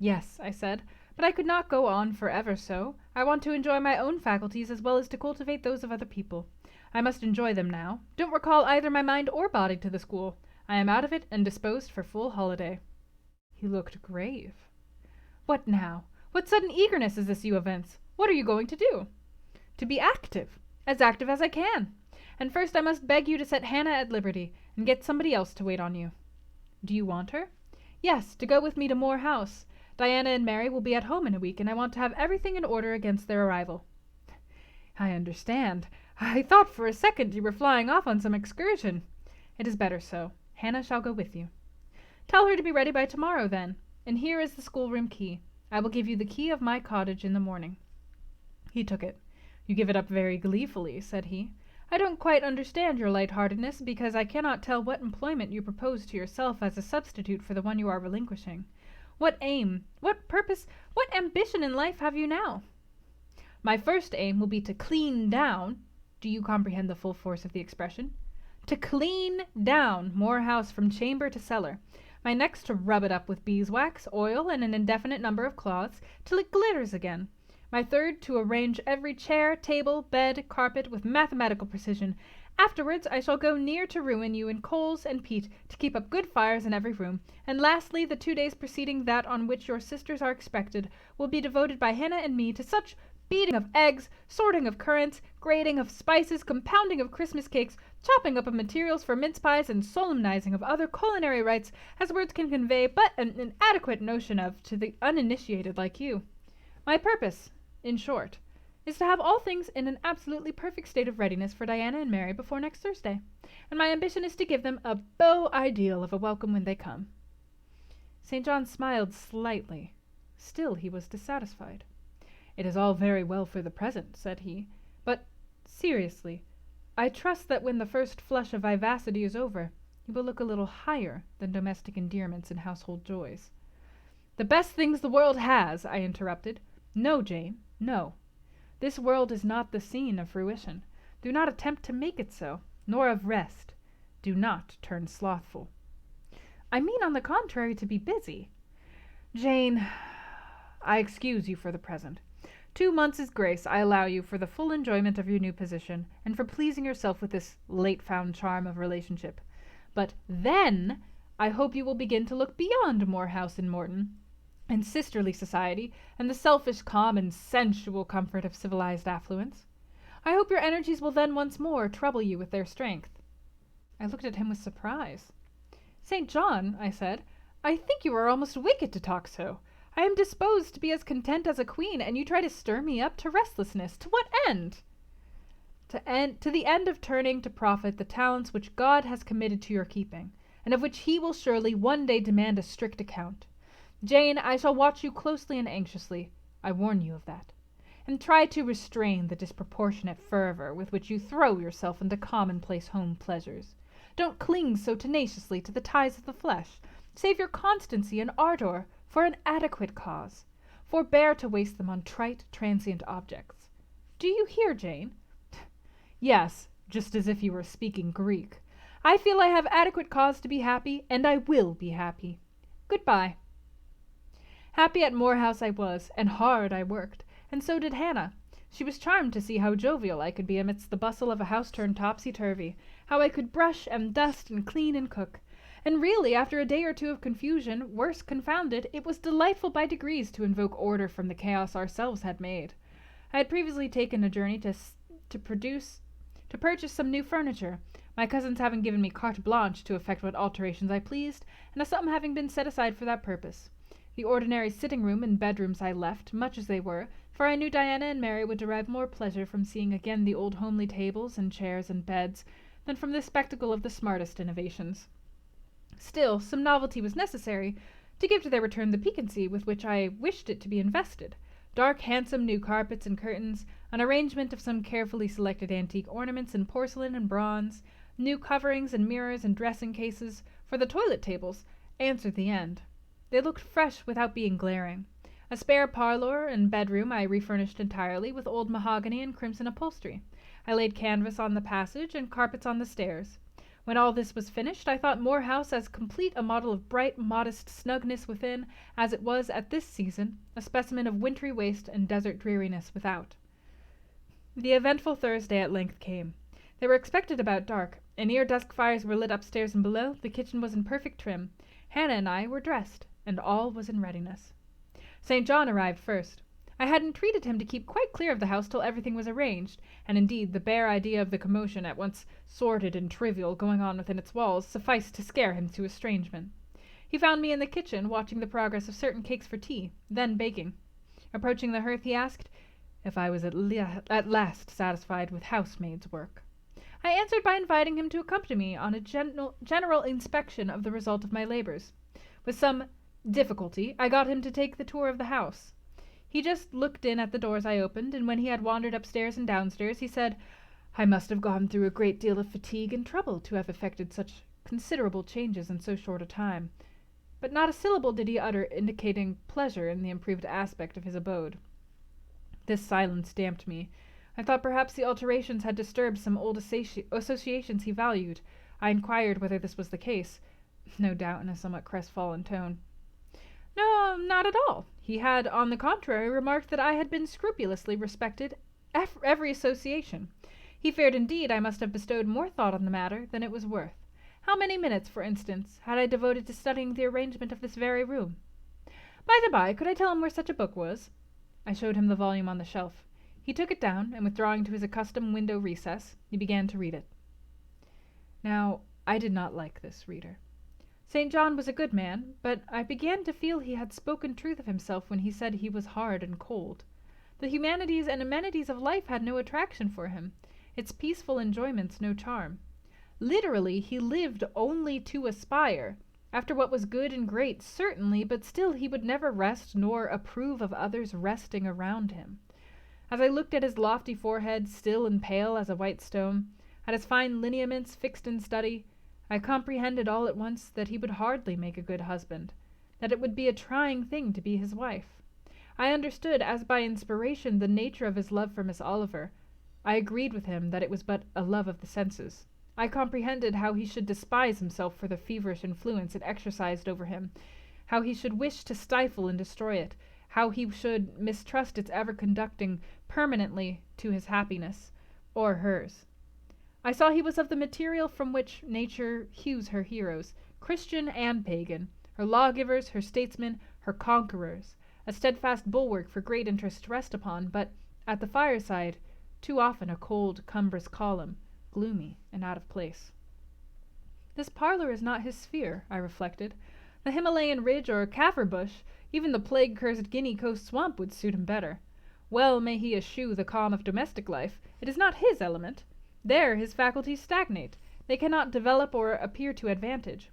Speaker 1: Yes, I said, but I could not go on for ever so. I want to enjoy my own faculties as well as to cultivate those of other people. I must enjoy them now. Don't recall either my mind or body to the school. I am out of it and disposed for full holiday. He looked grave. What now? What sudden eagerness is this you evince? What are you going to do? To be active as I can. And first I must beg you to set Hannah at liberty, and get somebody else to wait on you. Do you want her? Yes, to go with me to Moor House. Diana and Mary will be at home in a week, and I want to have everything in order against their arrival. I understand. I thought for a second you were flying off on some excursion. It is better so. Hannah shall go with you. Tell her to be ready by tomorrow, then. And here is the schoolroom key. I will give you the key of my cottage in the morning. He took it. You give it up very gleefully, said he. I don't quite understand your light-heartedness, because I cannot tell what employment you propose to yourself as a substitute for the one you are relinquishing. What aim, what purpose, what ambition in life have you now? My first aim will be to clean down. Do you comprehend the full force of the expression? To clean down Moor House from chamber to cellar. My next to rub it up with beeswax, oil, and an indefinite number of cloths, till it glitters again. My third, to arrange every chair, table, bed, carpet with mathematical precision. Afterwards, I shall go near to ruin you in coals and peat to keep up good fires in every room. And lastly, the 2 days preceding that on which your sisters are expected will be devoted by Hannah and me to such beating of eggs, sorting of currants, grating of spices, compounding of Christmas cakes, chopping up of materials for mince pies, and solemnizing of other culinary rites as words can convey but an inadequate notion of to the uninitiated like you. My purpose, in short, is to have all things in an absolutely perfect state of readiness for Diana and Mary before next Thursday, and my ambition is to give them a beau ideal of a welcome when they come. St. John smiled slightly. Still he was dissatisfied. "It is all very well for the present," said he, "but, seriously, I trust that when the first flush of vivacity is over, you will look a little higher than domestic endearments and household joys." "The best things the world has," I interrupted. "No, Jane, no. This world is not the scene of fruition. Do not attempt to make it so, nor of rest. Do not turn slothful." "I mean, on the contrary, to be busy." "Jane, I excuse you for the present. 2 months' grace I allow you for the full enjoyment of your new position, and for pleasing yourself with this late-found charm of relationship. But then I hope you will begin to look beyond Moor House and Morton, and sisterly society, and the selfish calm and sensual comfort of civilized affluence. I hope your energies will then once more trouble you with their strength." I looked at him with surprise. "St. John," I said, "I think you are almost wicked to talk so. I am disposed to be as content as a queen, and you try to stir me up to restlessness. To what end?" To the end of turning to profit the talents which God has committed to your keeping, and of which he will surely one day demand a strict account. Jane, I shall watch you closely and anxiously, I warn you of that, and try to restrain the disproportionate fervor with which you throw yourself into commonplace home pleasures. Don't cling so tenaciously to the ties of the flesh. Save your constancy and ardor for an adequate cause. Forbear to waste them on trite, transient objects. Do you hear, Jane?" "Yes, just as if you were speaking Greek. I feel I have adequate cause to be happy, and I will be happy. Good-bye." Happy at Moor House I was, and hard I worked, and so did Hannah. She was charmed to see how jovial I could be amidst the bustle of a house turned topsy-turvy, how I could brush and dust and clean and cook. And really, after a day or two of confusion, worse confounded, it was delightful by degrees to invoke order from the chaos ourselves had made. I had previously taken a journey to purchase some new furniture, my cousins having given me carte blanche to effect what alterations I pleased, and a sum having been set aside for that purpose. The ordinary sitting-room and bedrooms I left, much as they were, for I knew Diana and Mary would derive more pleasure from seeing again the old homely tables and chairs and beds than from the spectacle of the smartest innovations. Still, some novelty was necessary to give to their return the piquancy with which I wished it to be invested. Dark, handsome new carpets and curtains, an arrangement of some carefully selected antique ornaments in porcelain and bronze, new coverings and mirrors and dressing cases for the toilet tables, answered the end. They looked fresh without being glaring. A spare parlor and bedroom I refurnished entirely with old mahogany and crimson upholstery. I laid canvas on the passage and carpets on the stairs. When all this was finished, I thought Moor House as complete a model of bright, modest snugness within as it was at this season a specimen of wintry waste and desert dreariness without. The eventful Thursday at length came. They were expected about dark, and ere dusk fires were lit upstairs and below, the kitchen was in perfect trim. Hannah and I were dressed, and all was in readiness. St. John arrived first. I had entreated him to keep quite clear of the house till everything was arranged, and indeed the bare idea of the commotion, at once sordid and trivial, going on within its walls, sufficed to scare him to estrangement. He found me in the kitchen, watching the progress of certain cakes for tea, then baking. Approaching the hearth, he asked if I was at last satisfied with housemaid's work. I answered by inviting him to accompany me on a general inspection of the result of my labors. With some difficulty I got him to take the tour of the house. He just looked in at the doors I opened, and when he had wandered upstairs and downstairs, he said, "I must have gone through a great deal of fatigue and trouble to have effected such considerable changes in so short a time." But not a syllable did he utter indicating pleasure in the improved aspect of his abode. This silence damped me. I thought perhaps the alterations had disturbed some old associations he valued. I inquired whether this was the case, no doubt in a somewhat crestfallen tone. No, not at all. He had, on the contrary, remarked that I had been scrupulously respected every association. He feared, indeed, I must have bestowed more thought on the matter than it was worth. How many minutes, for instance, had I devoted to studying the arrangement of this very room? By the by, could I tell him where such a book was? I showed him the volume on the shelf. He took it down, and withdrawing to his accustomed window recess, he began to read it. Now, I did not like this, reader. St. John was a good man, but I began to feel he had spoken truth of himself when he said he was hard and cold. The humanities and amenities of life had no attraction for him, its peaceful enjoyments no charm. Literally, he lived only to aspire, after what was good and great, certainly, but still he would never rest nor approve of others resting around him. As I looked at his lofty forehead, still and pale as a white stone, at his fine lineaments fixed in study, I comprehended all at once that he would hardly make a good husband, that it would be a trying thing to be his wife. I understood, as by inspiration, the nature of his love for Miss Oliver. I agreed with him that it was but a love of the senses. I comprehended how he should despise himself for the feverish influence it exercised over him, how he should wish to stifle and destroy it, how he should mistrust its ever conducting permanently to his happiness, or hers. I saw he was of the material from which nature hews her heroes, Christian and pagan, her lawgivers, her statesmen, her conquerors, a steadfast bulwark for great interests to rest upon, but at the fireside too often a cold, cumbrous column, gloomy and out of place. This parlor is not his sphere, I reflected. The Himalayan ridge or kaffir bush, even the plague-cursed Guinea coast swamp would suit him better. Well may he eschew the calm of domestic life. It is not his element. There his faculties stagnate. They cannot develop or appear to advantage.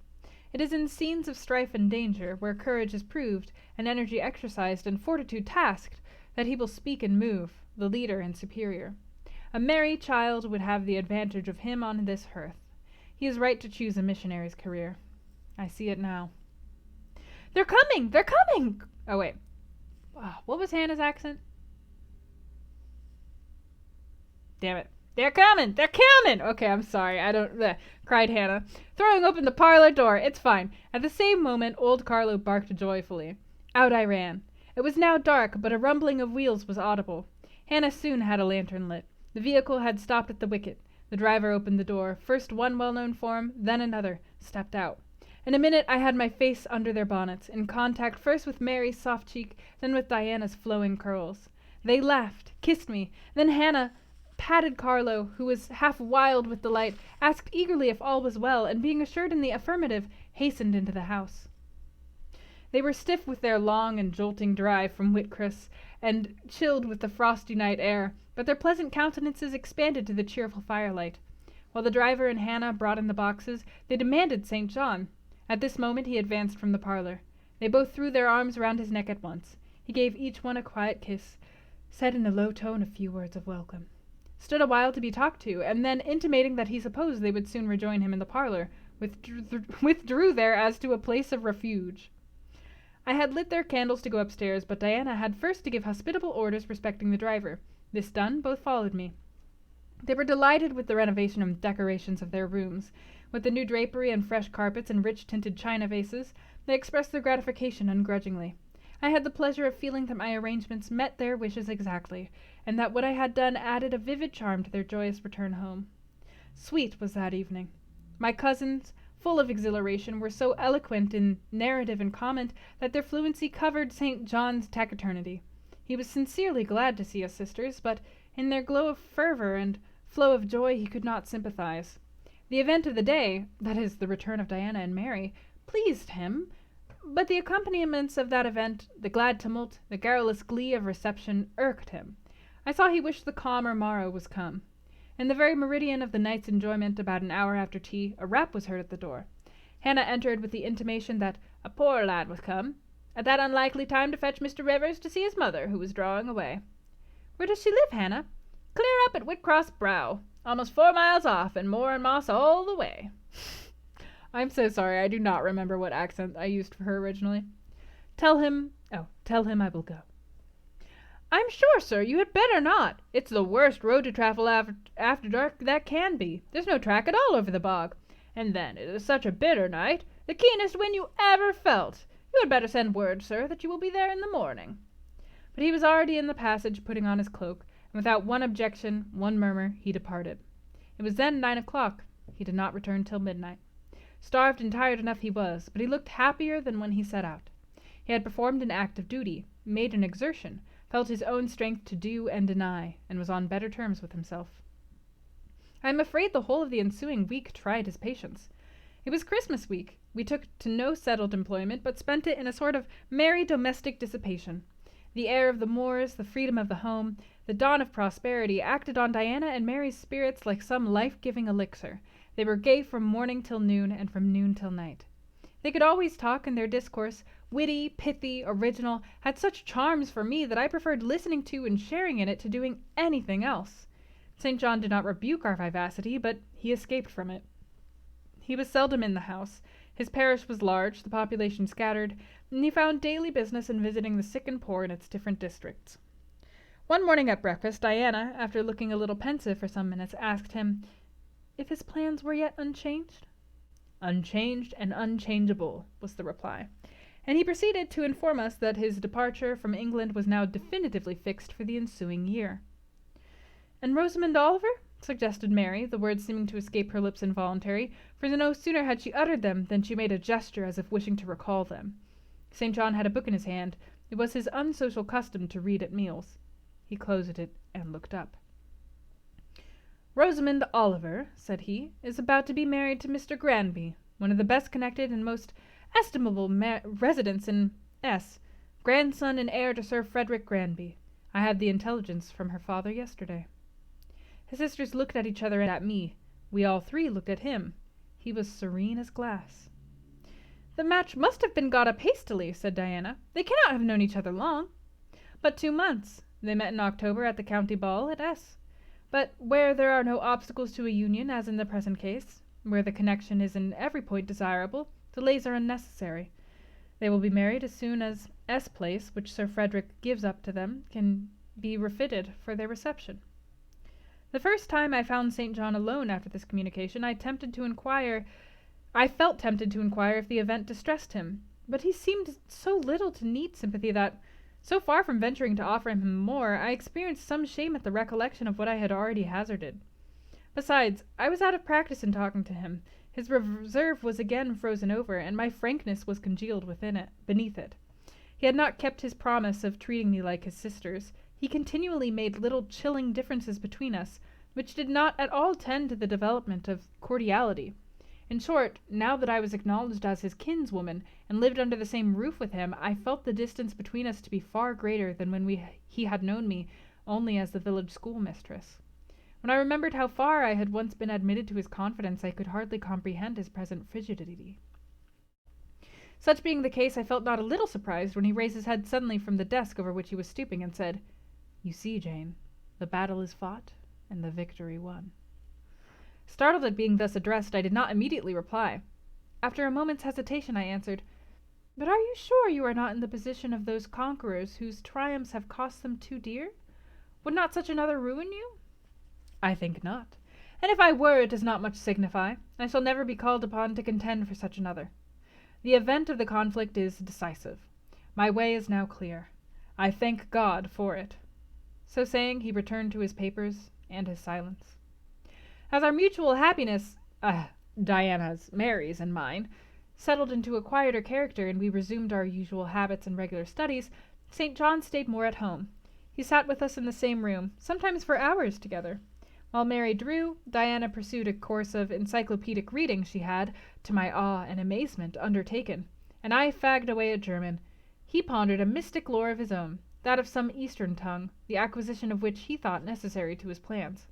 Speaker 1: It is in scenes of strife and danger, where courage is proved, and energy exercised, and fortitude tasked, that he will speak and move, the leader and superior. A merry child would have the advantage of him on this hearth. He is right to choose a missionary's career. I see it now. They're coming! They're coming! Oh, wait. What was Hannah's accent? Damn it. They're coming! They're coming! Okay, I'm sorry. Cried Hannah, throwing open the parlor door. It's fine. At the same moment, old Carlo barked joyfully. Out I ran. It was now dark, but a rumbling of wheels was audible. Hannah soon had a lantern lit. The vehicle had stopped at the wicket. The driver opened the door. First one well-known form, then another, stepped out. In a minute I had my face under their bonnets, in contact first with Mary's soft cheek, then with Diana's flowing curls. They laughed, kissed me. Then Hannah patted Carlo, who was half wild with delight, asked eagerly if all was well, and being assured in the affirmative, hastened into the house. They were stiff with their long and jolting drive from Whitcross, and chilled with the frosty night air, but their pleasant countenances expanded to the cheerful firelight. While the driver and Hannah brought in the boxes, they demanded St. John. At this moment he advanced from the parlor. They both threw their arms round his neck at once. He gave each one a quiet kiss, said in a low tone a few words of welcome, stood a while to be talked to, and then, intimating that he supposed they would soon rejoin him in the parlor, withdrew there as to a place of refuge. I had lit their candles to go upstairs, but Diana had first to give hospitable orders respecting the driver. This done, both followed me. They were delighted with the renovation and decorations of their rooms. With the new drapery and fresh carpets and rich-tinted china vases, they expressed their gratification ungrudgingly. I had the pleasure of feeling that my arrangements met their wishes exactly, and that what I had done added a vivid charm to their joyous return home. Sweet was that evening. My cousins, full of exhilaration, were so eloquent in narrative and comment that their fluency covered St. John's taciturnity. He was sincerely glad to see us sisters, but in their glow of fervor and flow of joy he could not sympathize. The event of the day, that is, the return of Diana and Mary, pleased him, but the accompaniments of that event, the glad tumult, the garrulous glee of reception, irked him. I saw he wished the calmer morrow was come. In the very meridian of the night's enjoyment, about an hour after tea, a rap was heard at the door. Hannah entered with the intimation that a poor lad was come, at that unlikely time to fetch Mr. Rivers to see his mother, who was drawing away. Where does she live, Hannah? Clear up at Whitcross Brow, almost 4 miles off, and Moor and Moss all the way. I'm so sorry, I do not remember what accent I used for her originally. Tell him I will go. I'm sure, sir, you had better not. It's the worst road to travel after dark that can be. There's no track at all over the bog. And then it is such a bitter night, the keenest wind you ever felt. You had better send word, sir, that you will be there in the morning. But he was already in the passage, putting on his cloak, and without one objection, one murmur, he departed. It was then 9 o'clock. He did not return till midnight. Starved and tired enough he was, but he looked happier than when he set out. He had performed an act of duty, made an exertion, felt his own strength to do and deny, and was on better terms with himself. I am afraid the whole of the ensuing week tried his patience. It was Christmas week. We took to no settled employment, but spent it in a sort of merry domestic dissipation. The air of the moors, the freedom of the home, the dawn of prosperity acted on Diana and Mary's spirits like some life-giving elixir. They were gay from morning till noon, and from noon till night. They could always talk, and their discourse, witty, pithy, original, had such charms for me that I preferred listening to and sharing in it to doing anything else. St. John did not rebuke our vivacity, but he escaped from it. He was seldom in the house. His parish was large, the population scattered, and he found daily business in visiting the sick and poor in its different districts. One morning at breakfast, Diana, after looking a little pensive for some minutes, asked him if his plans were yet unchanged. "Unchanged and unchangeable," was the reply, and he proceeded to inform us that his departure from England was now definitively fixed for the ensuing year. "And Rosamond Oliver?" suggested Mary, the words seeming to escape her lips involuntarily, for no sooner had she uttered them than she made a gesture as if wishing to recall them. St. John had a book in his hand. It was his unsocial custom to read at meals. He closed it and looked up. "Rosamond Oliver," said he, "is about to be married to Mr. Granby, one of the best connected and most estimable residents in S., grandson and heir to Sir Frederick Granby. I had the intelligence from her father yesterday." His sisters looked at each other and at me. We all three looked at him. He was serene as glass. "The match must have been got up hastily," said Diana. "They cannot have known each other long." "But 2 months. They met in October at the county ball at S. But where there are no obstacles to a union, as in the present case, where the connection is in every point desirable, delays are unnecessary. They will be married as soon as S. Place, which Sir Frederick gives up to them, can be refitted for their reception." The first time I found St. John alone after this communication, I felt tempted to inquire if the event distressed him, but he seemed so little to need sympathy that, so far from venturing to offer him more, I experienced some shame at the recollection of what I had already hazarded. Besides, I was out of practice in talking to him. His reserve was again frozen over, and my frankness was congealed beneath it. He had not kept his promise of treating me like his sisters. He continually made little chilling differences between us, which did not at all tend to the development of cordiality. In short, now that I was acknowledged as his kinswoman, and lived under the same roof with him, I felt the distance between us to be far greater than when he had known me only as the village schoolmistress. When I remembered how far I had once been admitted to his confidence, I could hardly comprehend his present frigidity. Such being the case, I felt not a little surprised when he raised his head suddenly from the desk over which he was stooping, and said, "You see, Jane, the battle is fought, and the victory won." Startled at being thus addressed, I did not immediately reply. After a moment's hesitation, I answered, "But are you sure you are not in the position of those conquerors whose triumphs have cost them too dear? Would not such another ruin you?" "I think not. And if I were, it does not much signify. I shall never be called upon to contend for such another. The event of the conflict is decisive. My way is now clear. I thank God for it." So saying, he returned to his papers and his silence. As our mutual happiness, Diana's, Mary's, and mine, settled into a quieter character, and we resumed our usual habits and regular studies, St. John stayed more at home. He sat with us in the same room, sometimes for hours together. While Mary drew, Diana pursued a course of encyclopedic reading she had, to my awe and amazement, undertaken, and I fagged away at German. He pondered a mystic lore of his own, that of some Eastern tongue, the acquisition of which he thought necessary to his plans.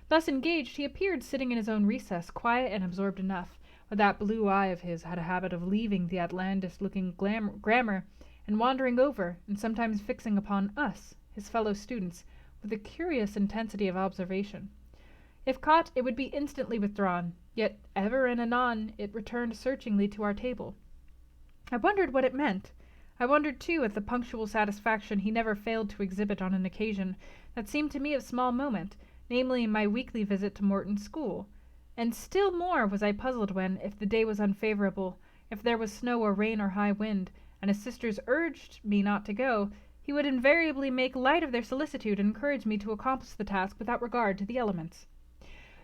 Speaker 1: Thus engaged, he appeared sitting in his own recess, quiet and absorbed enough, but that blue eye of his had a habit of leaving the outlandish-looking grammar and wandering over, and sometimes fixing upon us, his fellow students, with a curious intensity of observation. If caught, it would be instantly withdrawn, yet ever and anon it returned searchingly to our table. I wondered what it meant. I wondered, too, at the punctual satisfaction he never failed to exhibit on an occasion that seemed to me of small moment, namely my weekly visit to Morton's school. And still more was I puzzled when, if the day was unfavorable, if there was snow or rain or high wind, and his sisters urged me not to go, he would invariably make light of their solicitude and encourage me to accomplish the task without regard to the elements.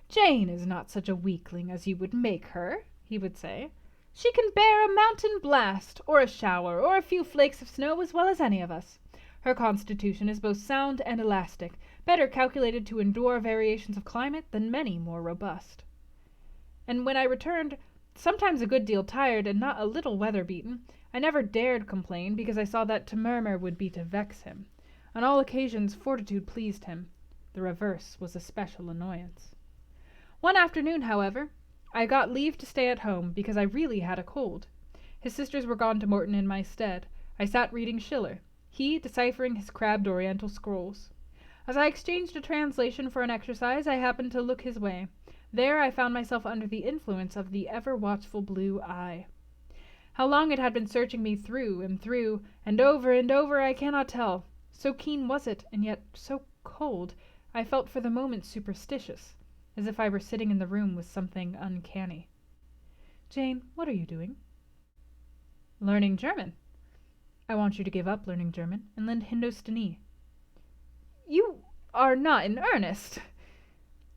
Speaker 1: "Jane is not such a weakling as you would make her," he would say. "She can bear a mountain blast, or a shower, or a few flakes of snow as well as any of us. Her constitution is both sound and elastic, better calculated to endure variations of climate than many more robust." And when I returned, sometimes a good deal tired and not a little weather-beaten, I never dared complain, because I saw that to murmur would be to vex him. On all occasions fortitude pleased him. The reverse was a special annoyance. One afternoon, however, I got leave to stay at home, because I really had a cold. His sisters were gone to Morton in my stead. I sat reading Schiller, he deciphering his crabbed oriental scrolls. As I exchanged a translation for an exercise, I happened to look his way. There I found myself under the influence of the ever-watchful blue eye. How long it had been searching me through, and over, I cannot tell. So keen was it, and yet so cold, I felt for the moment superstitious, as if I were sitting in the room with something uncanny. "Jane, what are you doing?" "Learning German." "I want you to give up learning German and learn Hindostani." "You are not in earnest?"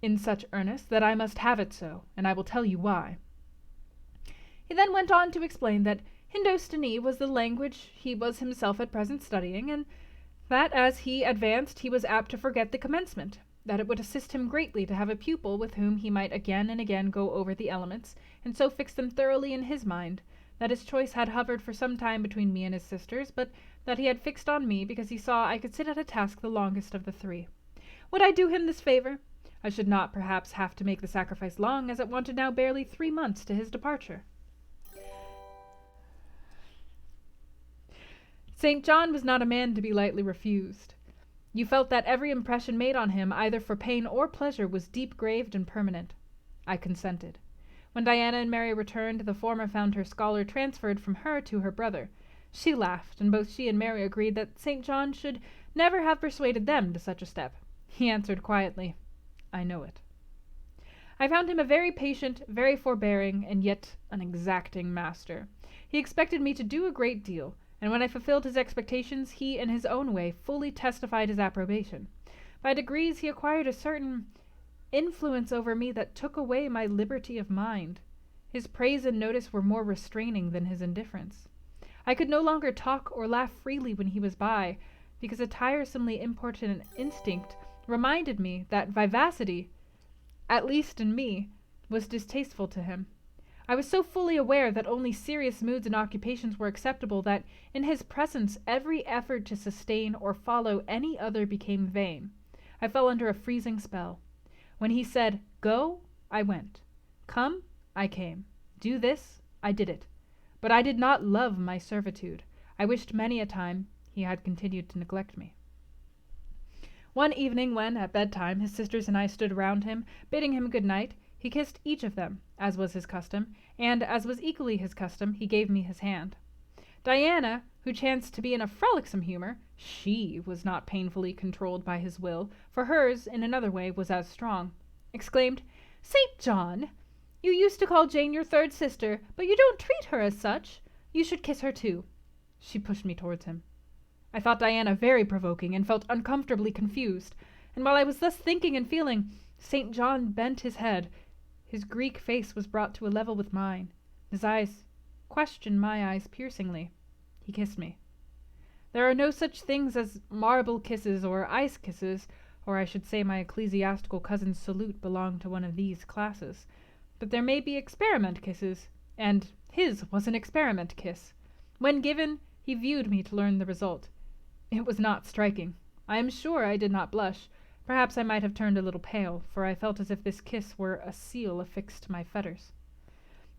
Speaker 1: "In such earnest that I must have it so, and I will tell you why." He then went on to explain that Hindostani was the language he was himself at present studying, and that as he advanced he was apt to forget the commencement, that it would assist him greatly to have a pupil with whom he might again and again go over the elements, and so fix them thoroughly in his mind, that his choice had hovered for some time between me and his sisters, but that he had fixed on me because he saw I could sit at a task the longest of the three. Would I do him this favor? I should not perhaps have to make the sacrifice long, as it wanted now barely 3 months to his departure. St. John was not a man to be lightly refused. You felt that every impression made on him, either for pain or pleasure, was deep-graved and permanent. I consented. When Diana and Mary returned, the former found her scholar transferred from her to her brother. She laughed, and both she and Mary agreed that St. John should never have persuaded them to such a step. He answered quietly, "I know it." I found him a very patient, very forbearing, and yet an exacting master. He expected me to do a great deal, and when I fulfilled his expectations, he, in his own way, fully testified his approbation. By degrees he acquired a certain influence over me that took away my liberty of mind. His praise and notice were more restraining than his indifference. I could no longer talk or laugh freely when he was by, because a tiresomely importunate instinct reminded me that vivacity, at least in me, was distasteful to him. I was so fully aware that only serious moods and occupations were acceptable that, in his presence, every effort to sustain or follow any other became vain. I fell under a freezing spell. When he said, "Go," I went. "Come," I came. "Do this," I did it. But I did not love my servitude. I wished many a time he had continued to neglect me. One evening when, at bedtime, his sisters and I stood around him, bidding him good night, he kissed each of them, as was his custom, and, as was equally his custom, he gave me his hand. Diana, who chanced to be in a frolicsome humor, she was not painfully controlled by his will, for hers, in another way, was as strong, exclaimed, "St. John! You used to call Jane your third sister, but you don't treat her as such. You should kiss her too." She pushed me towards him. I thought Diana very provoking, and felt uncomfortably confused, and while I was thus thinking and feeling, St. John bent his head. His Greek face was brought to a level with mine. His eyes questioned my eyes piercingly. He kissed me. There are no such things as marble kisses or ice kisses, or I should say my ecclesiastical cousin's salute belonged to one of these classes. But there may be experiment kisses, and his was an experiment kiss. When given, he viewed me to learn the result. It was not striking. I am sure I did not blush. Perhaps I might have turned a little pale, for I felt as if this kiss were a seal affixed to my fetters.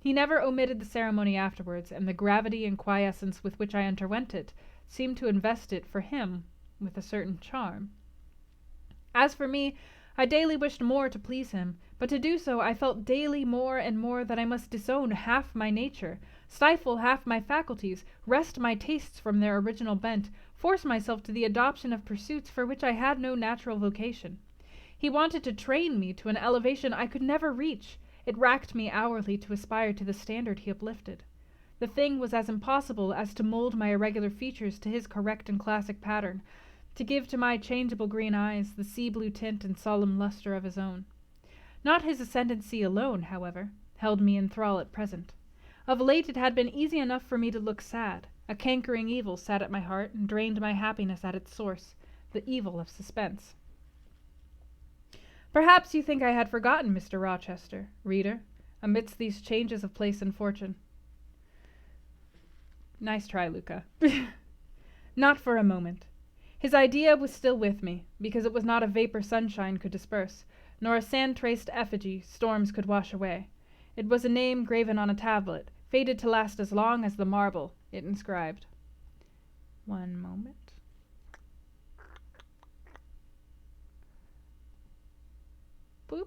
Speaker 1: He never omitted the ceremony afterwards, and the gravity and quiescence with which I underwent it seemed to invest it, for him, with a certain charm. As for me, I daily wished more to please him, but to do so I felt daily more and more that I must disown half my nature, stifle half my faculties, wrest my tastes from their original bent, force myself to the adoption of pursuits for which I had no natural vocation. He wanted to train me to an elevation I could never reach. It racked me hourly to aspire to the standard he uplifted. The thing was as impossible as to mold my irregular features to his correct and classic pattern, to give to my changeable green eyes the sea-blue tint and solemn luster of his own. Not his ascendancy alone, however, held me in thrall at present. Of late it had been easy enough for me to look sad. A cankering evil sat at my heart and drained my happiness at its source, the evil of suspense. Perhaps you think I had forgotten Mr. Rochester, reader, amidst these changes of place and fortune. Nice try, Luca. Not for a moment. His idea was still with me, because it was not a vapor sunshine could disperse, nor a sand-traced effigy storms could wash away. It was a name graven on a tablet, fated to last as long as the marble it inscribed. One moment. Boop.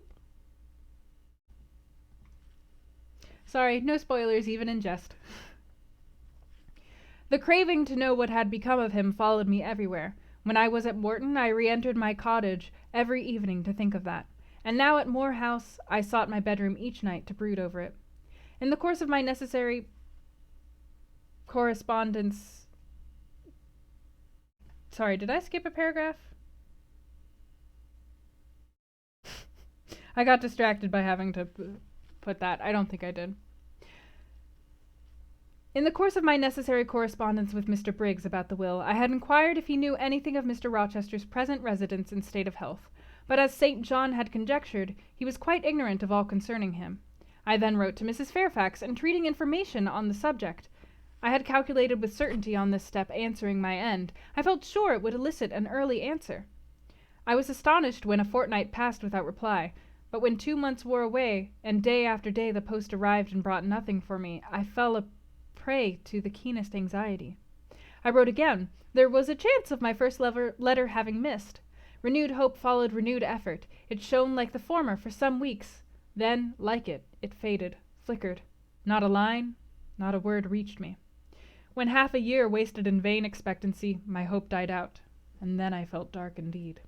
Speaker 1: Sorry, no spoilers even in jest. The craving to know what had become of him followed me everywhere. When I was at Morton, I re-entered my cottage every evening to think of that. And now at Moor House, I sought my bedroom each night to brood over it. In the course of my necessary correspondence... Sorry, did I skip a paragraph? I got distracted by having to put that. I don't think I did. In the course of my necessary correspondence with Mr. Briggs about the will, I had inquired if he knew anything of Mr. Rochester's present residence and state of health, but as St. John had conjectured, he was quite ignorant of all concerning him. I then wrote to Mrs. Fairfax, entreating information on the subject. I had calculated with certainty on this step answering my end. I felt sure it would elicit an early answer. I was astonished when a fortnight passed without reply, but when 2 months wore away, and day after day the post arrived and brought nothing for me, I fell a prey to the keenest anxiety. I wrote again. There was a chance of my first letter having missed. Renewed hope followed renewed effort. It shone like the former for some weeks. Then, like it faded, flickered. Not a line, not a word reached me. When half a year wasted in vain expectancy, my hope died out, and then I felt dark indeed.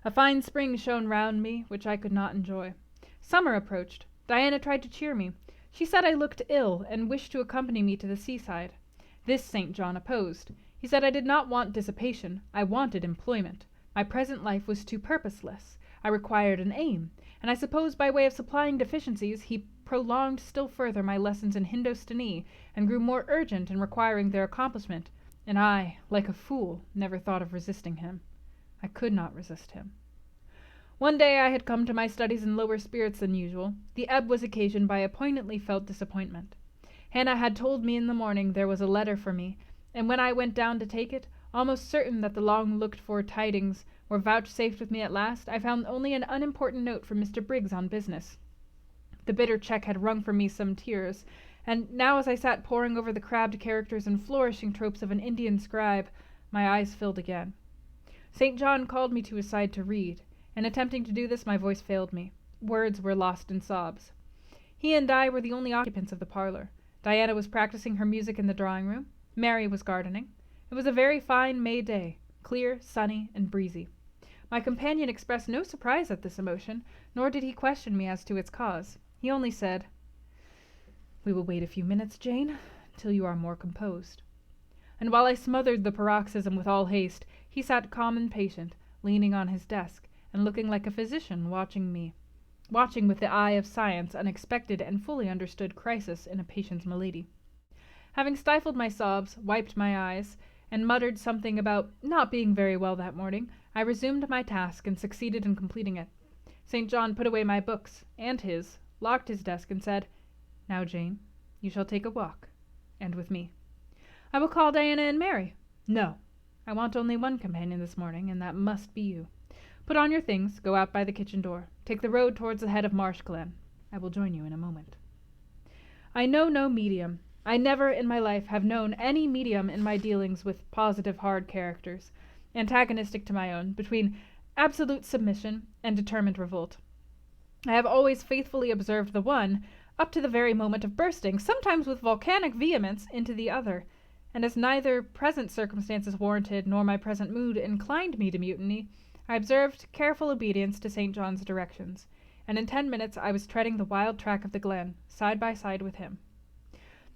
Speaker 1: A fine spring shone round me, which I could not enjoy. Summer approached. Diana tried to cheer me. She said I looked ill, and wished to accompany me to the seaside. This St. John opposed. He said I did not want dissipation. I wanted employment. My present life was too purposeless. I required an aim, and I suppose by way of supplying deficiencies he prolonged still further my lessons in Hindostani, and grew more urgent in requiring their accomplishment, and I, like a fool, never thought of resisting him. I could not resist him. One day I had come to my studies in lower spirits than usual. The ebb was occasioned by a poignantly felt disappointment. Hannah had told me in the morning there was a letter for me, and when I went down to take it, almost certain that the long-looked-for tidings were vouchsafed with me at last, I found only an unimportant note from Mr. Briggs on business. The bitter check had wrung from me some tears, and now as I sat poring over the crabbed characters and flourishing tropes of an Indian scribe, my eyes filled again. St. John called me to his side to read. In attempting to do this, my voice failed me. Words were lost in sobs. He and I were the only occupants of the parlor. Diana was practicing her music in the drawing-room. Mary was gardening. It was a very fine May day, clear, sunny, and breezy. My companion expressed no surprise at this emotion, nor did he question me as to its cause. He only said, "We will wait a few minutes, Jane, till you are more composed." And while I smothered the paroxysm with all haste, he sat calm and patient, leaning on his desk, and looking like a physician watching with the eye of science unexpected and fully understood crisis in a patient's malady. Having stifled my sobs, wiped my eyes, and muttered something about not being very well that morning, I resumed my task and succeeded in completing it. St. John put away my books, and his, locked his desk, and said, "Now, Jane, you shall take a walk, and with me." "I will call Diana and Mary." "No, I want only one companion this morning, and that must be you. Put on your things, go out by the kitchen door, take the road towards the head of Marsh Glen. I will join you in a moment." I know no medium. I never in my life have known any medium in my dealings with positive hard characters, antagonistic to my own, between absolute submission and determined revolt. I have always faithfully observed the one, up to the very moment of bursting, sometimes with volcanic vehemence, into the other, and as neither present circumstances warranted nor my present mood inclined me to mutiny, I observed careful obedience to St. John's directions, and in 10 minutes I was treading the wild track of the glen, side by side with him.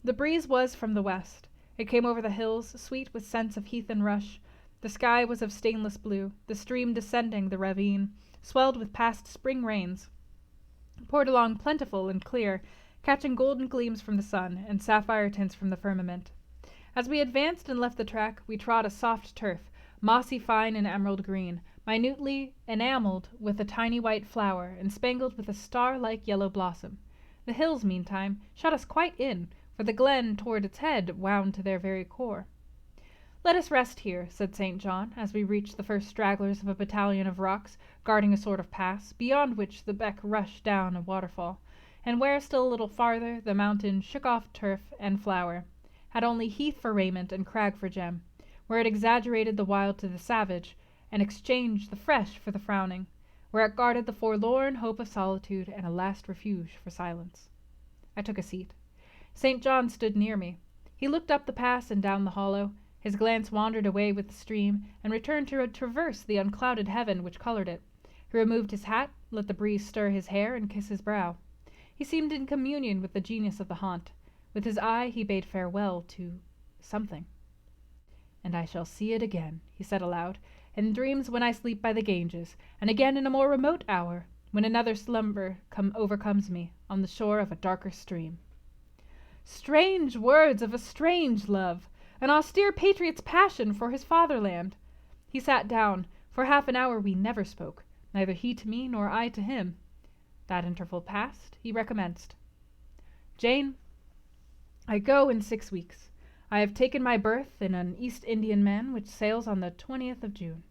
Speaker 1: The breeze was from the west. It came over the hills, sweet with scents of heath and rush. The sky was of stainless blue. The stream descending the ravine, swelled with past spring rains, poured along plentiful and clear, catching golden gleams from the sun and sapphire tints from the firmament. As we advanced and left the track, we trod a soft turf, mossy fine and emerald green, minutely enameled with a tiny white flower and spangled with a star-like yellow blossom. The hills, meantime, shut us quite in, for the glen toward its head wound to their very core. "Let us rest here," said St. John, as we reached the first stragglers of a battalion of rocks, guarding a sort of pass, beyond which the beck rushed down a waterfall. and where still a little farther the mountain shook off turf and flower, had only heath for raiment and crag for gem, where it exaggerated the wild to the savage, and exchanged the fresh for the frowning, where it guarded the forlorn hope of solitude and a last refuge for silence. I took a seat. St. John stood near me. He looked up the pass and down the hollow. His glance wandered away with the stream, and returned to traverse the unclouded heaven which colored it. He removed his hat, let the breeze stir his hair and kiss his brow. He seemed in communion with the genius of the haunt. With his eye he bade farewell to something. "And I shall see it again," he said aloud, "in dreams when I sleep by the Ganges, and again in a more remote hour, when another slumber overcomes me, on the shore of a darker stream." Strange words of a strange love! An austere patriot's passion for his fatherland! He sat down. For half an hour we never spoke, neither he to me nor I to him. That interval past, he recommenced. "Jane, I go in 6 weeks. I have taken my berth in an East Indiaman which sails on the 20th of June.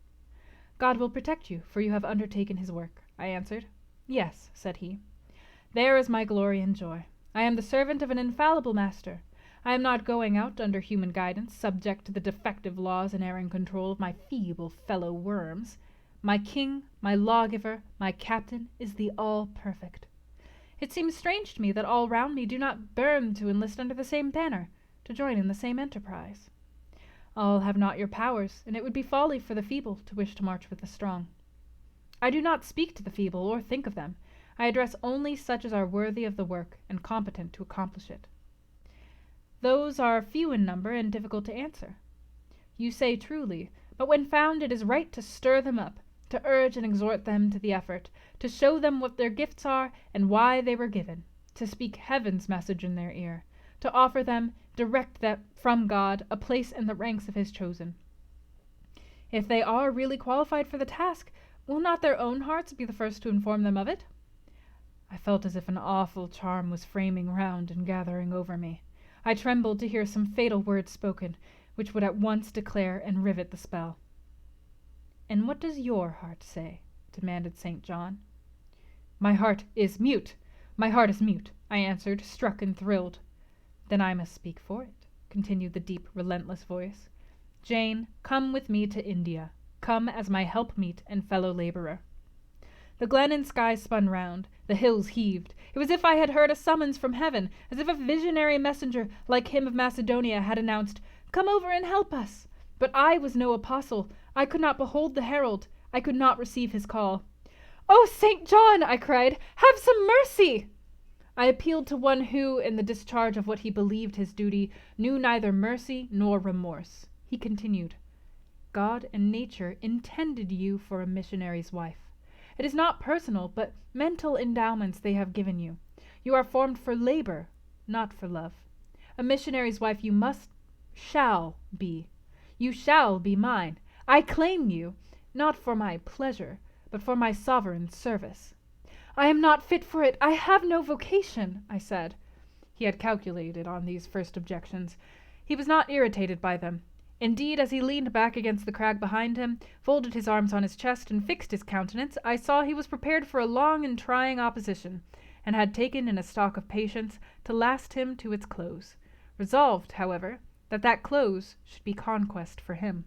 Speaker 1: God will protect you, for you have undertaken his work," I answered. "Yes," said he. "There is my glory and joy. I am the servant of an infallible master. I am not going out under human guidance, subject to the defective laws and erring control of my feeble fellow worms. My king, my lawgiver, my captain is the all-perfect. It seems strange to me that all round me do not burn to enlist under the same banner, to join in the same enterprise. All have not your powers, and it would be folly for the feeble to wish to march with the strong. I do not speak to the feeble or think of them. I address only such as are worthy of the work and competent to accomplish it. Those are few in number and difficult to answer. You say truly, but when found it is right to stir them up, to urge and exhort them to the effort, to show them what their gifts are and why they were given, to speak heaven's message in their ear, to offer them, direct them from God, a place in the ranks of his chosen. If they are really qualified for the task, will not their own hearts be the first to inform them of it? I felt as if an awful charm was framing round and gathering over me. I trembled to hear some fatal words spoken, which would at once declare and rivet the spell. "And what does your heart say?" demanded St. John. "My heart is mute. My heart is mute," I answered, struck and thrilled. "Then I must speak for it," continued the deep, relentless voice. "Jane, come with me to India. Come as my helpmeet and fellow-laborer." The glen and sky spun round. The hills heaved. It was as if I had heard a summons from heaven, as if a visionary messenger, like him of Macedonia, had announced, "Come over and help us." But I was no apostle. I could not behold the herald. I could not receive his call. "Oh, St. John," I cried, "have some mercy!" I appealed to one who, in the discharge of what he believed his duty, knew neither mercy nor remorse. He continued, "God and nature intended you for a missionary's wife. It is not personal, but mental endowments they have given you. You are formed for labor, not for love. A missionary's wife you shall be. You shall be mine. I claim you, not for my pleasure, but for my sovereign's service." "I am not fit for it. I have no vocation," I said. He had calculated on these first objections. He was not irritated by them. Indeed, as he leaned back against the crag behind him, folded his arms on his chest, and fixed his countenance, I saw he was prepared for a long and trying opposition, and had taken in a stock of patience to last him to its close, resolved, however, that that close should be conquest for him.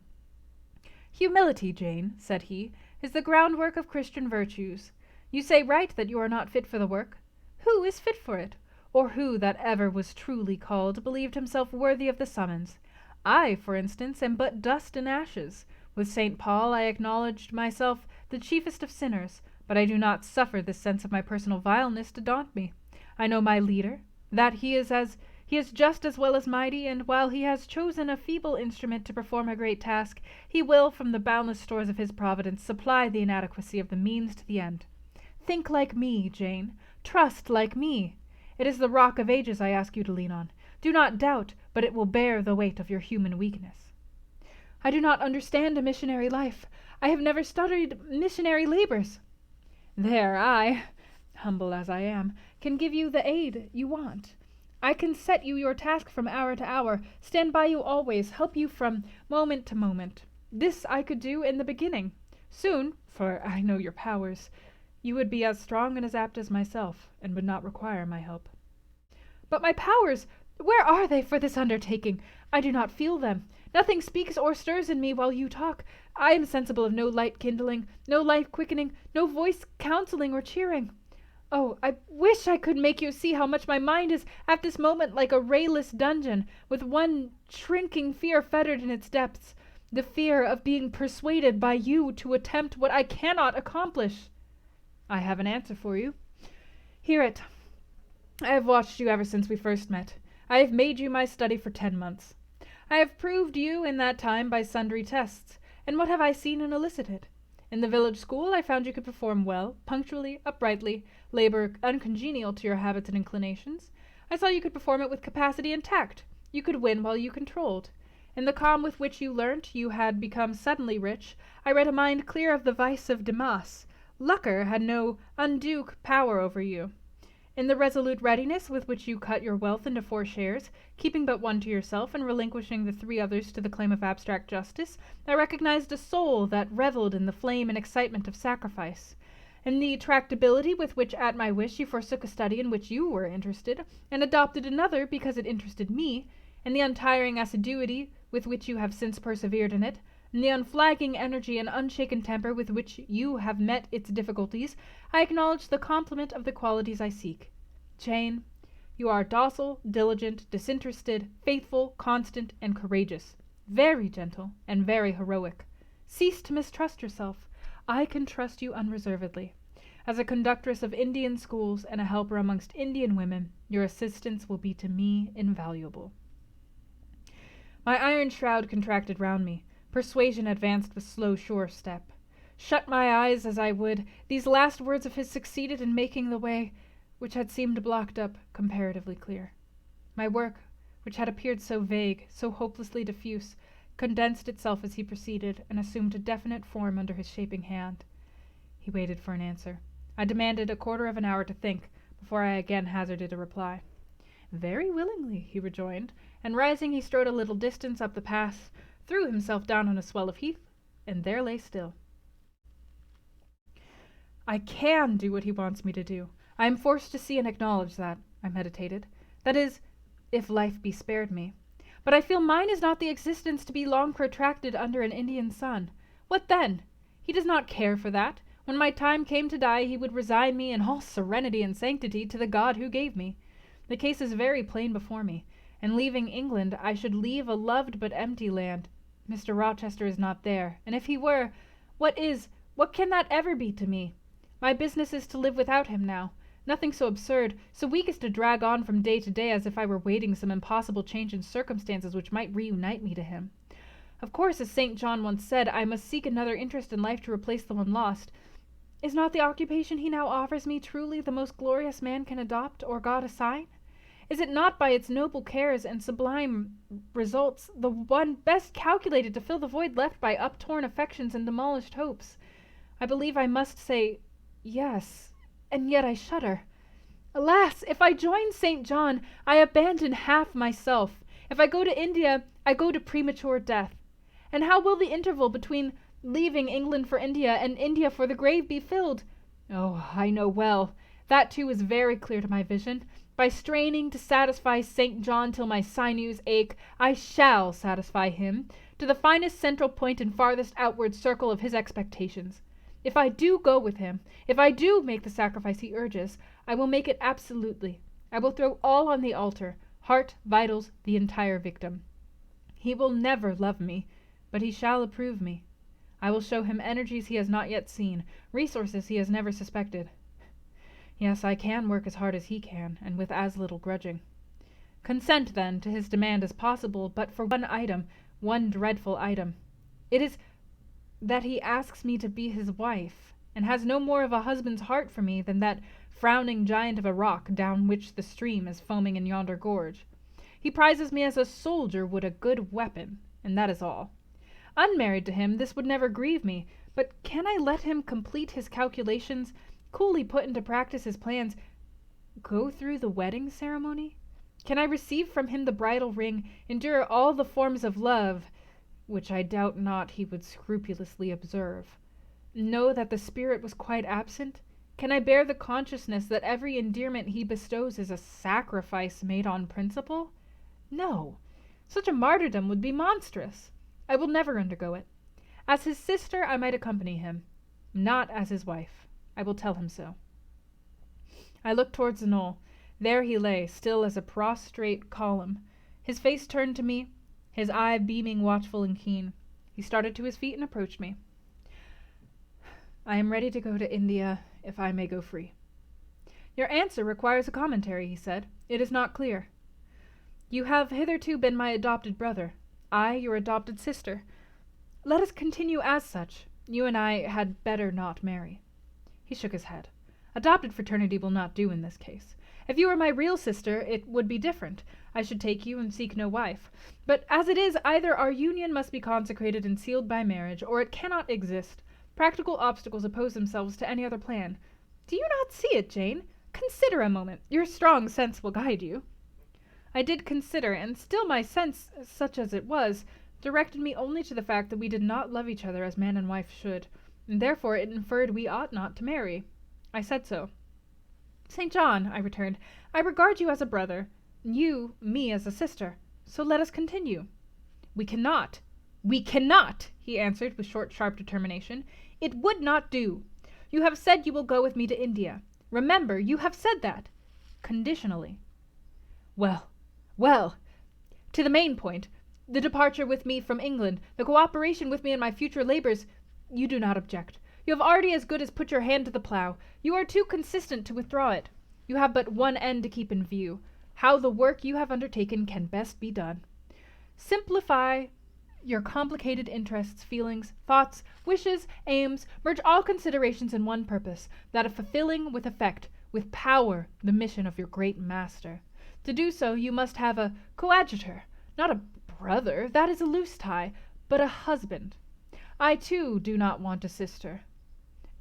Speaker 1: "Humility, Jane," said he, "is the groundwork of Christian virtues. You say right that you are not fit for the work. Who is fit for it? Or who that ever was truly called believed himself worthy of the summons? I, for instance, am but dust and ashes. With St. Paul I acknowledged myself the chiefest of sinners, but I do not suffer this sense of my personal vileness to daunt me. I know my leader, that he is just as well as mighty, and while he has chosen a feeble instrument to perform a great task, he will, from the boundless stores of his providence, supply the inadequacy of the means to the end. Think like me, Jane. Trust like me. It is the rock of ages I ask you to lean on. Do not doubt, but it will bear the weight of your human weakness." "I do not understand a missionary life. I have never studied missionary labors." "There I, humble as I am, can give you the aid you want. I can set you your task from hour to hour, stand by you always, help you from moment to moment. This I could do in the beginning. Soon, for I know your powers, You would be as strong and as apt as myself, and would not require my help. But my powers, where are they for this undertaking? I do not feel them. Nothing speaks or stirs in me while you talk. I am sensible of no light kindling, no life quickening, no voice counseling or cheering. Oh, I wish I could make you see how much my mind is at this moment like a rayless dungeon, with one shrinking fear fettered in its depths, the fear of being persuaded by you to attempt what I cannot accomplish. I have an answer for you. Hear it. I have watched you ever since we first met. I have made you my study for 10 months. I have proved you in that time by sundry tests, and what have I seen and elicited? In the village school I found you could perform well, punctually, uprightly, labor uncongenial to your habits and inclinations. I saw you could perform it with capacity and tact. You could win while you controlled. In the calm with which you learnt you had become suddenly rich, I read a mind clear of the vice of Demas. Lucre had no undue power over you. In the resolute readiness with which you cut your wealth into 4 shares, keeping but one to yourself and relinquishing the 3 others to the claim of abstract justice, I recognized a soul that reveled in the flame and excitement of sacrifice. In the tractability with which at my wish you forsook a study in which you were interested, and adopted another because it interested me, in the untiring assiduity with which you have since persevered in it, in the unflagging energy and unshaken temper with which you have met its difficulties, I acknowledge the complement of the qualities I seek. Jane, you are docile, diligent, disinterested, faithful, constant, and courageous, very gentle, and very heroic. Cease to mistrust yourself. I can trust you unreservedly. As a conductress of Indian schools and a helper amongst Indian women, your assistance will be to me invaluable. My iron shroud contracted round me. Persuasion advanced with slow, sure step. Shut my eyes as I would, these last words of his succeeded in making the way, which had seemed blocked up, comparatively clear. My work, which had appeared so vague, so hopelessly diffuse, condensed itself as he proceeded, and assumed a definite form under his shaping hand. He waited for an answer. I demanded a quarter of an hour to think, before I again hazarded a reply. Very willingly, he rejoined, and rising he strode a little distance up the path, threw himself down on a swell of heath, and there lay still. I can do what he wants me to do. I am forced to see and acknowledge that, I meditated. That is, if life be spared me. But I feel mine is not the existence to be long protracted under an Indian sun. What then? He does not care for that. When my time came to die, he would resign me in all serenity and sanctity to the God who gave me. The case is very plain before me. And leaving England, I should leave a loved but empty land. Mr. Rochester is not there, and if he were, what can that ever be to me? My business is to live without him now. Nothing so absurd, so weak as to drag on from day to day as if I were waiting some impossible change in circumstances which might reunite me to him. Of course, as St. John once said, I must seek another interest in life to replace the one lost. Is not the occupation he now offers me truly the most glorious man can adopt or God assign? Is it not by its noble cares and sublime results the one best calculated to fill the void left by uptorn affections and demolished hopes? I believe I must say yes, and yet I shudder. Alas, if I join St. John, I abandon half myself. If I go to India, I go to premature death. And how will the interval between leaving England for India and India for the grave be filled? Oh, I know well. That too is very clear to my vision. By straining to satisfy St. John till my sinews ache, I shall satisfy him, to the finest central point and farthest outward circle of his expectations. If I do go with him, if I do make the sacrifice he urges, I will make it absolutely. I will throw all on the altar, heart, vitals, the entire victim. He will never love me, but he shall approve me. I will show him energies he has not yet seen, resources he has never suspected. Yes, I can work as hard as he can, and with as little grudging. Consent, then, to his demand as possible, but for one item, one dreadful item. It is that he asks me to be his wife, and has no more of a husband's heart for me than that frowning giant of a rock down which the stream is foaming in yonder gorge. He prizes me as a soldier would a good weapon, and that is all. Unmarried to him, this would never grieve me, but can I let him complete his calculations, coolly put into practice his plans, go through the wedding ceremony? Can I receive from him the bridal ring, endure all the forms of love, which I doubt not he would scrupulously observe, know that the spirit was quite absent, Can I bear the consciousness that every endearment he bestows is a sacrifice made on principle? No. Such a martyrdom would be monstrous. I will never undergo it. As his sister, I might accompany him. Not as his wife. I will tell him so. I looked towards the knoll. There he lay, still as a prostrate column, his face turned to me, his eye beaming watchful and keen. He started to his feet and approached me. I am ready to go to India, if I may go free. Your answer requires a commentary, he said. It is not clear. You have hitherto been my adopted brother, I your adopted sister. Let us continue as such. You and I had better not marry. He shook his head. Adopted fraternity will not do in this case. If you were my real sister, it would be different. I should take you and seek no wife. But as it is, either our union must be consecrated and sealed by marriage, or it cannot exist. Practical obstacles oppose themselves to any other plan. Do you not see it, Jane? Consider a moment. Your strong sense will guide you. I did consider, and still my sense, such as it was, directed me only to the fact that we did not love each other as man and wife should, and therefore it inferred we ought not to marry. I said so. St. John, I returned, I regard you as a brother, you me as a sister, so let us continue. We cannot, he answered with short, sharp determination. It would not do. You have said you will go with me to India. Remember, you have said that. Conditionally. Well, to the main point, the departure with me from England, the cooperation with me in my future labors, you do not object. You have already as good as put your hand to the plough. You are too consistent to withdraw it. You have but one end to keep in view, how the work you have undertaken can best be done. Simplify your complicated interests, feelings, thoughts, wishes, aims, merge all considerations in one purpose, that of fulfilling with effect, with power, the mission of your great master. To do so, you must have a coadjutor, not a brother, that is a loose tie, but a husband. I, too, do not want a sister.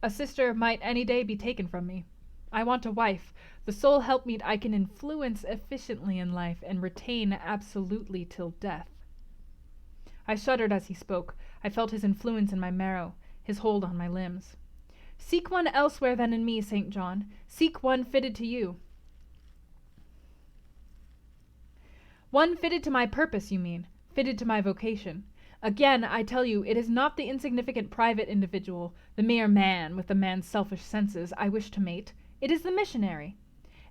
Speaker 1: A sister might any day be taken from me. I want a wife, the sole helpmeet I can influence efficiently in life and retain absolutely till death. I shuddered as he spoke. I felt his influence in my marrow, his hold on my limbs. Seek one elsewhere than in me, St. John. Seek one fitted to you. One fitted to my purpose, you mean, fitted to my vocation. Again, I tell you, it is not the insignificant private individual, the mere man with the man's selfish senses, I wish to mate. It is the missionary.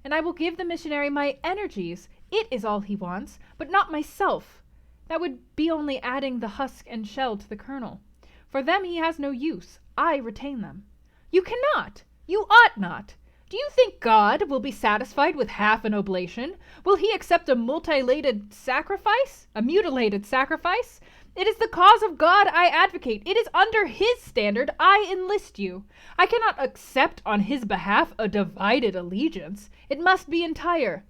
Speaker 1: And I will give the missionary my energies. It is all he wants, but not myself. That would be only adding the husk and shell to the kernel. For them he has no use. I retain them. You cannot. You ought not. Do you think God will be satisfied with half an oblation? Will he accept a mutilated sacrifice? It is the cause of God I advocate. It is under his standard I enlist you. I cannot accept on his behalf a divided allegiance. It must be entire.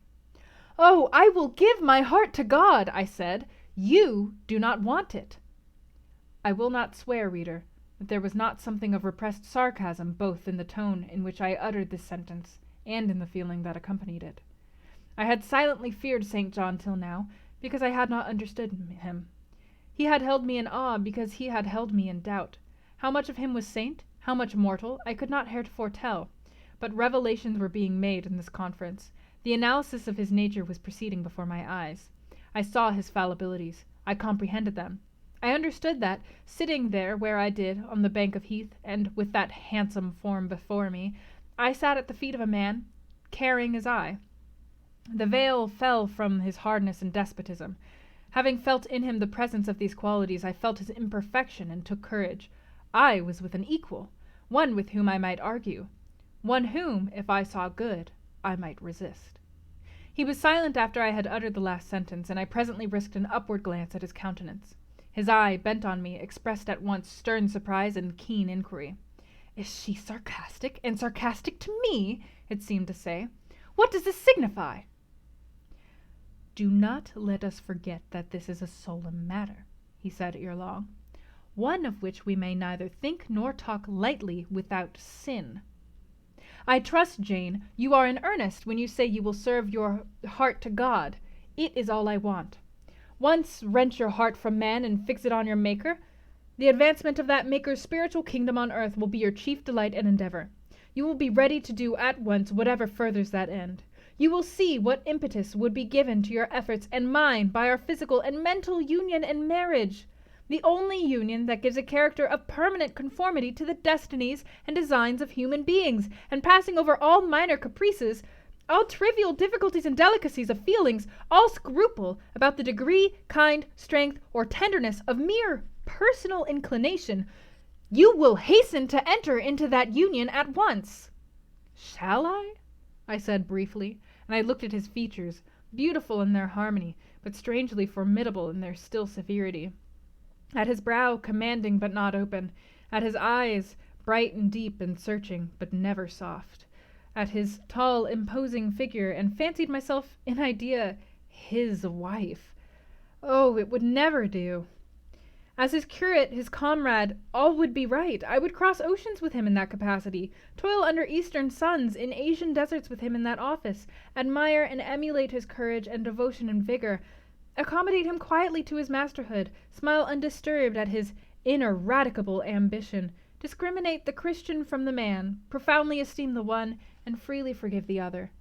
Speaker 1: Oh, I will give my heart to God, I said. You do not want it. I will not swear, reader, that there was not something of repressed sarcasm both in the tone in which I uttered this sentence and in the feeling that accompanied it. I had silently feared St. John till now, because I had not understood him. He had held me in awe because he had held me in doubt. How much of him was saint, how much mortal, I could not heretofore tell. But revelations were being made in this conference. The analysis of his nature was proceeding before my eyes. I saw his fallibilities. I comprehended them. I understood that, sitting there where I did, on the bank of heath, and with that handsome form before me, I sat at the feet of a man, caring as I. The veil fell from his hardness and despotism. Having felt in him the presence of these qualities, I felt his imperfection and took courage. I was with an equal, one with whom I might argue, one whom, if I saw good, I might resist. He was silent after I had uttered the last sentence, and I presently risked an upward glance at his countenance. His eye, bent on me, expressed at once stern surprise and keen inquiry. Is she sarcastic, and sarcastic to me? It seemed to say. What does this signify? Do not let us forget that this is a solemn matter, he said ere long, one of which we may neither think nor talk lightly without sin. I trust, Jane, you are in earnest when you say you will serve your heart to God. It is all I want. Once wrench your heart from man and fix it on your Maker. The advancement of that Maker's spiritual kingdom on earth will be your chief delight and endeavor. you will be ready to do at once whatever furthers that end. You will see what impetus would be given to your efforts and mine by our physical and mental union and marriage, the only union that gives a character of permanent conformity to the destinies and designs of human beings, and passing over all minor caprices, all trivial difficulties and delicacies of feelings, all scruple about the degree, kind, strength, or tenderness of mere personal inclination. You will hasten to enter into that union at once." "Shall I?" said briefly, and I looked at his features, beautiful in their harmony, but strangely formidable in their still severity. At his brow, commanding but not open, at his eyes, bright and deep and searching, but never soft, at his tall, imposing figure, and fancied myself in idea his wife. Oh, it would never do. As his curate, his comrade, all would be right. I would cross oceans with him in that capacity, toil under eastern suns, in Asian deserts with him in that office, admire and emulate his courage and devotion and vigor, accommodate him quietly to his masterhood, smile undisturbed at his ineradicable ambition, discriminate the Christian from the man, profoundly esteem the one, and freely forgive the other.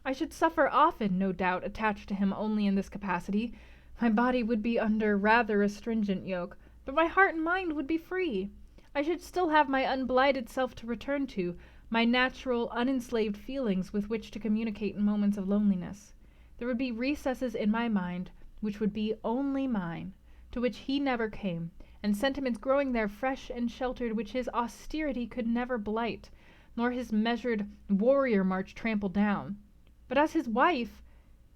Speaker 1: I should suffer often, no doubt, attached to him only in this capacity. My body would be under rather a stringent yoke, but my heart and mind would be free. I should still have my unblighted self to return to, my natural, unenslaved feelings with which to communicate in moments of loneliness. There would be recesses in my mind which would be only mine, to which he never came, and sentiments growing there fresh and sheltered which his austerity could never blight, nor his measured warrior march trample down. But as his wife,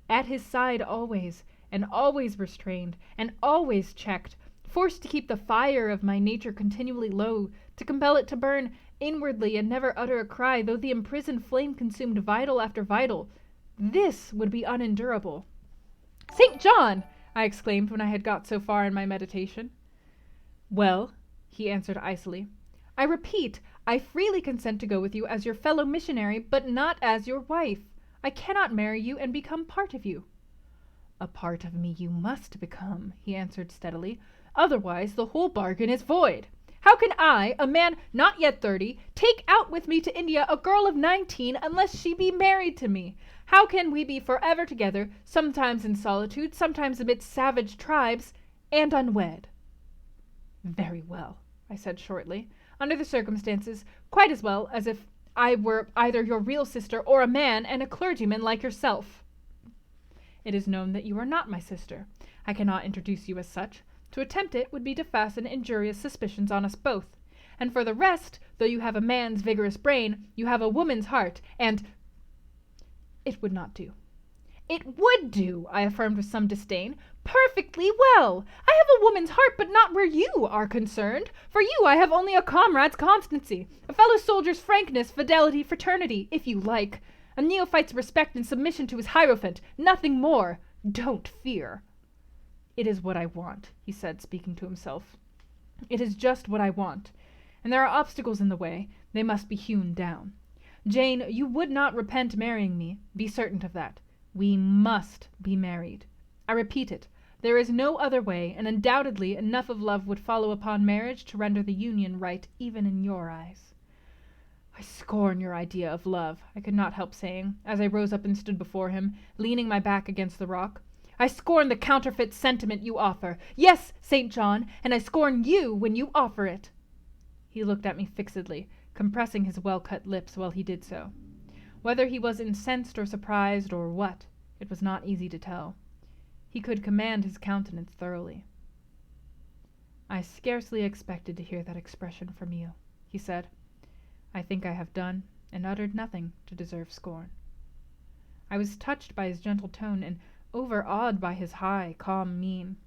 Speaker 1: at his side always, and always restrained, and always checked, forced to keep the fire of my nature continually low, to compel it to burn inwardly and never utter a cry, though the imprisoned flame consumed vital after vital, this would be unendurable. "St. John!" I exclaimed when I had got so far in my meditation. "Well," he answered icily, "I repeat, I freely consent to go with you as your fellow missionary, but not as your wife. I cannot marry you and become part of you." "A part of me you must become," he answered steadily. "Otherwise the whole bargain is void. How can I, a man not yet 30, take out with me to India a girl of 19 unless she be married to me? How can we be forever together, sometimes in solitude, sometimes amidst savage tribes, and unwed?" "Very well," I said shortly. "Under the circumstances, quite as well as if I were either your real sister or a man and a clergyman like yourself." "It is known that you are not my sister. I cannot introduce you as such. To attempt it would be to fasten injurious suspicions on us both. And for the rest, though you have a man's vigorous brain, you have a woman's heart, and it would not do." "It would do," I affirmed with some disdain. "Perfectly well. I have a woman's heart, but not where you are concerned. For you I have only a comrade's constancy, a fellow soldier's frankness, fidelity, fraternity, if you like, a neophyte's respect and submission to his hierophant, nothing more. Don't fear." "It is what I want," he said, speaking to himself. "It is just what I want. And there are obstacles in the way. They must be hewn down. Jane, you would not repent marrying me. Be certain of that. We must be married. I repeat it. There is no other way, and undoubtedly enough of love would follow upon marriage to render the union right even in your eyes." "I scorn your idea of love," I could not help saying, as I rose up and stood before him, leaning my back against the rock. "I scorn the counterfeit sentiment you offer. Yes, St. John, and I scorn you when you offer it." He looked at me fixedly, compressing his well-cut lips while he did so. Whether he was incensed or surprised or what, it was not easy to tell. He could command his countenance thoroughly. "I scarcely expected to hear that expression from you," he said. "I think I have done and uttered nothing to deserve scorn." I was touched by his gentle tone and overawed by his high, calm mien.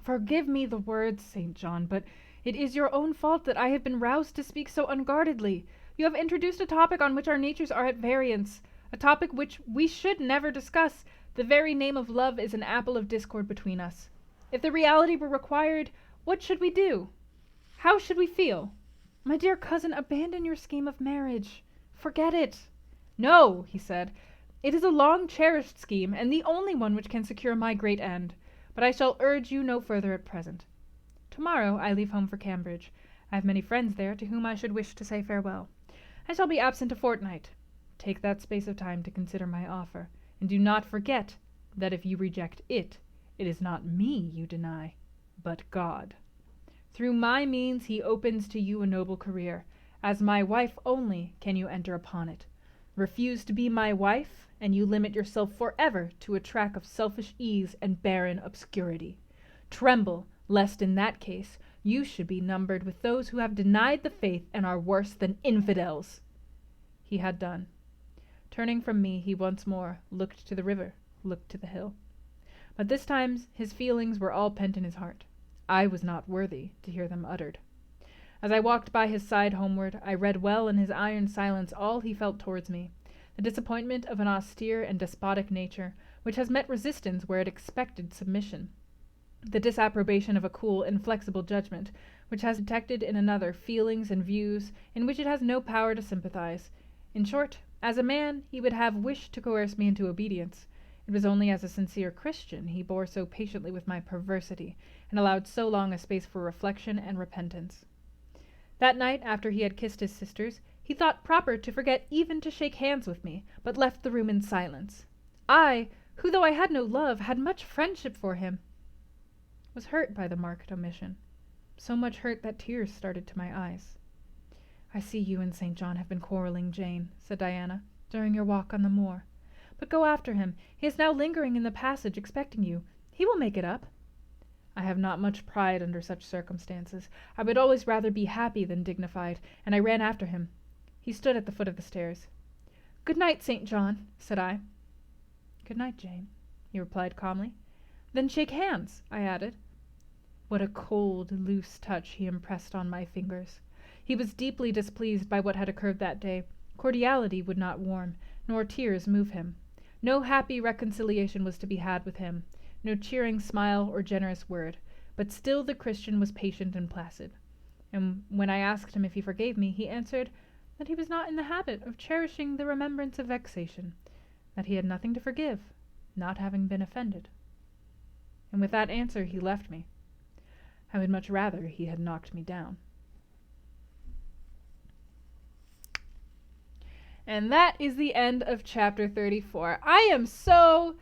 Speaker 1: "Forgive me the words, St. John, but it is your own fault that I have been roused to speak so unguardedly. You have introduced a topic on which our natures are at variance, a topic which we should never discuss. The very name of love is an apple of discord between us. If the reality were required, what should we do? How should we feel? My dear cousin, abandon your scheme of marriage. Forget it." "No," he said. "It is a long-cherished scheme, and the only one which can secure my great end. But I shall urge you no further at present. Tomorrow I leave home for Cambridge. I have many friends there to whom I should wish to say farewell. I shall be absent a fortnight. Take that space of time to consider my offer, and do not forget that if you reject it, it is not me you deny, but God. Through my means he opens to you a noble career. As my wife only can you enter upon it. Refuse to be my wife, and you limit yourself forever to a track of selfish ease and barren obscurity. Tremble, lest in that case you should be numbered with those who have denied the faith and are worse than infidels. He had done. Turning from me, he once more looked to the river, looked to the hill. But this time his feelings were all pent in his heart. I was not worthy to hear them uttered. As I walked by his side homeward, I read well in his iron silence all he felt towards me, the disappointment of an austere and despotic nature, which has met resistance where it expected submission, the disapprobation of a cool, inflexible judgment, which has detected in another feelings and views in which it has no power to sympathize. In short, as a man, he would have wished to coerce me into obedience. It was only as a sincere Christian he bore so patiently with my perversity, and allowed so long a space for reflection and repentance. That night, after he had kissed his sisters, he thought proper to forget even to shake hands with me, but left the room in silence. I, who, though I had no love, had much friendship for him, was hurt by the marked omission, so much hurt that tears started to my eyes. "I see you and St. John have been quarrelling, Jane," said Diana, "during your walk on the moor. But go after him. He is now lingering in the passage, expecting you. He will make it up." I have not much pride under such circumstances. I would always rather be happy than dignified, and I ran after him. He stood at the foot of the stairs. "Good night, St. John," said I. "Good night, Jane," he replied calmly. "Then shake hands," I added. What a cold, loose touch he impressed on my fingers. He was deeply displeased by what had occurred that day. Cordiality would not warm, nor tears move him. No happy reconciliation was to be had with him, no cheering smile or generous word, but still the Christian was patient and placid. And when I asked him if he forgave me, he answered that he was not in the habit of cherishing the remembrance of vexation, that he had nothing to forgive, not having been offended. And with that answer he left me. I would much rather he had knocked me down. And that is the end of chapter 34. I am so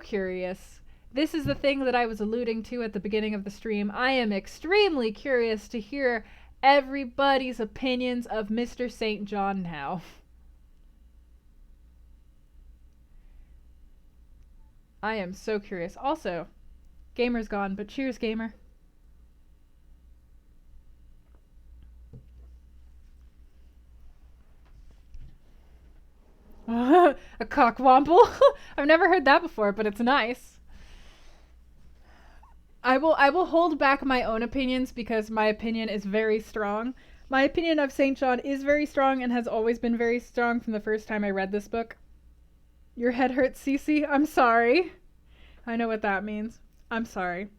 Speaker 1: curious. This is the thing that I was alluding to at the beginning of the stream. I am extremely curious to hear everybody's opinions of Mr. St. John now. I am so curious. Also, Gamer's gone, but cheers, Gamer. A cockwomple? I've never heard that before, but it's nice. I will hold back my own opinions because my opinion is very strong. My opinion of St. John is very strong and has always been very strong from the first time I read this book. Your head hurts, Cece? I'm sorry. I know what that means. I'm sorry.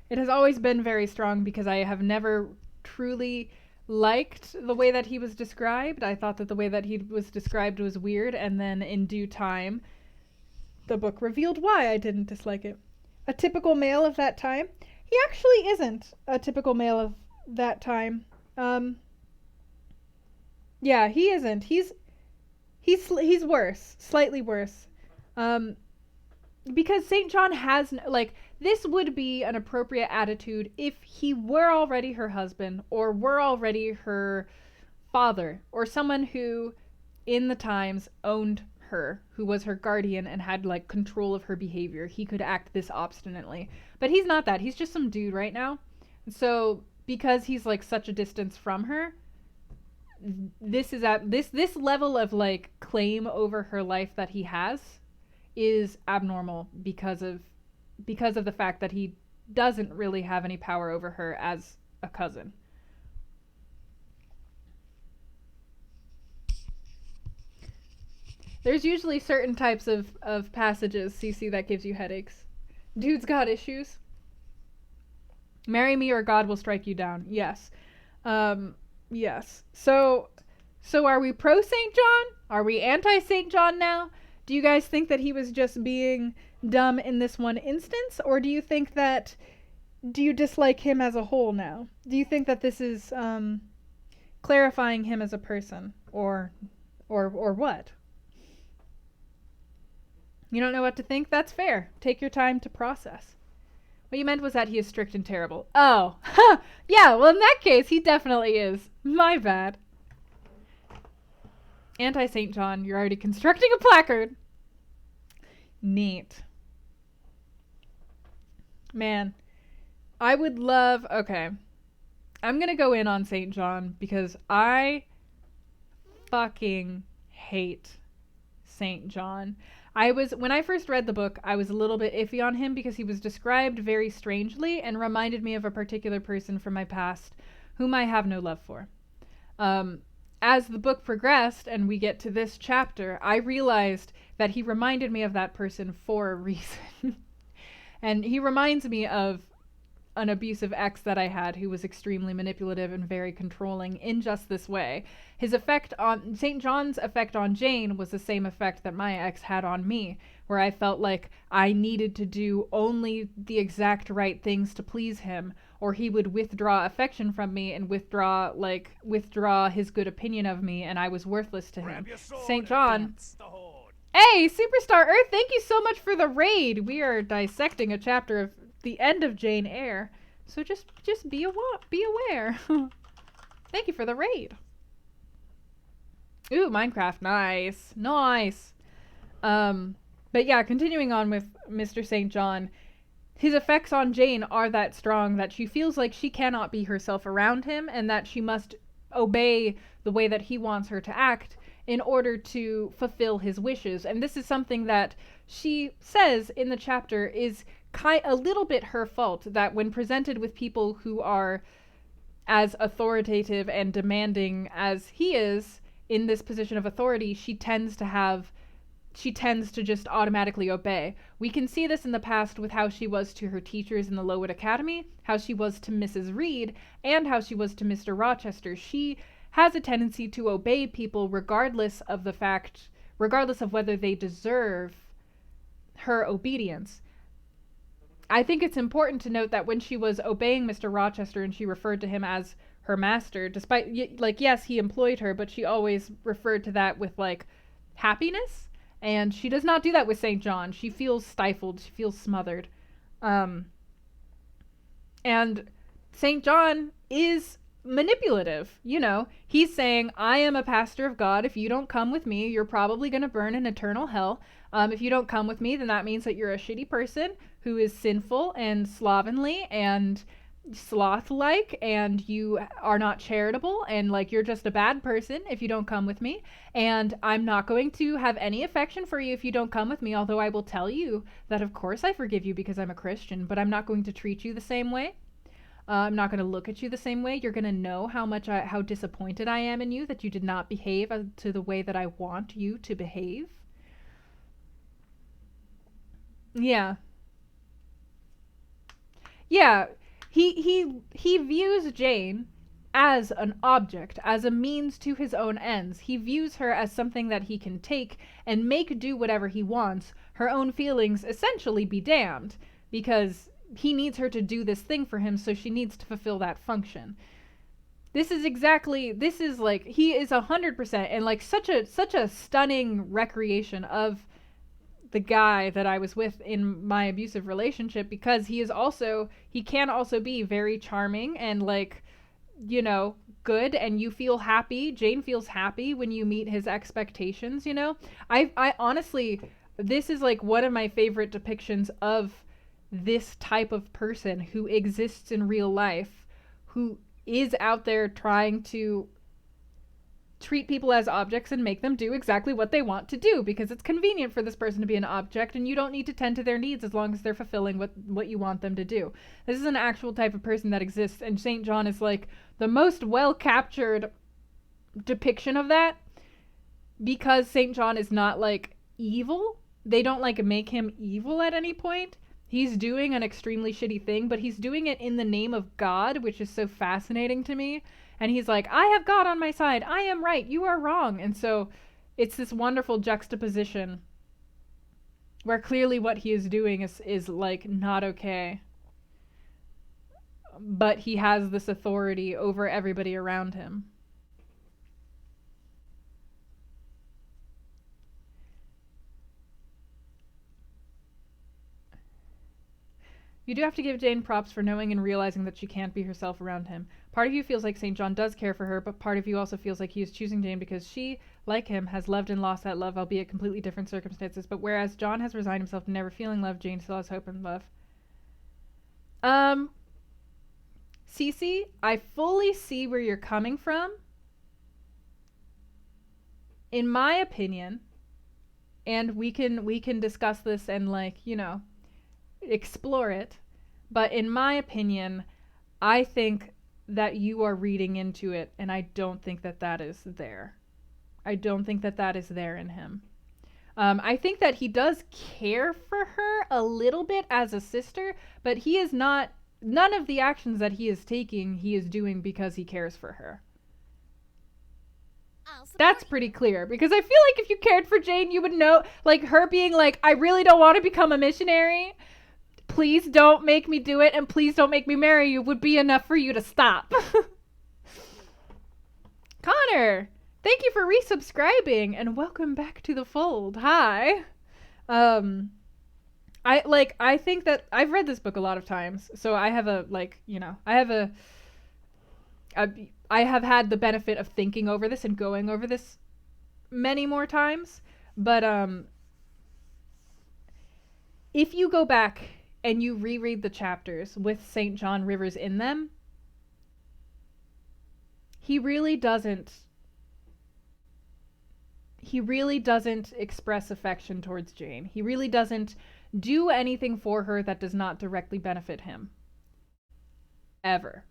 Speaker 1: It has always been very strong because I have never truly liked the way that he was described. I thought that the way that he was described was weird, and then in due time, the book revealed why I didn't dislike it. A typical male of that time? He actually isn't a typical male of that time. Yeah, he isn't. He's worse, slightly worse. Because St. John has, this would be an appropriate attitude if he were already her husband, or were already her father, or someone who, in the times, owned her, who was her guardian and had, control of her behavior. He could act this obstinately. But he's not that. He's just some dude right now. So, because he's, such a distance from her, this is at this level of, claim over her life that he has is abnormal because of the fact that he doesn't really have any power over her as a cousin. There's usually certain types of passages, CC, that gives you headaches. Dude's got issues. Marry me or God will strike you down. Yes. Yes. So are we pro St. John? Are we anti St. John now? Do you guys think that he was just being dumb in this one instance? Or do you dislike him as a whole now? Do you think that this is clarifying him as a person, or what? You don't know what to think? That's fair. Take your time to process. What you meant was that he is strict and terrible. Oh, yeah, well in that case, he definitely is. My bad. Anti-St. John, you're already constructing a placard. Neat. Man, I would love... Okay. I'm gonna go in on St. John because I fucking hate St. John. When I first read the book, I was a little bit iffy on him because he was described very strangely and reminded me of a particular person from my past whom I have no love for. As the book progressed and we get to this chapter, I realized that he reminded me of that person for a reason. And he reminds me of an abusive ex that I had who was extremely manipulative and very controlling in just this way. St. John's effect on Jane was the same effect that my ex had on me, where I felt like I needed to do only the exact right things to please him, or he would withdraw affection from me and withdraw his good opinion of me, and I was worthless to him. St. John... Hey, Superstar Earth, thank you so much for the raid. We are dissecting a chapter of the end of Jane Eyre, so just be aware. Thank you for the raid. Ooh, Minecraft, nice. But yeah, continuing on with Mr. St. John, his effects on Jane are that strong that she feels like she cannot be herself around him and that she must obey the way that he wants her to act in order to fulfill his wishes. And this is something that she says in the chapter is a little bit her fault, that when presented with people who are as authoritative and demanding as he is in this position of authority, she tends to just automatically obey. We can see this in the past with how she was to her teachers in the Lowood Academy, how she was to Mrs. Reed, and how she was to Mr. Rochester. She has a tendency to obey people regardless of whether they deserve her obedience. I think it's important to note that when she was obeying Mr. Rochester and she referred to him as her master, despite, yes, he employed her, but she always referred to that with, happiness. And she does not do that with St. John. She feels stifled. She feels smothered. And St. John is manipulative. He's saying, I am a pastor of God. If you don't come with me, you're probably going to burn in eternal hell. If you don't come with me, then that means that you're a shitty person who is sinful and slovenly and sloth-like, and you are not charitable, and you're just a bad person if you don't come with me, and I'm not going to have any affection for you if you don't come with me, although I will tell you that of course I forgive you because I'm a Christian, but I'm not going to treat you the same way. I'm not going to look at you the same way. You're going to know how disappointed I am in you that you did not behave to the way that I want you to behave. Yeah. He views Jane as an object, as a means to his own ends. He views her as something that he can take and make do whatever he wants, her own feelings essentially be damned, because he needs her to do this thing for him, so she needs to fulfill that function. He is 100%, and such a stunning recreation of the guy that I was with in my abusive relationship, because he can also be very charming and good, and you feel happy. Jane feels happy when you meet his expectations. I honestly, this is one of my favorite depictions of this type of person who exists in real life, who is out there trying to treat people as objects and make them do exactly what they want to do, because it's convenient for this person to be an object and you don't need to tend to their needs as long as they're fulfilling what you want them to do. This is an actual type of person that exists, and St. John is the most well captured depiction of that, because St. John is not evil. They don't make him evil at any point. He's doing an extremely shitty thing, but he's doing it in the name of God, which is so fascinating to me. And he's I have God on my side. I am right. You are wrong. And so it's this wonderful juxtaposition where clearly what he is doing is not okay. But he has this authority over everybody around him. You do have to give Jane props for knowing and realizing that she can't be herself around him. Part of you feels like St. John does care for her, but part of you also feels like he is choosing Jane because she, like him, has loved and lost that love, albeit completely different circumstances. But whereas John has resigned himself to never feeling love, Jane still has hope and love. Cece, I fully see where you're coming from. In my opinion, and we can discuss this and, like, you know, explore it, but in my opinion, I think that you are reading into it, and I don't think that that is there. I don't think that that is there in him. I think that he does care for her a little bit as a sister, but he is not, none of the actions that he is taking, he is doing because he cares for her. That's pretty clear, because I feel like if you cared for Jane, you would know, like, her being like, I really don't want to become a missionary. Please don't make me do it, and please don't make me marry you, would be enough for you to stop. Connor, thank you for resubscribing, and welcome back to the fold. Hi. I think that I've read this book a lot of times, so I have a, like, you know, I have had the benefit of thinking over this and going over this many more times, but if you go back and you reread the chapters with St. John Rivers in them, he really doesn't express affection towards Jane. He really doesn't do anything for her that does not directly benefit him. Ever.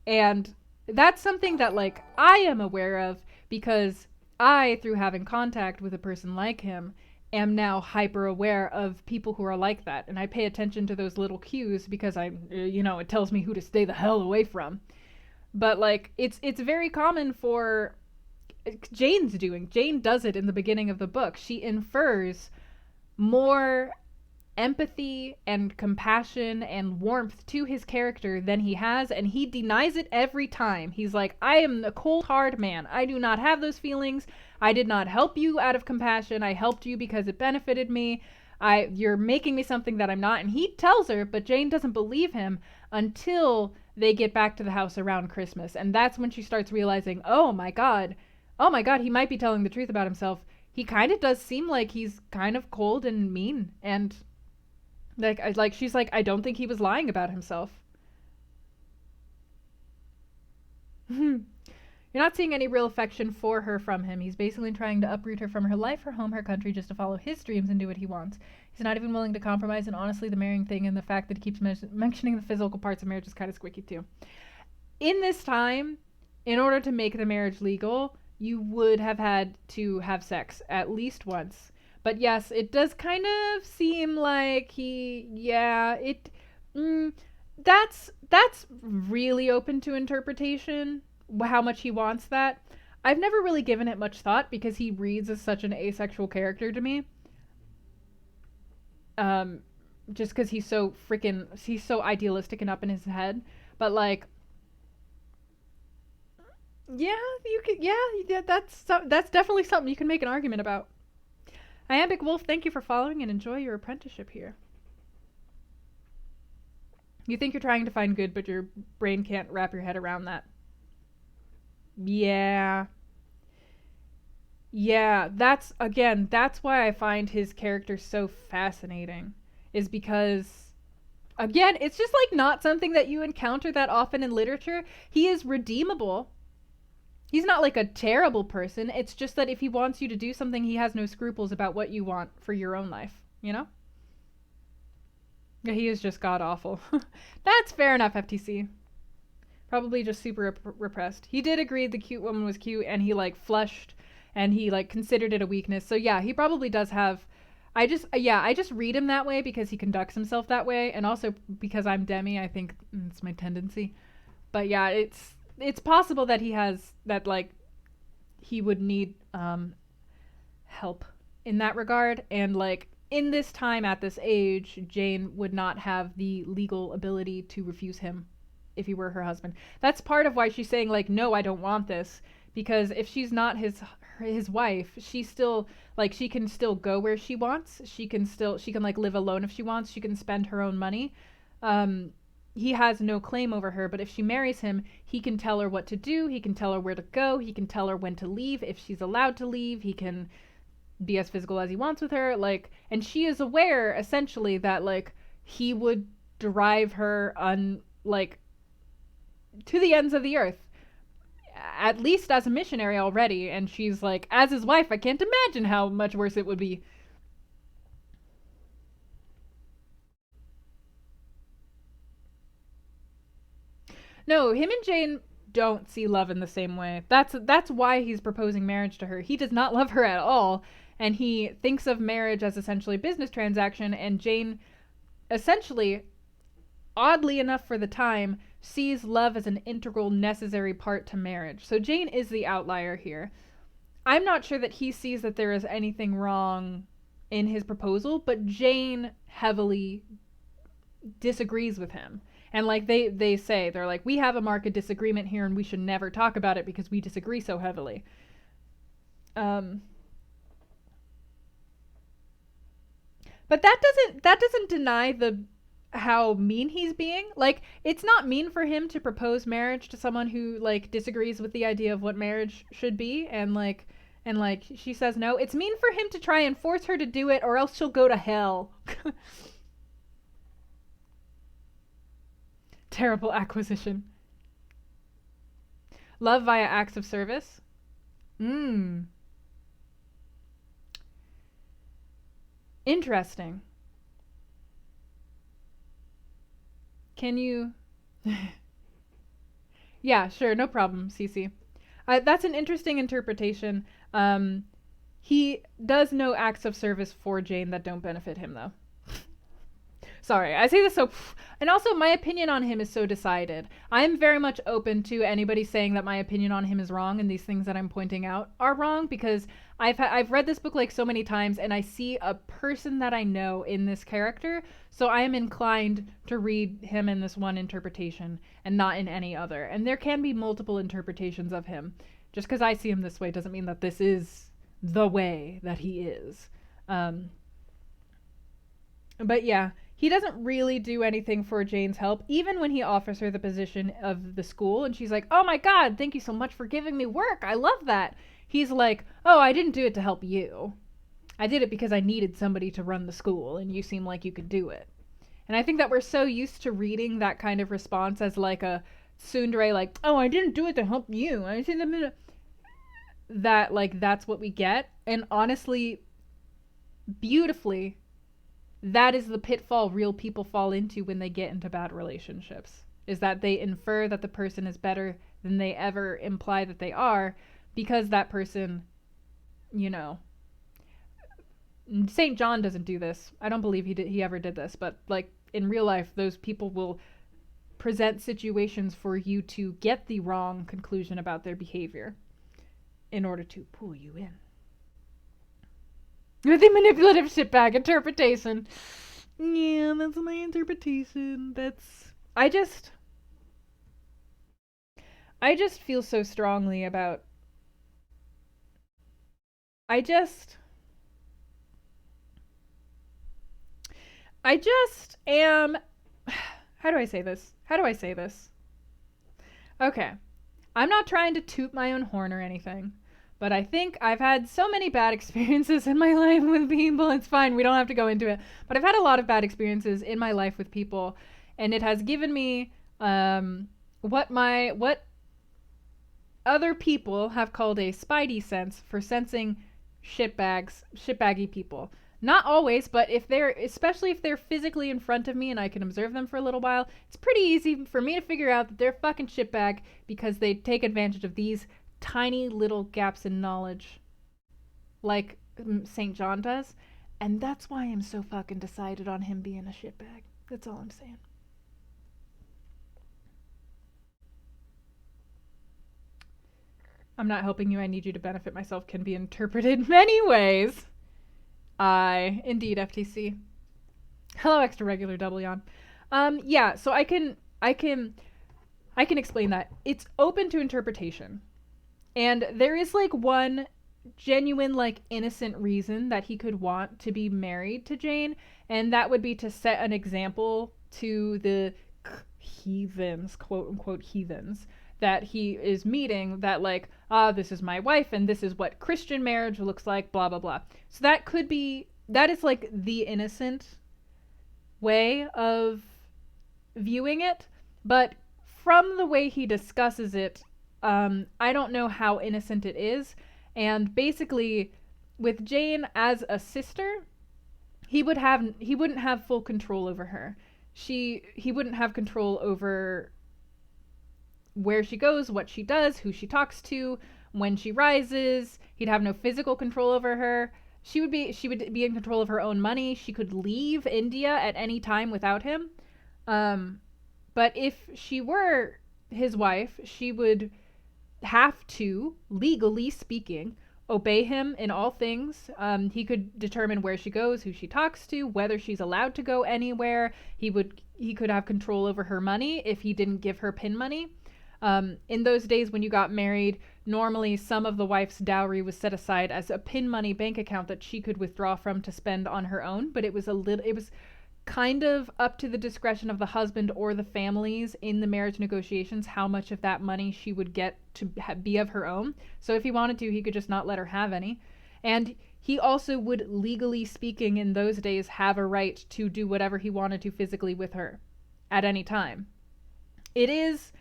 Speaker 1: And that's something that, like, I am aware of because I, through having contact with a person like him, am now hyper aware of people who are like that. And I pay attention to those little cues because it tells me who to stay the hell away from. But, like, it's very common for Jane does it in the beginning of the book. She infers more empathy and compassion and warmth to his character than he has, and he denies it every time. He's like, I am a cold, hard man. I do not have those feelings. I did not help you out of compassion. I helped you because it benefited me. You're making me something that I'm not. And he tells her, but Jane doesn't believe him until they get back to the house around Christmas. And that's when she starts realizing, oh my god, he might be telling the truth about himself. He kind of does seem like he's kind of cold and mean, and she's like, I don't think he was lying about himself. You're not seeing any real affection for her from him. He's basically trying to uproot her from her life, her home, her country, just to follow his dreams and do what he wants. He's not even willing to compromise, and honestly, the marrying thing and the fact that he keeps mentioning the physical parts of marriage is kind of squicky too. In this time, in order to make the marriage legal, you would have had to have sex at least once. But yes, it does kind of seem like that's really open to interpretation, how much he wants that. I've never really given it much thought because he reads as such an asexual character to me. Just because he's so idealistic and up in his head. But, like, that's definitely something you can make an argument about. Iambic Wolf, thank you for following and enjoy your apprenticeship here. You think you're trying to find good, but your brain can't wrap your head around that. Yeah, that's why I find his character so fascinating, is because, again, it's just, like, not something that you encounter that often in literature. He is redeemable. He's not, like, a terrible person. It's just that if he wants you to do something, he has no scruples about what you want for your own life, you know? Yeah, he is just god-awful. That's fair enough, FTC. Probably just super repressed. He did agree the cute woman was cute, and he, like, flushed, and he, like, considered it a weakness. So, yeah, he probably does have... I just read him that way because he conducts himself that way, and also because I'm Demi, I think it's my tendency. But, yeah, it's possible that he has that, like, he would need help in that regard, and, like, in this time at this age, Jane would not have the legal ability to refuse him if he were her husband. That's part of why she's saying, like, no, I don't want this, because if she's not his wife, she still, like, she can still go where she wants. She can like live alone if she wants. She can spend her own money. Um, he has no claim over her, but if she marries him, he can tell her what to do. He can tell her where to go. He can tell her when to leave. If she's allowed to leave, he can be as physical as he wants with her. Like, and she is aware essentially that like he would drive her like to the ends of the earth, at least as a missionary already. And she's like, as his wife, I can't imagine how much worse it would be. No, him and Jane don't see love in the same way. That's why he's proposing marriage to her. He does not love her at all, and he thinks of marriage as essentially a business transaction, and Jane essentially, oddly enough for the time, sees love as an integral, necessary part to marriage. So Jane is the outlier here. I'm not sure that he sees that there is anything wrong in his proposal, but Jane heavily disagrees with him. And like they say, they're like, we have a marked disagreement here and we should never talk about it because we disagree so heavily. But that doesn't deny the how mean he's being. Like, it's not mean for him to propose marriage to someone who like disagrees with the idea of what marriage should be, and like she says no. It's mean for him to try and force her to do it, or else she'll go to hell. Terrible acquisition. Love via acts of service. Mmm. Interesting. Can you? Yeah, sure, no problem, Cece. That's an interesting interpretation. He does know acts of service for Jane that don't benefit him, though. Sorry, I say this so. And also, my opinion on him is so decided. I'm very much open to anybody saying that my opinion on him is wrong and these things that I'm pointing out are wrong, because I've read this book like so many times and I see a person that I know in this character, so I am inclined to read him in this one interpretation and not in any other. And there can be multiple interpretations of him. Just because I see him this way doesn't mean that this is the way that he is. But yeah, he doesn't really do anything for Jane's help, even when he offers her the position of the school, and she's like, oh my god, thank you so much for giving me work, I love that. He's like, oh, I didn't do it to help you. I did it because I needed somebody to run the school, and you seem like you could do it. And I think that we're so used to reading that kind of response as like a tsundere, like, oh, I didn't do it to help you. I didn't. That, like, that's what we get. And honestly, beautifully, that is the pitfall real people fall into when they get into bad relationships, is that they infer that the person is better than they ever imply that they are, because that person, you know, St. John doesn't do this. I don't believe he ever did this, but like in real life, those people will present situations for you to get the wrong conclusion about their behavior in order to pull you in. With the manipulative shitbag interpretation. Yeah, that's my interpretation. I just feel so strongly about. I just am. How do I say this? Okay. I'm not trying to toot my own horn or anything. But I think I've had so many bad experiences in my life with people. It's fine. We don't have to go into it. But I've had a lot of bad experiences in my life with people. And it has given me what other people have called a spidey sense for sensing shitbaggy people. Not always, but especially if they're physically in front of me and I can observe them for a little while, it's pretty easy for me to figure out that they're fucking shitbag because they take advantage of these tiny little gaps in knowledge, like St. John does, and that's why I'm so fucking decided on him being a shitbag. That's all I'm saying. I'm not helping you. I need you to benefit myself can be interpreted many ways. Indeed, FTC. Hello, extra regular double yawn. Yeah, so I can explain that. It's open to interpretation. And there is like one genuine, like, innocent reason that he could want to be married to Jane, and that would be to set an example to the heathens, quote unquote heathens, that he is meeting, that, like, this is my wife and this is what Christian marriage looks like, blah blah blah. So that could be, that is like the innocent way of viewing it, but from the way he discusses it, I don't know how innocent it is. And basically, with Jane as a sister, he wouldn't have full control over her. He wouldn't have control over where she goes, what she does, who she talks to, when she rises. He'd have no physical control over her. She would be in control of her own money. She could leave India at any time without him. Um, but if she were his wife, she would have to, legally speaking, obey him in all things. He could determine where she goes, who she talks to, whether she's allowed to go anywhere. He could have control over her money if he didn't give her pin money. In those days when you got married, normally some of the wife's dowry was set aside as a pin money bank account that she could withdraw from to spend on her own, but it was kind of up to the discretion of the husband or the families in the marriage negotiations how much of that money she would get to be of her own. So if he wanted to, he could just not let her have any. And he also would, legally speaking, in those days, have a right to do whatever he wanted to physically with her at any time. It is,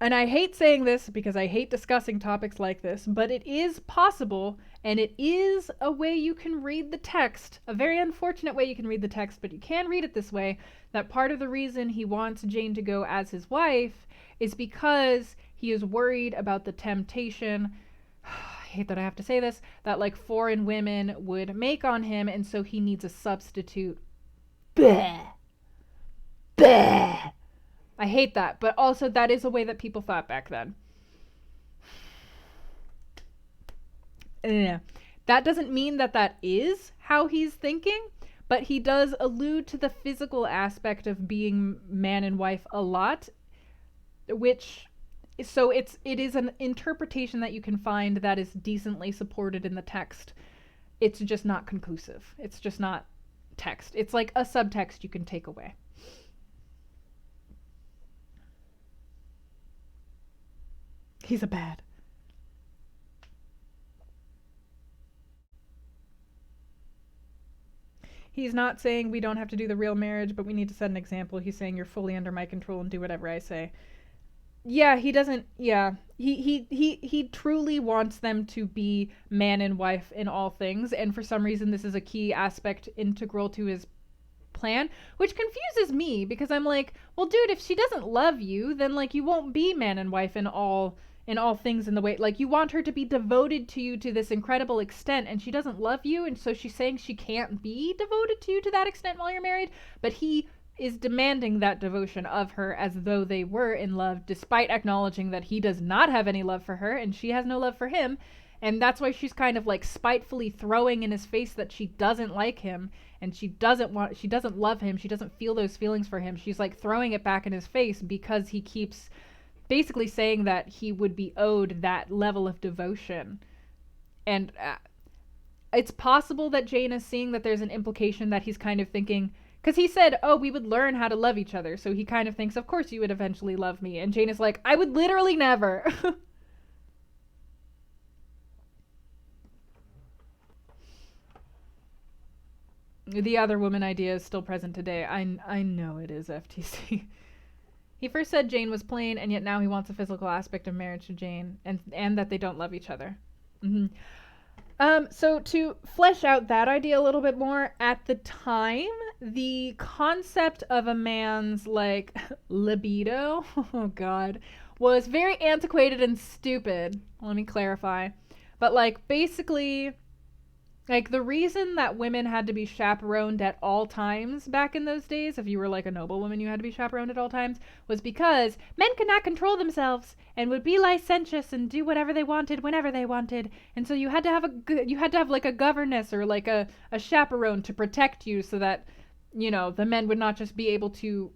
Speaker 1: and I hate saying this because I hate discussing topics like this, but it is possible, and it is a way you can read the text, a very unfortunate way you can read the text, but you can read it this way, that part of the reason he wants Jane to go as his wife is because he is worried about the temptation, I hate that I have to say this, that, like, foreign women would make on him, and so he needs a substitute. Bleh. Bleh. I hate that, but also that is a way that people thought back then. Yeah. That doesn't mean that that is how he's thinking, but he does allude to the physical aspect of being man and wife a lot, which, so it is an interpretation that you can find that is decently supported in the text. It's just not conclusive. It's just not text. It's like a subtext you can take away. He's a bad. He's not saying we don't have to do the real marriage, but we need to set an example. He's saying you're fully under my control and do whatever I say. Yeah, he doesn't. Yeah, he truly wants them to be man and wife in all things, and for some reason, this is a key aspect integral to his plan, which confuses me because I'm like, well, dude, if she doesn't love you, then, like, you won't be man and wife in all things, in the way, like, you want her to be devoted to you to this incredible extent, and she doesn't love you, and so she's saying she can't be devoted to you to that extent while you're married, but he is demanding that devotion of her as though they were in love, despite acknowledging that he does not have any love for her and she has no love for him. And that's why she's kind of, like, spitefully throwing in his face that she doesn't like him and she doesn't love him, she doesn't feel those feelings for him. She's, like, throwing it back in his face because he keeps basically saying that he would be owed that level of devotion. And it's possible that Jane is seeing that there's an implication that he's kind of thinking, because he said, oh, we would learn how to love each other, so he kind of thinks, of course you would eventually love me. And Jane is like, I would literally never. The other woman idea is still present today. I know it is, FTC. He first said Jane was plain, and yet now he wants a physical aspect of marriage to Jane, and that they don't love each other. Mm-hmm. So to flesh out that idea a little bit more, at the time, the concept of a man's, like, libido, oh god, was very antiquated and stupid. Let me clarify. But, like, basically, like, the reason that women had to be chaperoned at all times back in those days, if you were, like, a noblewoman, you had to be chaperoned at all times, was because men could not control themselves and would be licentious and do whatever they wanted whenever they wanted. And so you had to have like a governess or like a chaperone to protect you, so that, you know, the men would not just be able to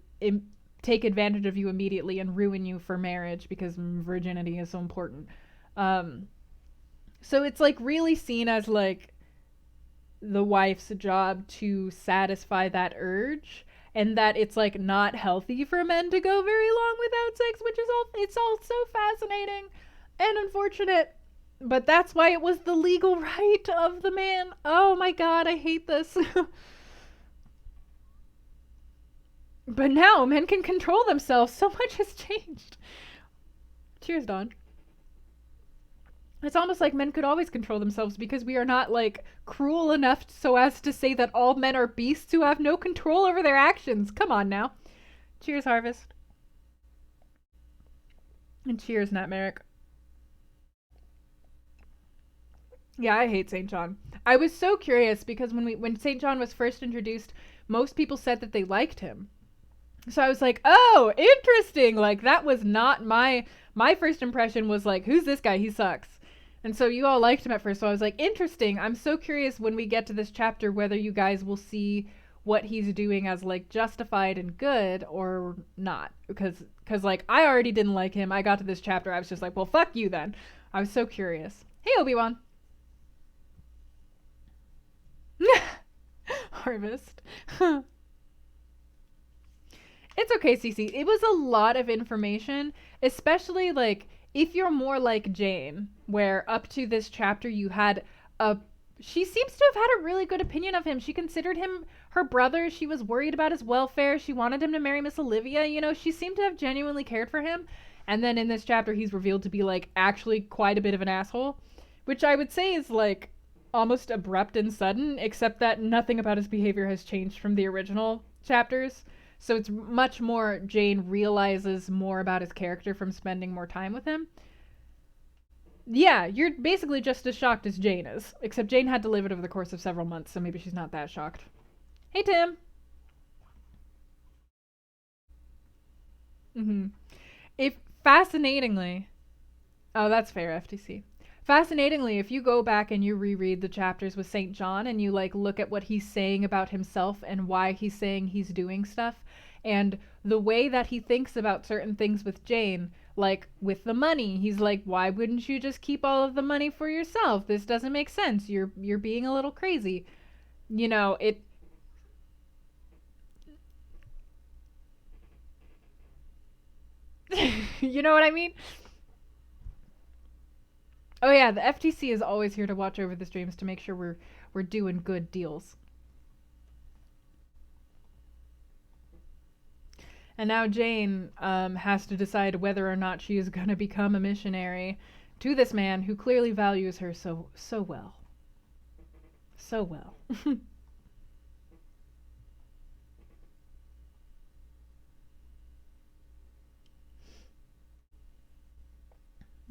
Speaker 1: take advantage of you immediately and ruin you for marriage, because virginity is so important. So it's like really seen as like the wife's job to satisfy that urge, and that it's like not healthy for men to go very long without sex, which is all, it's all so fascinating and unfortunate. But that's why it was the legal right of the man. Oh my god, I hate this. But now men can control themselves. So much has changed. Cheers, Dawn. It's almost like men could always control themselves because we are not like cruel enough so as to say that all men are beasts who have no control over their actions. Come on now. Cheers, Harvest. And cheers, Nat Merrick. Yeah, I hate St. John. I was so curious because when St. John was first introduced, most people said that they liked him. So I was like, "Oh, interesting." Like that was not my first impression was like, "Who's this guy? He sucks." And so you all liked him at first. So I was like, "Interesting." I'm so curious when we get to this chapter whether you guys will see what he's doing as like justified and good or not, because like I already didn't like him. I got to this chapter, I was just like, "Well, fuck you then." I was so curious. Hey, Obi-Wan. Harvest. It's okay, Cece. It was a lot of information, especially like if you're more like Jane, where up to this chapter you had a. She seems to have had a really good opinion of him. She considered him her brother. She was worried about his welfare. She wanted him to marry Miss Olivia. You know, she seemed to have genuinely cared for him. And then in this chapter, he's revealed to be like actually quite a bit of an asshole, which I would say is like almost abrupt and sudden, except that nothing about his behavior has changed from the original chapters. So it's much more Jane realizes more about his character from spending more time with him. Yeah, you're basically just as shocked as Jane is, except Jane had to live it over the course of several months, so maybe she's not that shocked. Hey, Tim. Mm-hmm. If fascinatingly, oh, that's fair, FTC. Fascinatingly, if you go back and you reread the chapters with St. John and you like look at what he's saying about himself and why he's saying he's doing stuff and the way that he thinks about certain things with Jane, like with the money, he's like, "Why wouldn't you just keep all of the money for yourself? This doesn't make sense. You're being a little crazy." You know, it you know what I mean? Oh yeah, the FTC is always here to watch over the streams to make sure we're doing good deals. And now Jane has to decide whether or not she is going to become a missionary to this man who clearly values her so well. So well.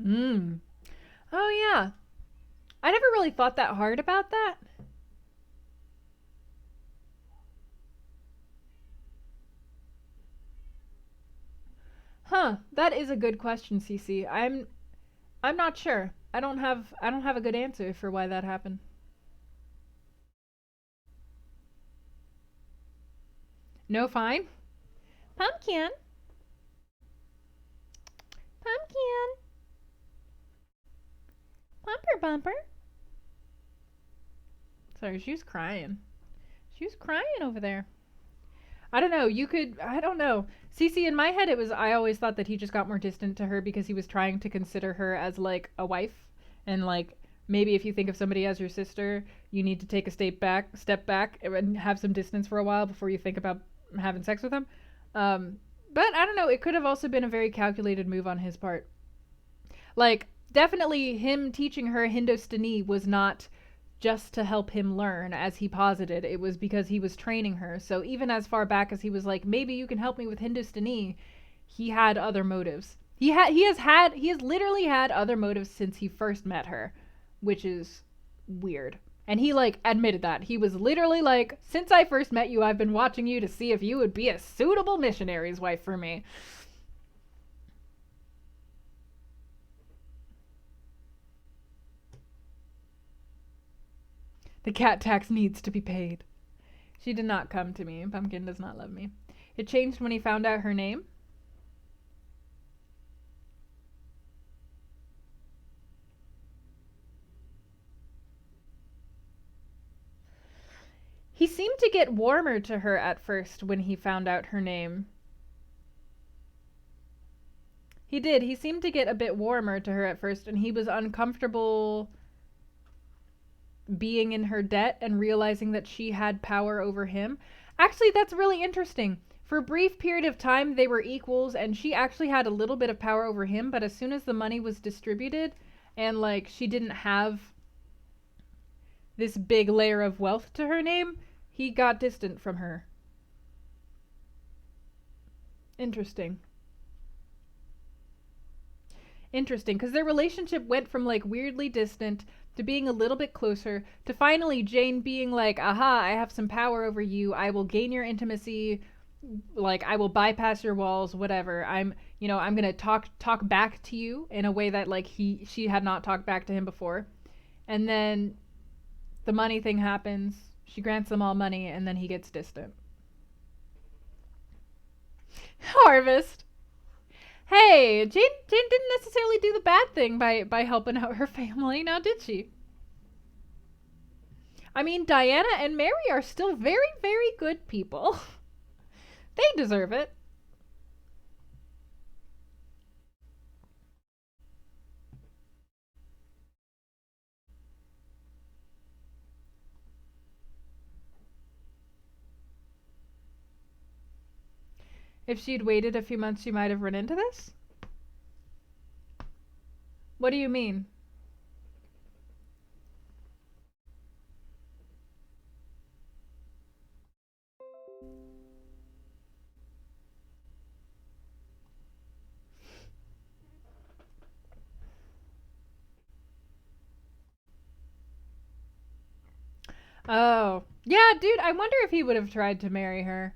Speaker 1: Mm. Oh yeah. I never really thought that hard about that. Huh, that is a good question, Cece. I'm not sure. I don't have a good answer for why that happened. No fine. Pumpkin. Pumpkin. Bumper bumper. Sorry, she was crying. She was crying over there. I don't know. You could. I don't know. Cece, in my head, it was. I always thought that he just got more distant to her because he was trying to consider her as like a wife, and like maybe if you think of somebody as your sister, you need to take a step back, and have some distance for a while before you think about having sex with them. Um, but I don't know. It could have also been a very calculated move on his part. Like definitely him teaching her Hindustani was not just to help him learn, as he posited. It was because he was training her. So even as far back as he was like, maybe you can help me with Hindustani, he had other motives. He has literally had other motives since he first met her, which is weird. And he like admitted that. He was literally like, "Since I first met you, I've been watching you to see if you would be a suitable missionary's wife for me." The cat tax needs to be paid. She did not come to me. Pumpkin does not love me. It changed when he found out her name. He seemed to get warmer to her at first when he found out her name. He did. He seemed to get a bit warmer to her at first, and he was uncomfortable being in her debt and realizing that she had power over him. Actually, that's really interesting. For a brief period of time, they were equals, and she actually had a little bit of power over him, but as soon as the money was distributed and, like, she didn't have this big layer of wealth to her name, he got distant from her. Interesting. Interesting, because their relationship went from, like, weirdly distant to being a little bit closer to finally Jane being like, aha, I have some power over you. I will gain your intimacy. Like, I will bypass your walls, whatever. I'm going to talk back to you in a way that, like, she had not talked back to him before. And then the money thing happens. She grants them all money, and then he gets distant. Harvest. Hey, Jane didn't necessarily do the bad thing by helping out her family, now did she? I mean, Diana and Mary are still very, very good people. They deserve it. If she'd waited a few months, she might have run into this? What do you mean? Oh. Yeah, dude, I wonder if he would have tried to marry her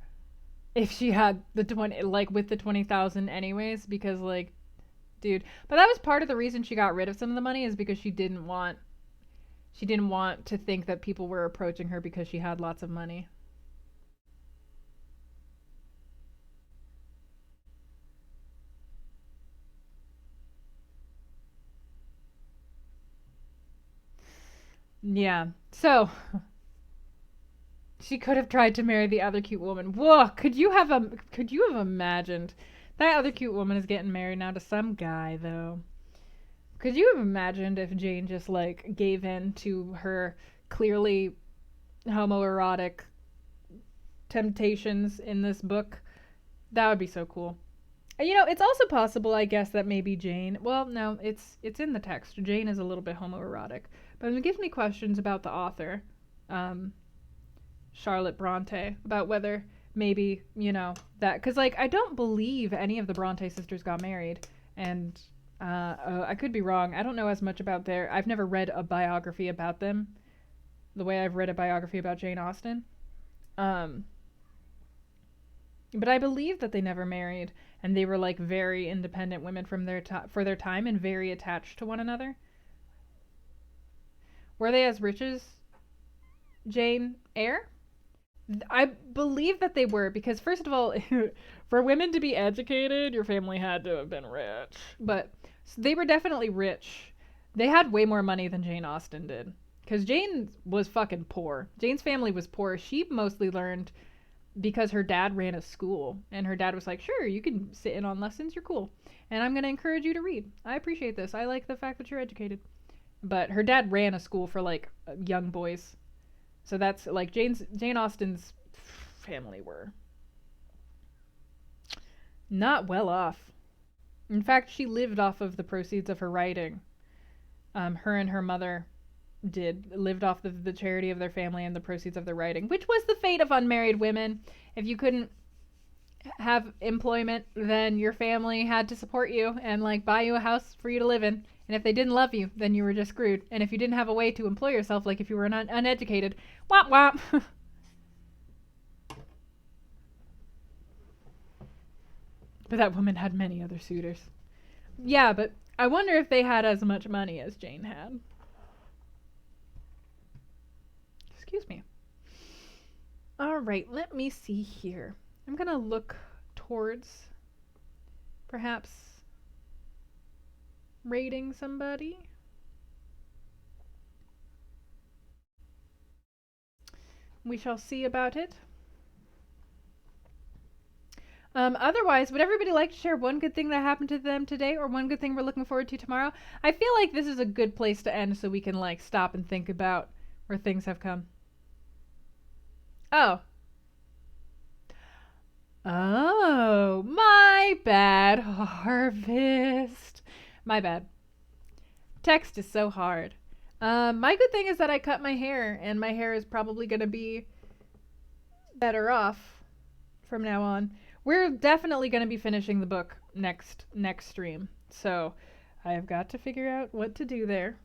Speaker 1: if she had the 20, like, with the 20,000 anyways, because, like, dude. But that was part of the reason she got rid of some of the money, is because she didn't want to think that people were approaching her because she had lots of money. Yeah. So, she could have tried to marry the other cute woman. Whoa, could you have imagined? That other cute woman is getting married now to some guy though. Could you have imagined if Jane just, like, gave in to her clearly homoerotic temptations in this book? That would be so cool. It's also possible, I guess, that maybe Jane. Well, no, it's in the text. Jane is a little bit homoerotic, but it gives me questions about the author, um, Charlotte Bronte, about whether maybe that, because, like, I don't believe any of the Bronte sisters got married, and I could be wrong. I don't know as much about their. I've never read a biography about them, the way I've read a biography about Jane Austen. Um, but I believe that they never married, and they were, like, very independent women from for their time, and very attached to one another. Were they as rich as Jane Eyre? I believe that they were, because first of all, for women to be educated, your family had to have been rich. But so they were definitely rich. They had way more money than Jane Austen did. Because Jane was fucking poor. Jane's family was poor. She mostly learned because her dad ran a school, and her dad was like, sure, you can sit in on lessons, you're cool, and I'm going to encourage you to read. I appreciate this. I like the fact that you're educated. But her dad ran a school for, like, young boys. So that's, like, Jane Austen's family were not well off. In fact, she lived off of the proceeds of her writing. Her and her mother lived off the charity of their family and the proceeds of their writing, which was the fate of unmarried women. If you couldn't have employment, then your family had to support you and, like, buy you a house for you to live in. And if they didn't love you, then you were just screwed. And if you didn't have a way to employ yourself, like if you were uneducated, womp womp. But that woman had many other suitors. Yeah, but I wonder if they had as much money as Jane had. Excuse me. All right, let me see here. I'm going to look towards perhaps rating somebody. We shall see about it. Otherwise, would everybody like to share one good thing that happened to them today or one good thing we're looking forward to tomorrow? I feel like this is a good place to end so we can like stop and think about where things have come. Oh. Oh, my bad, Harvest. My bad. Text is so hard. My good thing is that I cut my hair, and my hair is probably going to be better off from now on. We're definitely going to be finishing the book next stream, so I've got to figure out what to do there.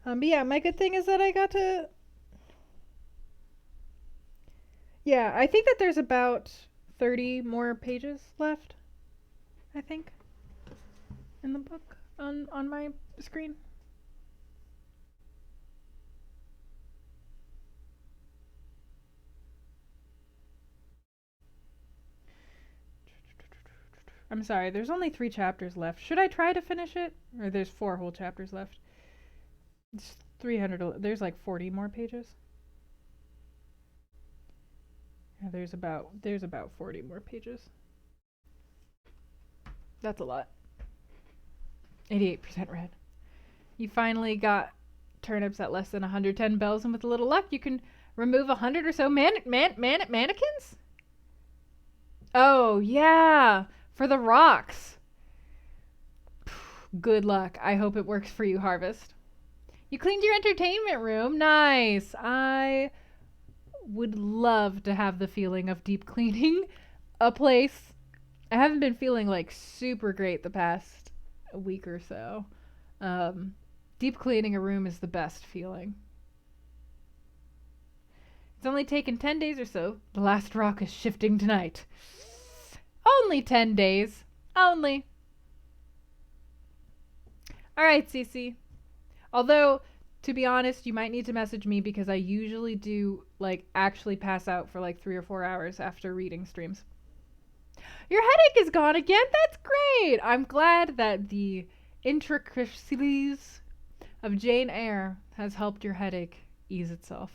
Speaker 1: But yeah, my good thing is that I got to... Yeah, I think that there's about 30 more pages left, I think, in the book on my screen. I'm sorry, there's only 3 chapters left. Should I try to finish it? Or there's 4 whole chapters left. It's 300, there's like 40 more pages. Yeah, there's about 40 more pages. That's a lot. 88% red. You finally got turnips at less than 110 bells, and with a little luck, you can remove 100 or so mannequins? Oh, yeah, for the rocks. Good luck. I hope it works for you, Harvest. You cleaned your entertainment room. Nice. I would love to have the feeling of deep cleaning a place. I haven't been feeling like super great the past week or so. Deep cleaning a room is the best feeling. It's only taken 10 days or so. The last rock is shifting tonight. Only 10 days. Only. Alright, Cece. Although, to be honest, you might need to message me because I usually do, like, actually pass out for like 3 or 4 hours after reading streams. Your headache is gone again? That's great! I'm glad that the intricacies of Jane Eyre has helped your headache ease itself.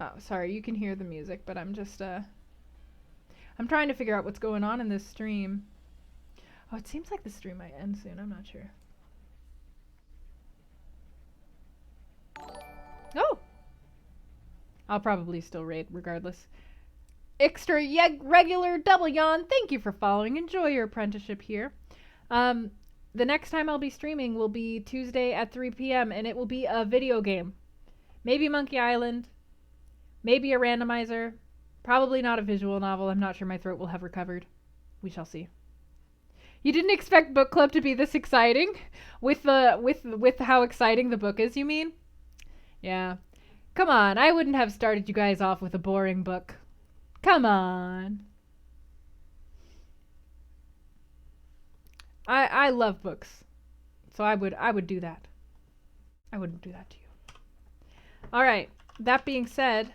Speaker 1: Oh, sorry, you can hear the music, but I'm just, I'm trying to figure out what's going on in this stream. Oh, it seems like the stream might end soon. I'm not sure. Oh! I'll probably still raid regardless. Extra regular double yawn. Thank you for following. Enjoy your apprenticeship here. The next time I'll be streaming will be Tuesday at 3 p.m. and it will be a video game. Maybe Monkey Island. Maybe a randomizer. Probably not a visual novel. I'm not sure my throat will have recovered. We shall see. You didn't expect book club to be this exciting? With how exciting the book is, you mean? Yeah. Come on, I wouldn't have started you guys off with a boring book. Come on. I love books. So I would do that. I wouldn't do that to you. All right. That being said,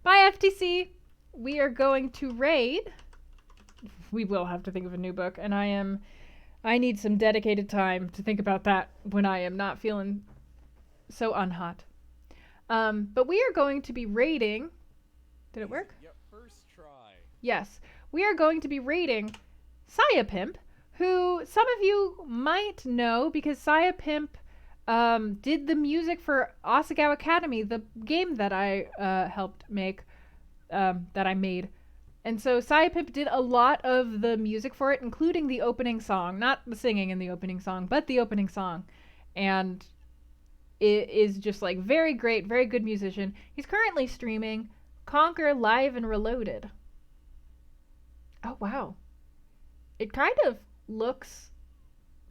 Speaker 1: bye FTC. We are going to raid. We will have to think of a new book, and I need some dedicated time to think about that when I am not feeling so unhot. But we are going to be raiding. Did it work?
Speaker 2: Yep, first try.
Speaker 1: Yes. We are going to be raiding Saya Pimp, who some of you might know because Saya Pimp did the music for Asagao Academy, the game that I helped make, that I made. And so Saya Pimp did a lot of the music for it, including the opening song. Not the singing in the opening song, but the opening song. And it is just like very great, very good musician. He's currently streaming Conquer Live and Reloaded. Oh, wow. It kind of looks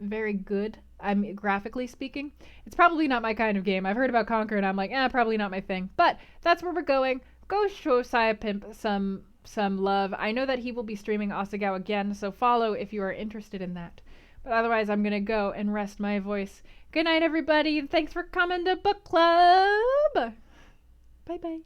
Speaker 1: very good. Graphically speaking. It's probably not my kind of game. I've heard about Conquer and I'm like, probably not my thing. But that's where we're going. Go show Saya Pimp some love. I know that he will be streaming Asagao again, so follow if you are interested in that. But otherwise, I'm going to go and rest my voice. Good night, everybody, and thanks for coming to book club. Bye-bye.